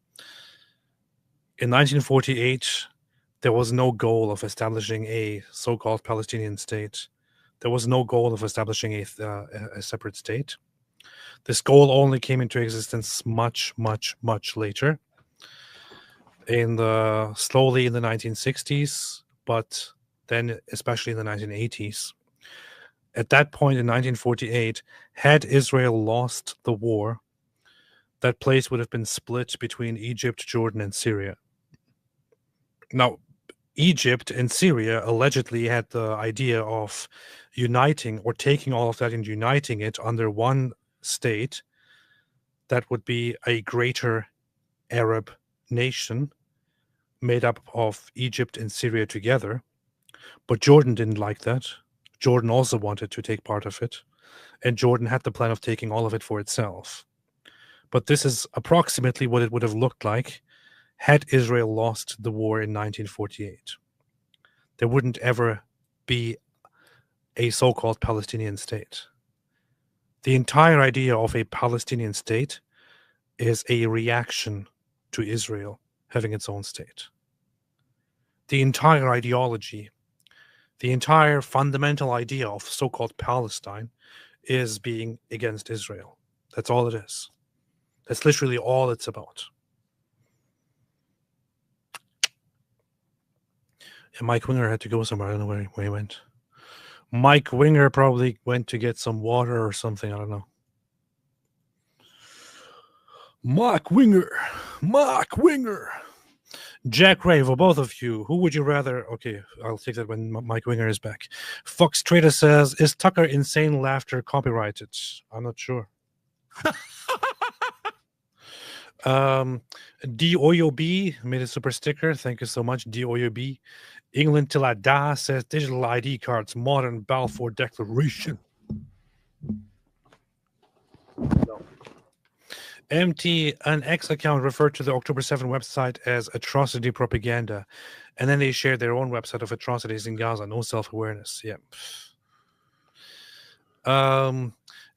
In 1948, there was no goal of establishing a so-called Palestinian state. There was no goal of establishing a separate state. This goal only came into existence much, much, much later. Slowly in the 1960s, but then especially in the 1980s. At that point in 1948, had Israel lost the war, that place would have been split between Egypt, Jordan, and Syria. Now, Egypt and Syria allegedly had the idea of uniting or taking all of that and uniting it under one state that would be a greater Arab nation made up of Egypt and Syria together. But Jordan didn't like that. Jordan also wanted to take part of it. And Jordan had the plan of taking all of it for itself. But this is approximately what it would have looked like had Israel lost the war in 1948. There wouldn't ever be a so-called Palestinian state. The entire idea of a Palestinian state is a reaction to Israel having its own state. The entire ideology, the entire fundamental idea of so-called Palestine is being against Israel. That's all it is. That's literally all it's about. And Mike Winger had to go somewhere. I don't know where he went. Mike Winger probably went to get some water or something. I don't know. Mike Winger. Jack Ray, for both of you, who would you rather... Okay, I'll take that when Mike Winger is back. Fox Trader says, is Tucker Insane Laughter copyrighted? I'm not sure. DOYOB made a super sticker. Thank you so much, DOYOB. England Till I Die says, digital ID cards, modern Balfour Declaration. No. MT, an X account referred to the October 7 website as atrocity propaganda, and then they shared their own website of atrocities in Gaza. No self-awareness. Yeah.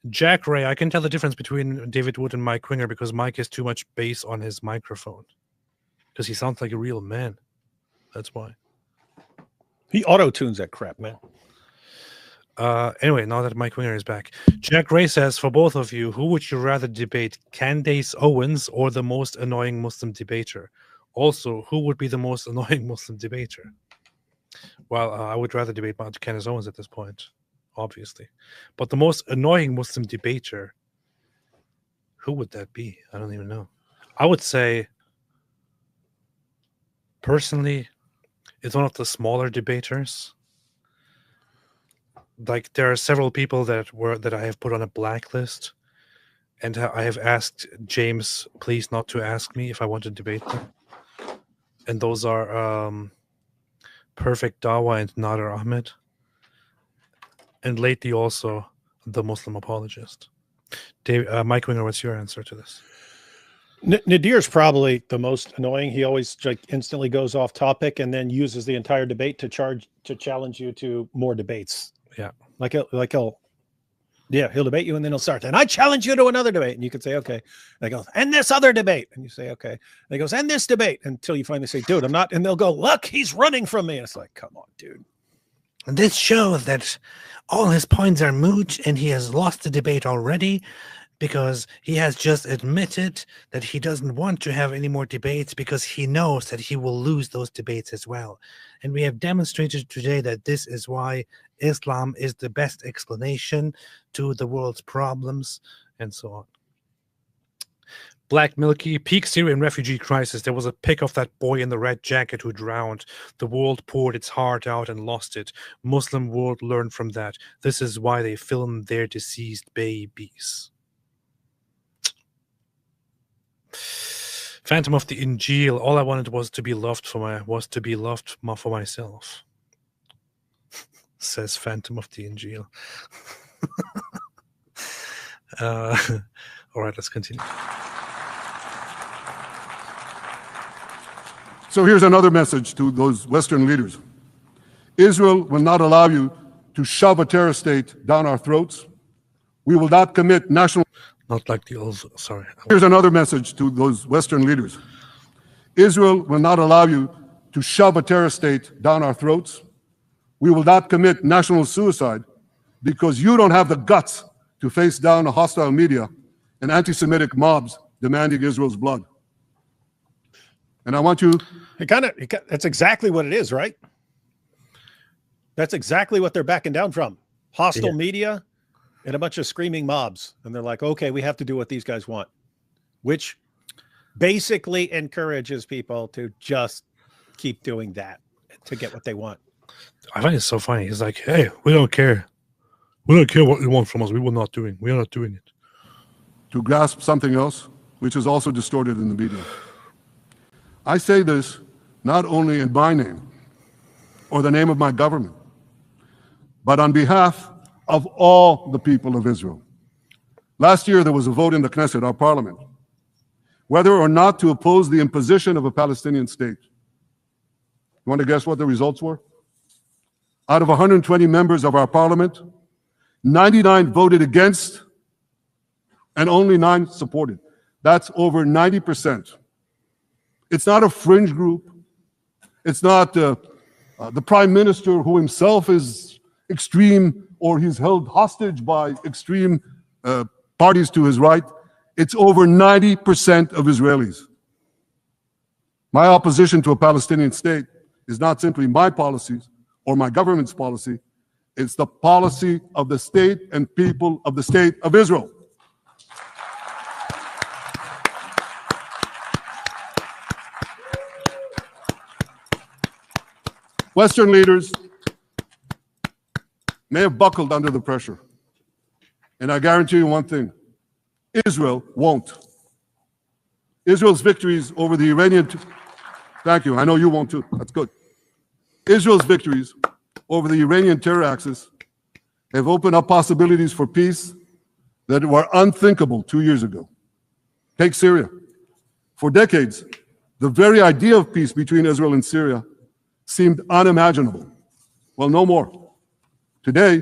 Jack Ray, I can tell the difference between David Wood and Mike Winger because Mike has too much bass on his microphone. Because he sounds like a real man. That's why. He auto-tunes that crap, man. Anyway, now that Mike Winger is back, Jack Ray says, for both of you, who would you rather debate, Candace Owens or the most annoying Muslim debater? Also, who would be the most annoying Muslim debater? Well, I would rather debate Candace Owens at this point, obviously. But the most annoying Muslim debater, who would that be? I don't even know. I would say personally, is one of the smaller debaters. Like, there are several people that I have put on a blacklist, and I have asked James, please not to ask me if I want to debate them. And those are Perfect Dawa and Nader Ahmed. And lately also the Muslim Apologist. Mike Winger, what's your answer to this? Nadir's probably the most annoying. He always instantly goes off topic and then uses the entire debate to challenge you to more debates. Yeah. He'll debate you and then he'll start. And I challenge you to another debate. And you could say, okay. And he goes, and this other debate. And you say, okay. And he goes, and this debate, until you finally say, dude, I'm not. And they'll go, look, he's running from me. And it's like, come on, dude. And this shows that all his points are moot and he has lost the debate already, because he has just admitted that he doesn't want to have any more debates because he knows that he will lose those debates as well. And we have demonstrated today that this is why Islam is the best explanation to the world's problems, and so on. Black Milky, peak Syrian refugee crisis. There was a pic of that boy in the red jacket who drowned. The world poured its heart out and lost it. Muslim world learned from that. This is why they film their deceased babies. Phantom of the Injil. All I wanted was to be loved for myself. Says Phantom of the Injil. All right, let's continue. So here's another message to those Western leaders. Israel will not allow you to shove a terror state down our throats. We will not commit national... Not like the old... Sorry. Here's another message to those Western leaders. Israel will not allow you to shove a terror state down our throats. We will not commit national suicide because you don't have the guts to face down a hostile media and anti-Semitic mobs demanding Israel's blood. And I want you... That's exactly what it is, right? That's exactly what they're backing down from. Hostile media and a bunch of screaming mobs. And they're like, okay, we have to do what these guys want, which basically encourages people to just keep doing that to get what they want. I find it so funny. He's like, hey, we don't care. We don't care what you want from us. We are not doing it. To grasp something else, which is also distorted in the media. I say this not only in my name or the name of my government, but on behalf of all the people of Israel. Last year, there was a vote in the Knesset, our parliament, whether or not to oppose the imposition of a Palestinian state. You want to guess what the results were? Out of 120 members of our parliament, 99 voted against and only 9 supported. That's over 90%. It's not a fringe group. It's not the prime minister who himself is extreme or he's held hostage by extreme parties to his right. It's over 90% of Israelis. My opposition to a Palestinian state is not simply my policies or my government's policy. It's the policy of the state and people of the state of Israel. Western leaders may have buckled under the pressure. And I guarantee you one thing, Israel won't. Israel's victories over the Iranian... Thank you, I know you won't too, that's good. Israel's victories over the Iranian terror axis have opened up possibilities for peace that were unthinkable 2 years ago. Take Syria. For decades, the very idea of peace between Israel and Syria seemed unimaginable. Well, no more. Today,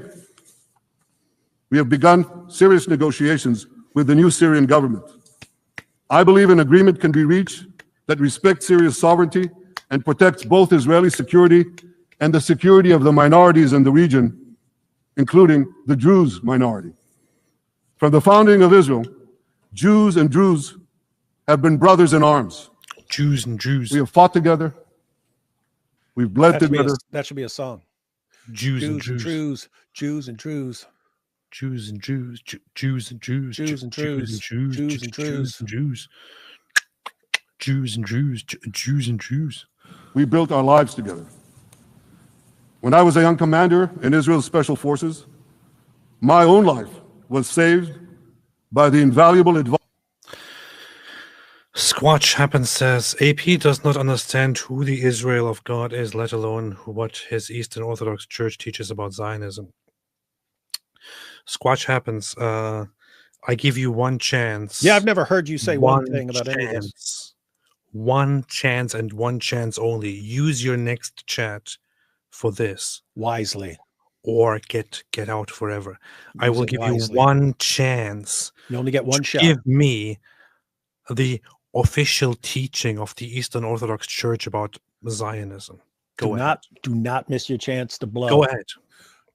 we have begun serious negotiations with the new Syrian government. I believe an agreement can be reached that respects Syria's sovereignty and protects both Israeli security and the security of the minorities in the region, including the Druze minority. From the founding of Israel, Jews and Druze have been brothers in arms. Jews and Jews. We have fought together. We've bled together. That should be a song. Jews and Jews. Jews and Jews. Jews and Jews. Jews and Jews. Jews and Jews. Jews and Jews. Jews and Jews. Jews and Jews. Jews and Jews. we built our lives together. When I was a young commander in Israel's Special Forces, my own life was saved by the invaluable advice. Squatch Happens says, AP does not understand who the Israel of God is, let alone what his Eastern Orthodox Church teaches about Zionism. Squatch Happens, I give you one chance. Yeah, I've never heard you say one thing about any of this. One chance and one chance only. Use your next chat for this. Wisely. Or get out forever. I will give wisely. you one chance. You only get one shot. Give me the official teaching of the Eastern Orthodox Church about Zionism. Do not miss your chance to blow. Go ahead.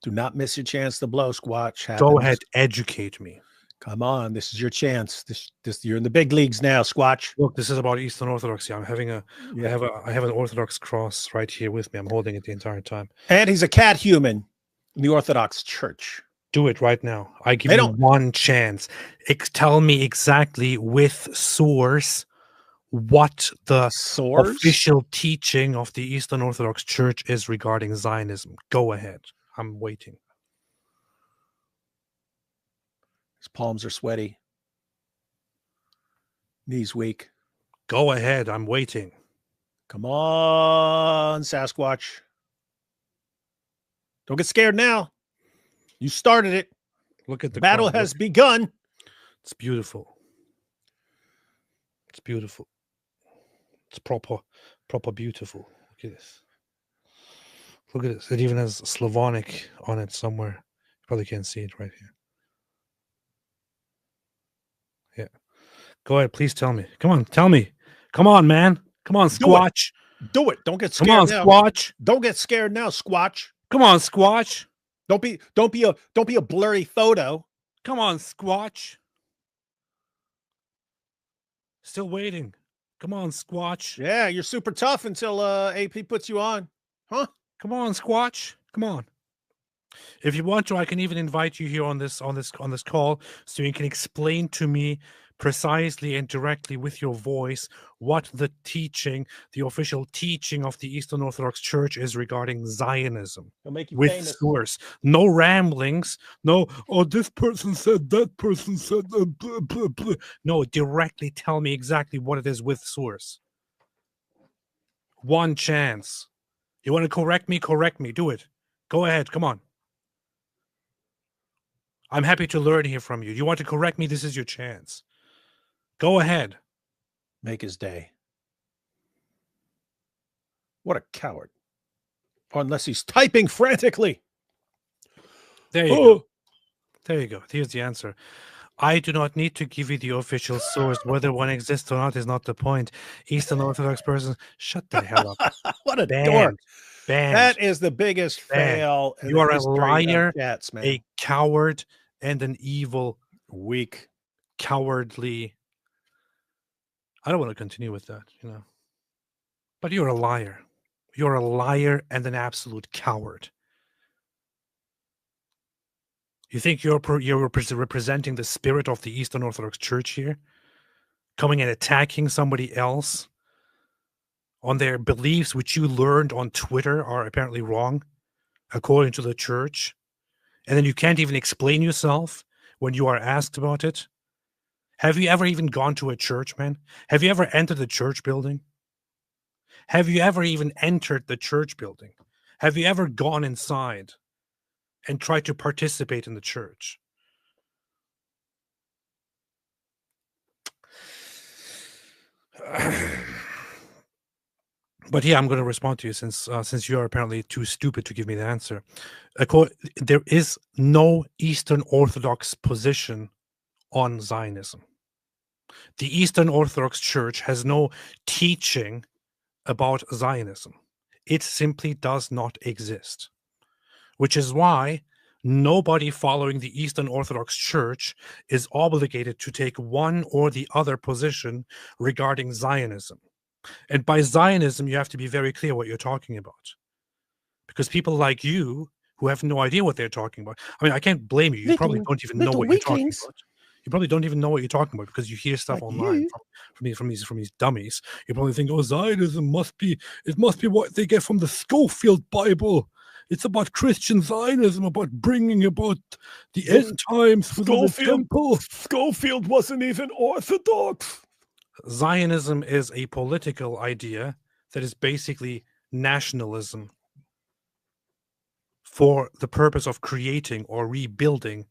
Do not miss your chance to blow, Squatch. Go ahead, educate me. Come on, this is your chance. This you're in the big leagues now, Squatch. Look, this is about Eastern Orthodoxy. I'm having I have an Orthodox cross right here with me. I'm holding it the entire time. And he's a cat human in the Orthodox Church. Do it right now. I give you one chance. Tell me exactly with source what the official teaching of the Eastern Orthodox Church is regarding Zionism. Go ahead. I'm waiting. His palms are sweaty. Knees weak. Go ahead. I'm waiting. Come on, Sasquatch. Don't get scared now. You started it. Look at the battle has begun. It's beautiful. It's beautiful. It's proper beautiful. Look at this. Look at this. It even has Slavonic on it somewhere. You probably can't see it right here. Yeah. Go ahead. Please tell me. Come on. Tell me. Come on, man. Come on, Squatch. Do it. Don't get scared. Come on, now. Squatch. Don't get scared now, Squatch. Come on, Squatch. Don't be a blurry photo. Come on, Squatch. Still waiting. Come on, Squatch. Yeah, you're super tough until AP puts you on. Huh? Come on, Squatch. Come on. If you want to, I can even invite you here on this call so you can explain to me precisely and directly with your voice what the teaching, the official teaching of the Eastern Orthodox Church is regarding Zionism. It'll make you with famous. Source. No ramblings. No, oh, this person said, that person said, blah, blah, blah. No, directly tell me exactly what it is with source. One chance. You want to correct me? Correct me. Do it. Go ahead. Come on. I'm happy to learn here from you. You want to correct me? This is your chance. Go ahead. Make his day. What a coward. Or unless he's typing frantically. There you go. There you go. Here's the answer. I do not need to give you the official source. Whether one exists or not is not the point. Eastern Orthodox person, shut the hell up. What a Banned. dork. Banned. That is the biggest fail. In You are the a history liar, of chats, man. a coward, and an evil, weak, cowardly. I don't want to continue with that, you know. But you're a liar. You're a liar and an absolute coward. You think you're representing the spirit of the Eastern Orthodox Church here? Coming and attacking somebody else on their beliefs, which you learned on Twitter are apparently wrong, according to the church. And then you can't even explain yourself when you are asked about it. Have you ever even gone to a church, man? Have you ever entered the church building? Have you ever even entered the church building? Have you ever gone inside and tried to participate in the church? But yeah, I'm going to respond to you since you are apparently too stupid to give me the answer. There is no Eastern Orthodox position on Zionism. The Eastern Orthodox Church has no teaching about Zionism. It simply does not exist, which is why nobody following the Eastern Orthodox Church is obligated to take one or the other position regarding Zionism. And by Zionism, you have to be very clear what you're talking about. Because people like you, who have no idea what they're talking about, I mean, I can't blame you. You probably don't even know what you're talking about. You probably don't even know what you're talking about because you hear stuff online from these dummies. You probably think, oh, Zionism must be what they get from the Schofield Bible. It's about Christian Zionism, about bringing about the end times within the temple. Schofield wasn't even Orthodox. Zionism is a political idea that is basically nationalism for the purpose of creating or rebuilding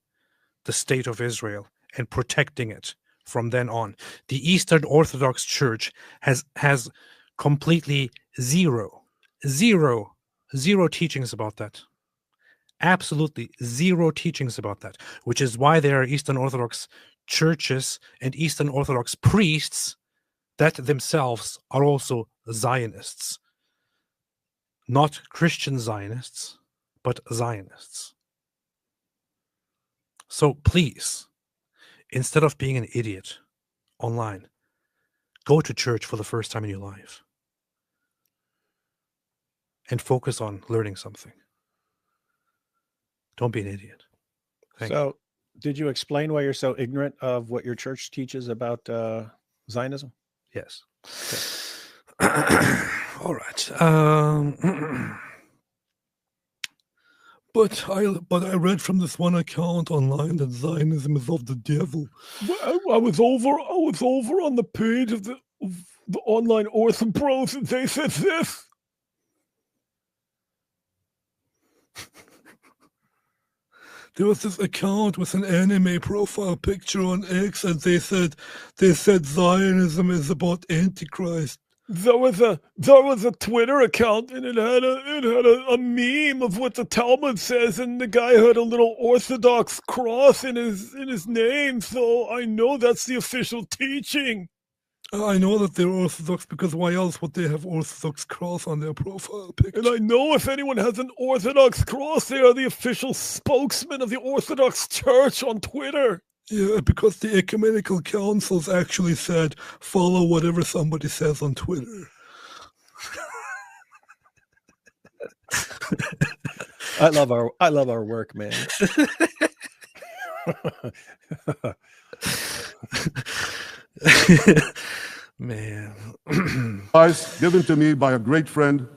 the state of Israel and protecting it from then on. The Eastern Orthodox Church has completely zero teachings about that. Absolutely zero teachings about that, which is why there are Eastern Orthodox churches and Eastern Orthodox priests that themselves are also Zionists. Not Christian Zionists, but Zionists. So please, instead of being an idiot online, go to church for the first time in your life and focus on learning something. Don't be an idiot. Did you explain why you're so ignorant of what your church teaches about Zionism? Yes. Okay. All right. But I read from this one account online that Zionism is of the devil. Well, I was over on the page of the online Orthobros, and they said this. There was this account with an anime profile picture on X, and they said Zionism is about Antichrist. There was a Twitter account, and it had a meme of what the Talmud says, and the guy had a little Orthodox cross in his name, so I know that's the official teaching. I know that they're Orthodox because why else would they have Orthodox cross on their profile picture? And I know if anyone has an Orthodox cross, they are the official spokesman of the Orthodox Church on Twitter. Yeah, because the ecumenical councils actually said, follow whatever somebody says on Twitter. I love our work, man. Man. Advice given to me by a great friend,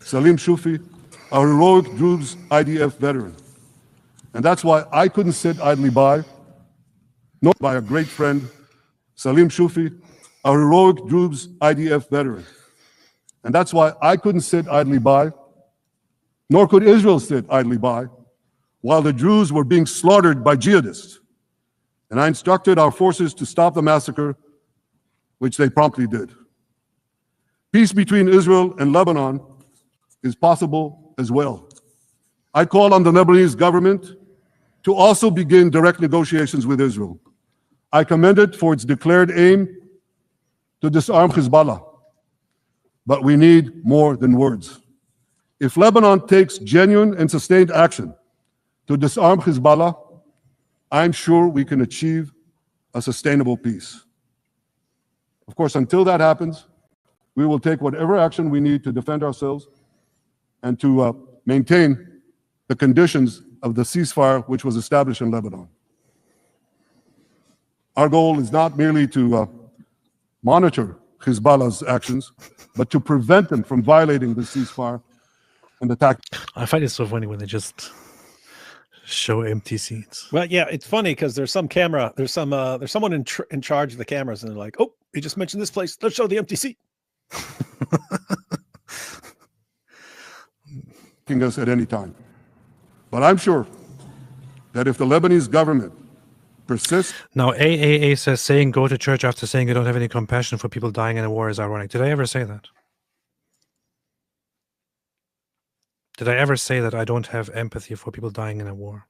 Salim Shufi, a heroic Druze IDF veteran. And that's why I couldn't sit idly by, nor by a great friend, Salim Shufi, a heroic Druze IDF veteran. And that's why I couldn't sit idly by, nor could Israel sit idly by, while the Druze were being slaughtered by jihadists. And I instructed our forces to stop the massacre, which they promptly did. Peace between Israel and Lebanon is possible as well. I call on the Lebanese government to also begin direct negotiations with Israel. I commend it for its declared aim to disarm Hezbollah. But we need more than words. If Lebanon takes genuine and sustained action to disarm Hezbollah, I'm sure we can achieve a sustainable peace. Of course, until that happens, we will take whatever action we need to defend ourselves and to maintain the conditions of the ceasefire which was established in Lebanon. Our goal is not merely to monitor Hezbollah's actions, but to prevent them from violating the ceasefire and attack. I find it so funny when they just show empty seats. Well, yeah, it's funny because there's some camera, there's someone in charge of the cameras, and they're like, "Oh, he just mentioned this place. Let's show the empty seat." Us at any time. But I'm sure that if the Lebanese government persists... Now, AAA says saying go to church after saying you don't have any compassion for people dying in a war is ironic. Did I ever say that? Did I ever say that I don't have empathy for people dying in a war?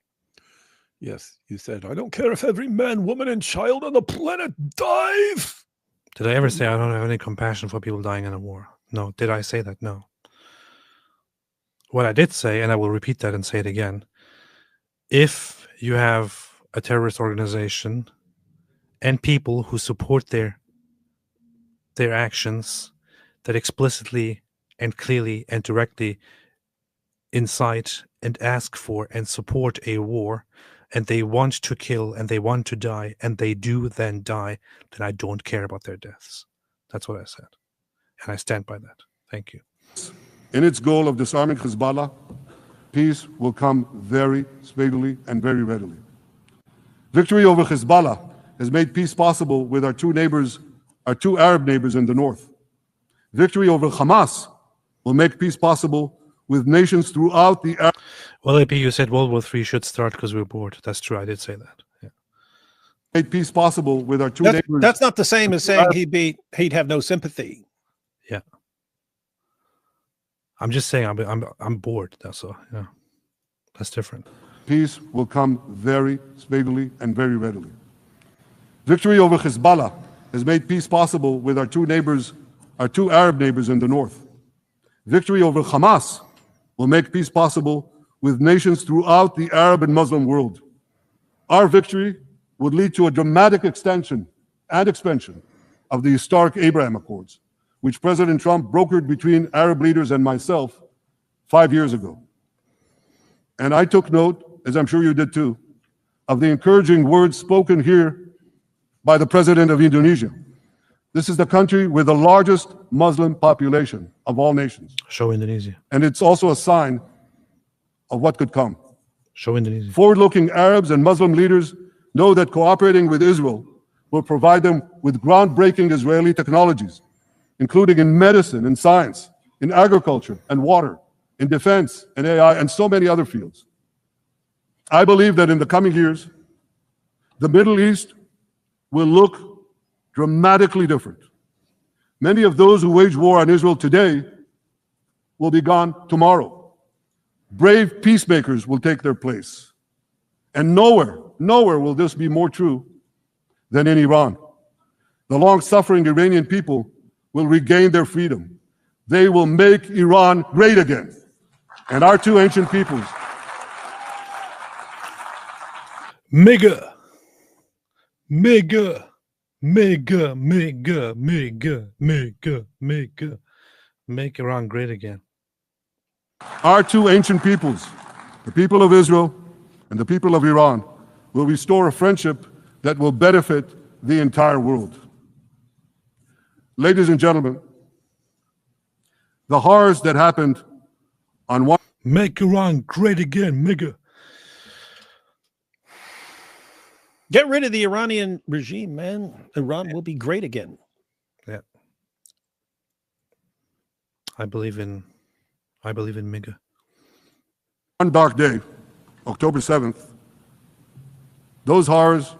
Yes, you said, I don't care if every man, woman, and child on the planet dies. Did I ever say I don't have any compassion for people dying in a war? No. Did I say that? No. What I did say, and I will repeat that and say it again, if you have a terrorist organization and people who support their actions that explicitly and clearly and directly incite and ask for and support a war and they want to kill and they want to die and they do then die, then I don't care about their deaths. That's what I said. And I stand by that. Thank you. In its goal of disarming Hezbollah, peace will come very speedily and very readily. Victory over Hezbollah has made peace possible with our two Arab neighbors in the north. Victory over Hamas will make peace possible with nations throughout the Arab. Well, AP, you said World War III should start because we're bored. That's true. I did say that. Yeah. Made peace possible with our two neighbors. That's not the same as saying he'd have no sympathy. Yeah. I'm just saying I'm bored. That's all. Yeah. That's different. Peace will come very speedily and very readily. Victory over Hezbollah has made peace possible with our two Arab neighbors in the north. Victory over Hamas will make peace possible with nations throughout the Arab and Muslim world. Our victory would lead to a dramatic extension and expansion of the historic Abraham Accords, which President Trump brokered between Arab leaders and myself 5 years ago. And I took note, as I'm sure you did too, of the encouraging words spoken here by the President of Indonesia. This is the country with the largest Muslim population of all nations. Show Indonesia. And it's also a sign of what could come. Show Indonesia. Forward-looking Arabs and Muslim leaders know that cooperating with Israel will provide them with groundbreaking Israeli technologies, including in medicine and science, in agriculture and water, in defense and AI, and so many other fields. I believe that in the coming years, the Middle East will look dramatically different. Many of those who wage war on Israel today will be gone tomorrow. Brave peacemakers will take their place. And nowhere will this be more true than in Iran. The long-suffering Iranian people will regain their freedom. They will make Iran great again. And our two ancient peoples. Mega. Make Iran great again. Our two ancient peoples, the people of Israel and the people of Iran, will restore a friendship that will benefit the entire world. Ladies and gentlemen, the horrors that happened on one... Make Iran great again, nigga. Get rid of the Iranian regime, man. Iran will be great again. Yeah. I believe in MIGA. One dark day, October 7th, those horrors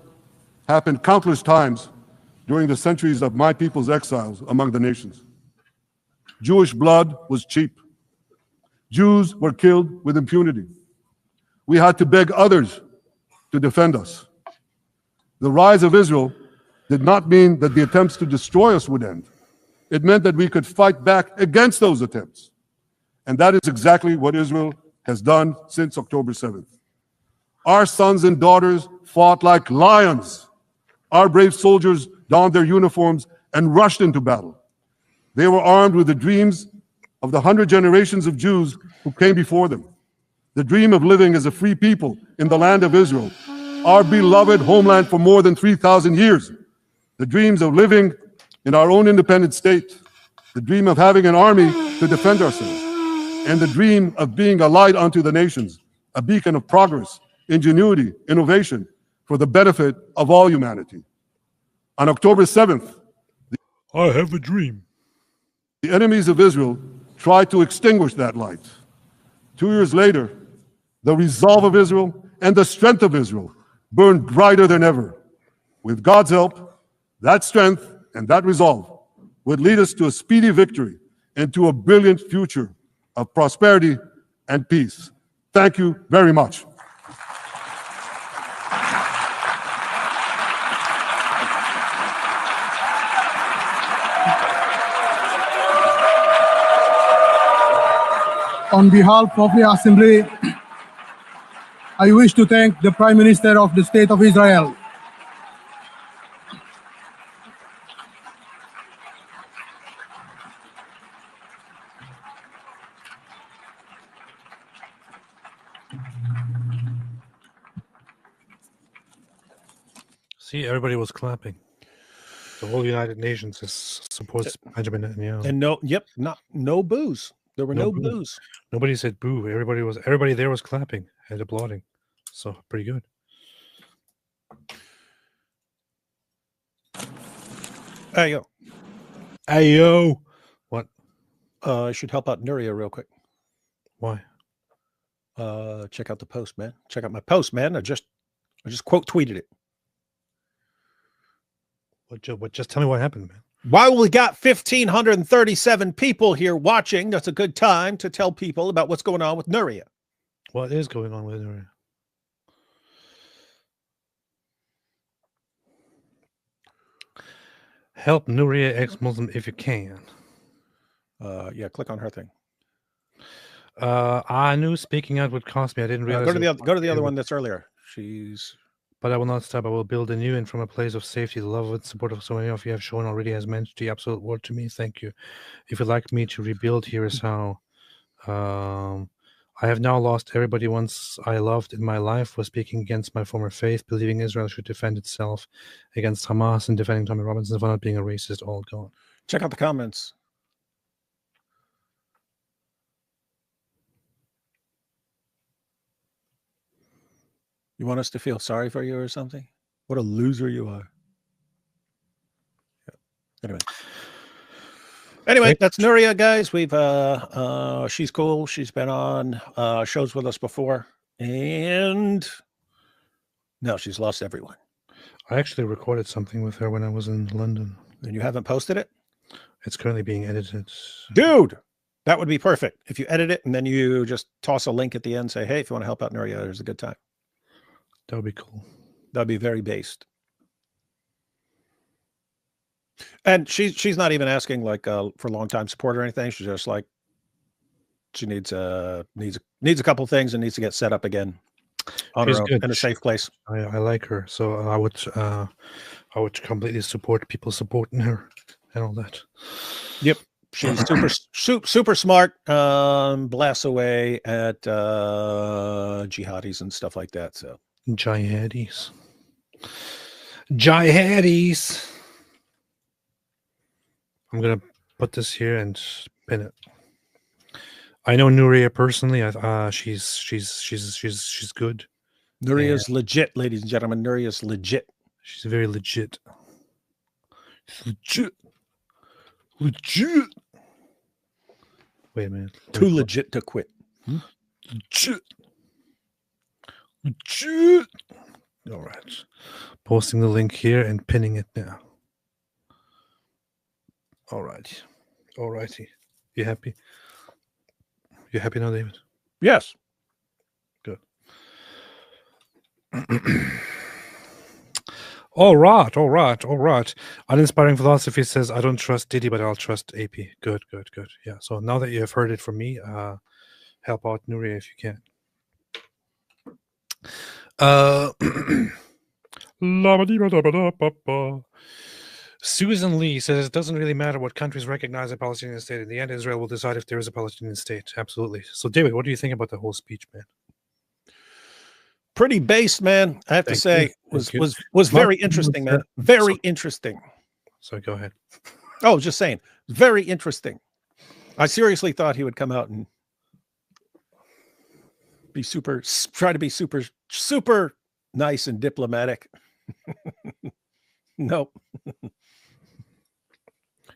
happened countless times during the centuries of my people's exiles among the nations. Jewish blood was cheap. Jews were killed with impunity. We had to beg others to defend us. The rise of Israel did not mean that the attempts to destroy us would end. It meant that we could fight back against those attempts. And that is exactly what Israel has done since October 7th. Our sons and daughters fought like lions. Our brave soldiers donned their uniforms and rushed into battle. They were armed with the dreams of the 100 generations of Jews who came before them. The dream of living as a free people in the land of Israel, our beloved homeland for more than 3,000 years. The dreams of living in our own independent state. The dream of having an army to defend ourselves. And the dream of being a light unto the nations, a beacon of progress, ingenuity, innovation for the benefit of all humanity. On October 7th, I have a dream. The enemies of Israel tried to extinguish that light. 2 years later, the resolve of Israel and the strength of Israel burned brighter than ever. With God's help, that strength and that resolve would lead us to a speedy victory and to a brilliant future of prosperity and peace. Thank you very much. On behalf of the Assembly, I wish to thank the Prime Minister of the State of Israel, See, everybody was clapping. The whole United Nations supports Benjamin Netanyahu. And no boos. There were no boos. Nobody said boo. Everybody there was clapping and applauding. So pretty good. Hey yo. Hey yo. What? I should help out Nuria real quick. Why? Check out the post, man. Check out my post, man. I just quote tweeted it. What? Just tell me what happened, man. While we got 1,537 people here watching, that's a good time to tell people about what's going on with Nuria. What is going on with Nuria? Help Nuria ex-Muslim if you can. Yeah, click on her thing. I knew speaking out would cost me. I didn't realize. Go to the other one that's earlier. But I will not stop. I will build a new and from a place of safety. The love and support of so many of you have shown already has meant the absolute world to me. Thank you. If you'd like me to rebuild, here is how. I have now lost everybody once I loved in my life, was speaking against my former faith, believing Israel should defend itself against Hamas, and defending Tommy Robinson for not being a racist, all gone. Check out the comments. You want us to feel sorry for you or something? What a loser you are. Yeah. Anyway, that's Nuria, guys. We've she's cool. She's been on shows with us before, and no, she's lost everyone. I actually recorded something with her when I was in London. And you haven't posted it? It's currently being edited. Dude, that would be perfect. If you edit it and then you just toss a link at the end, say, hey, if you want to help out Nuria, there's a good time. That would be cool. That would be very based. And she's not even asking like for long time support or anything. She's just like she needs a couple things and needs to get set up again on her own in a safe place. I like her, so I would completely support people supporting her and all that. Yep, she's super smart. Blasts away at jihadis and stuff like that. So jihadis. I'm gonna put this here and pin it. I know Nuria personally. She's good. Nuria's legit, ladies and gentlemen. Nuria's legit. She's very legit. She's legit. Wait a minute. Too legit to quit. Legit. All right. Posting the link here and pinning it now. All right. All righty. You happy? You happy now, David? Yes. Good. All right. Uninspiring philosophy says, I don't trust Diddy, but I'll trust AP. Good. Yeah. So now that you have heard it from me, help out Nuria if you can. Susan Lee says it doesn't really matter what countries recognize a Palestinian state. In the end, Israel will decide if there is a Palestinian state. Absolutely. So, David, what do you think about the whole speech, man? Pretty based, man. I have to say, was very interesting, man. Very interesting. So go ahead. Oh, just saying, very interesting. I seriously thought he would come out and try to be super nice and diplomatic. Nope.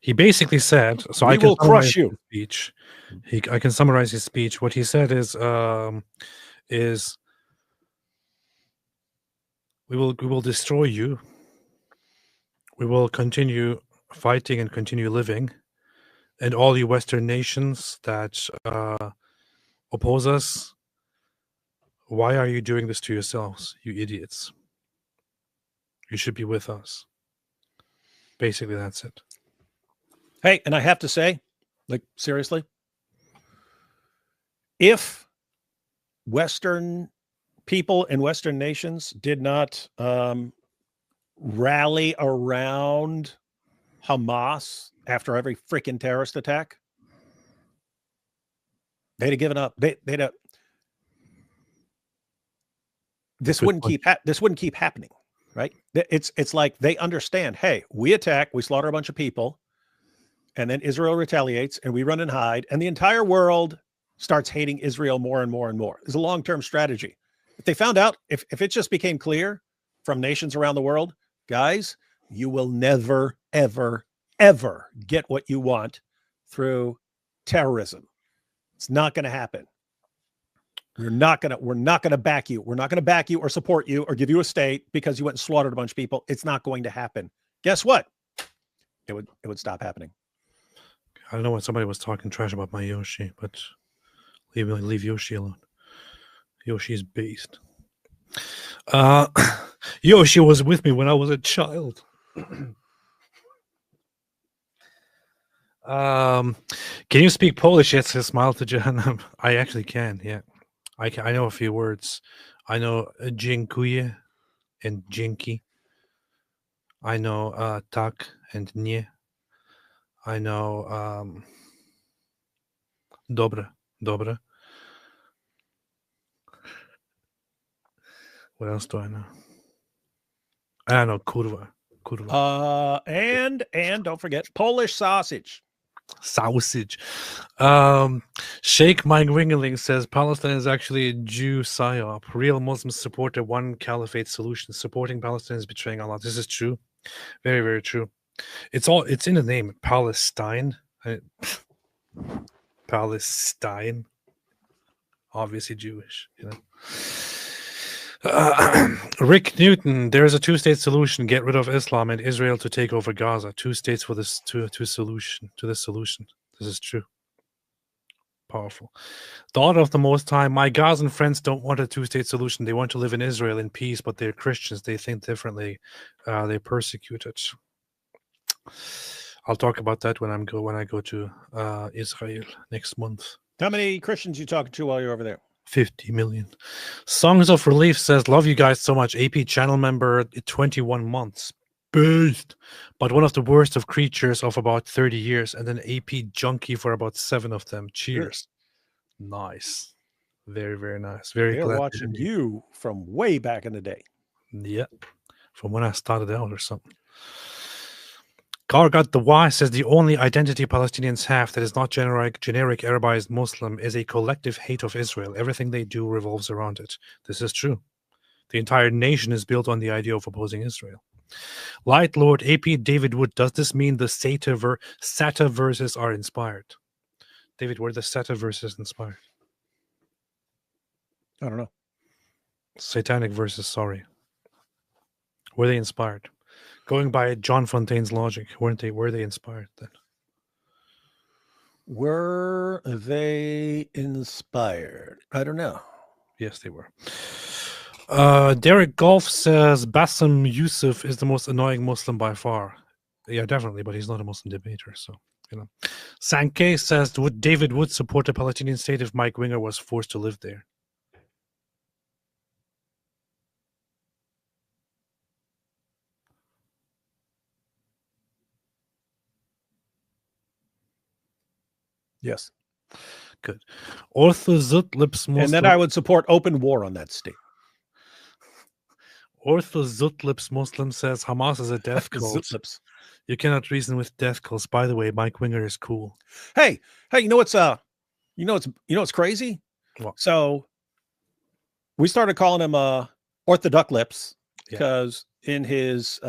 He basically said, so I will crush you. Speech. I can summarize his speech. What he said is we will destroy you. We will continue fighting and continue living. And all you Western nations that oppose us, why are you doing this to yourselves, you idiots? You should be with us. Basically, that's it. Hey, and I have to say, like, seriously, if Western people in Western nations did not rally around Hamas after every freaking terrorist attack, they'd have given up. They'd this wouldn't keep happening, right? It's like they understand, hey, we attack, we slaughter a bunch of people, and then Israel retaliates, and we run and hide, and the entire world starts hating Israel more and more and more. It's a long-term strategy. If they found out, if it just became clear from nations around the world, guys, you will never, ever, ever get what you want through terrorism. It's not going to happen. We're not going to back you. We're not going to back you or support you or give you a state because you went and slaughtered a bunch of people. It's not going to happen. Guess what? It would stop happening. I don't know when somebody was talking trash about my Yoshi, but leave Yoshi alone. Yoshi's beast. Yoshi was with me when I was a child. Can you speak Polish? Yes, a smile to Jehannam. I actually can, yeah. I know a few words. I know dziękuję and dzięki. I know tak and nie. I know dobre. What else do I know? I know kurwa. And don't forget Polish sausage. Sheikh Mike Wingeling says Palestine is actually a Jew psyop. Real Muslims support a one caliphate solution. Supporting Palestine is betraying Allah. This is true. Very, very true. It's in the name, Palestine. Palestine. Obviously Jewish, you know. Rick Newton, there is a two-state solution. Get rid of Islam and Israel to take over Gaza. 2 states for this to solution. This is true. Powerful. Daughter of the Most High, my Gazan friends don't want a two-state solution. They want to live in Israel in peace, but they're Christians. They think differently. They're persecuted. I'll talk about that when I go to Israel next month. How many Christians you talking to while you're over there? 50 million. Songs of Relief says, love you guys so much. AP channel member, 21 months. Beast. But one of the worst of creatures of about 30 years. And then AP junkie for about 7 of them. Cheers. Nice. Very, very nice. Very They're glad. watching you from way back in the day. Yep. From when I started out or something. Gargat the Y says the only identity Palestinians have that is not generic Arabized Muslim is a collective hate of Israel. Everything they do revolves around it. This is true. The entire nation is built on the idea of opposing Israel. Light Lord AP David Wood, does this mean the Sata verses are inspired? David, were the Sata verses inspired? I don't know. Satanic verses, sorry. Were they inspired? Going by John Fontaine's logic, were they inspired then? Were they inspired? I don't know. Yes, they were. Derek Golf says Bassem Youssef is the most annoying Muslim by far. Yeah, definitely, but he's not a Muslim debater, so you know. Sankey says, would David Wood support a Palestinian state if Mike Winger was forced to live there? Yes. Good. Orthozutlips Muslim. And then I would support open war on that state. Orthozutlips Muslim says Hamas is a death cult. Zutlips. You cannot reason with death cults. By the way, Mike Winger is cool. Hey, you know what's crazy? What? So we started calling him Orthoduck Lips because in his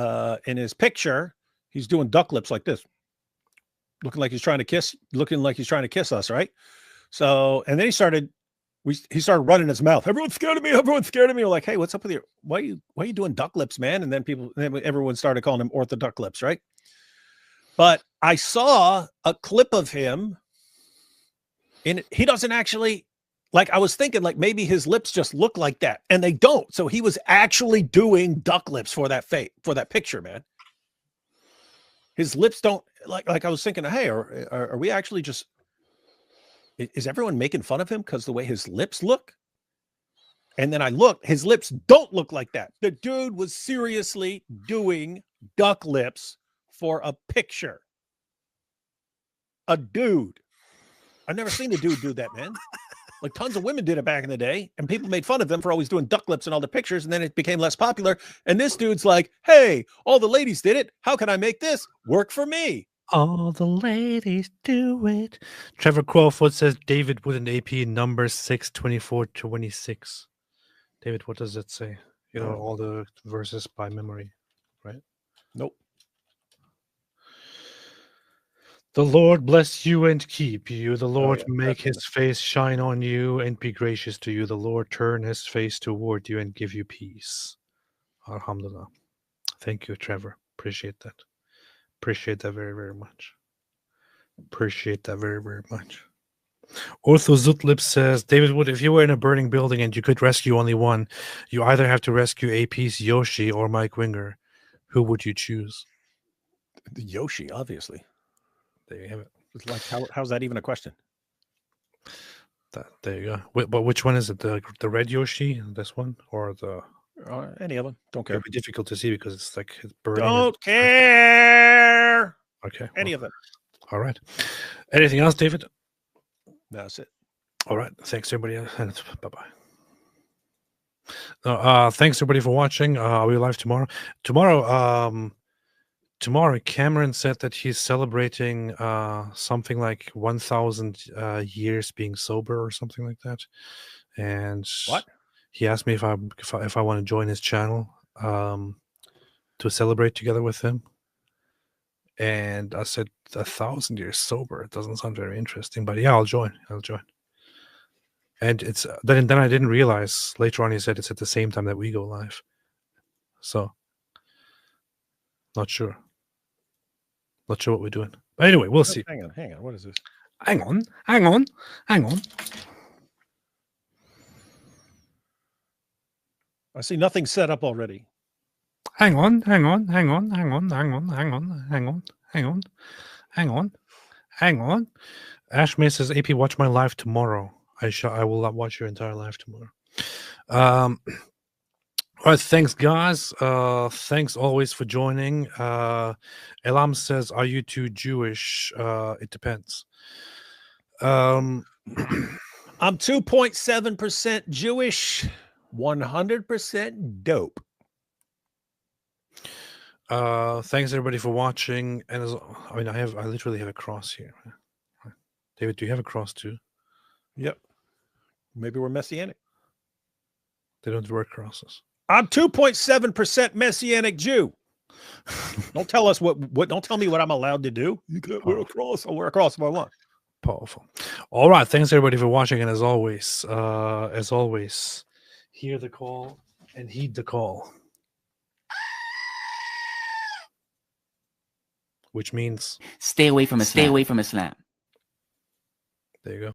picture he's doing duck lips like this. Looking like he's trying to kiss us, right? So, and then he started running his mouth. Everyone's scared of me. We're like, hey, what's up with you? Why are you doing duck lips, man? And then everyone started calling him Orthoduck Lips, right? But I saw a clip of him, and he doesn't actually, like, I was thinking like maybe his lips just look like that, and they don't. So he was actually doing duck lips for that picture, man. His lips don't like I was thinking, hey, are we actually just, is everyone making fun of him because the way his lips look? And then I looked, his lips don't look like that. The dude was seriously doing duck lips for a picture. A dude. I've never seen a dude do that, man. Like tons of women did it back in the day, and people made fun of them for always doing duck lips in all the pictures, and then it became less popular. And this dude's like, hey, all the ladies did it. How can I make this work for me? All the ladies do it. Trevor Crawford says David with an AP number 6:24:26. David, what does it say? You know, all the verses by memory, right? Nope. The Lord bless you and keep you. The Lord yeah, make definitely. his face shine on you and be gracious to you. The Lord turn his face toward you and give you peace. Alhamdulillah. Thank you, Trevor. Appreciate that. Appreciate that very, very much. Appreciate that very, very much. Ortho Zutlip says, David Wood, if you were in a burning building and you could rescue only one, you either have to rescue AP's Yoshi or Mike Winger. Who would you choose? The Yoshi, obviously. There you have it. It's like, how's that even a question? There you go. But which one is it? The red Yoshi, this one, or the any of them? Don't care. It'd be difficult to see because it's like burning. Don't care. Okay. Any of them. All right. Anything else, David? That's it. All right. Thanks, everybody. And bye-bye. Thanks, everybody, for watching. I'll be live tomorrow. Tomorrow, Cameron said that he's celebrating something like 1,000 years being sober or something like that. And what? He asked me if I want to join his channel to celebrate together with him. And I said 1,000 years sober. It doesn't sound very interesting, but yeah, I'll join. And it's then I didn't realize later on he said it's at the same time that we go live. So not sure. Not sure what we're doing. But anyway, we'll see. Hang on. What is this? Hang on. I see nothing set up already. Hang on. Ash May says, AP, watch my live tomorrow. I will watch your entire live tomorrow. All right, thanks, guys. Thanks always for joining. Elam says, are you too Jewish? It depends. I'm 2.7% Jewish, 100% dope. Thanks everybody for watching. And I literally have a cross here. David, do you have a cross too? Yep. Maybe we're messianic. They don't wear crosses. I'm 2.7% Messianic Jew. Don't tell us what. Don't tell me what I'm allowed to do. You can't wear a cross. I'll wear a cross if I want. Powerful. All right. Thanks everybody for watching, and as always, hear the call and heed the call, which means stay away from Islam. Stay away from Islam. There you go.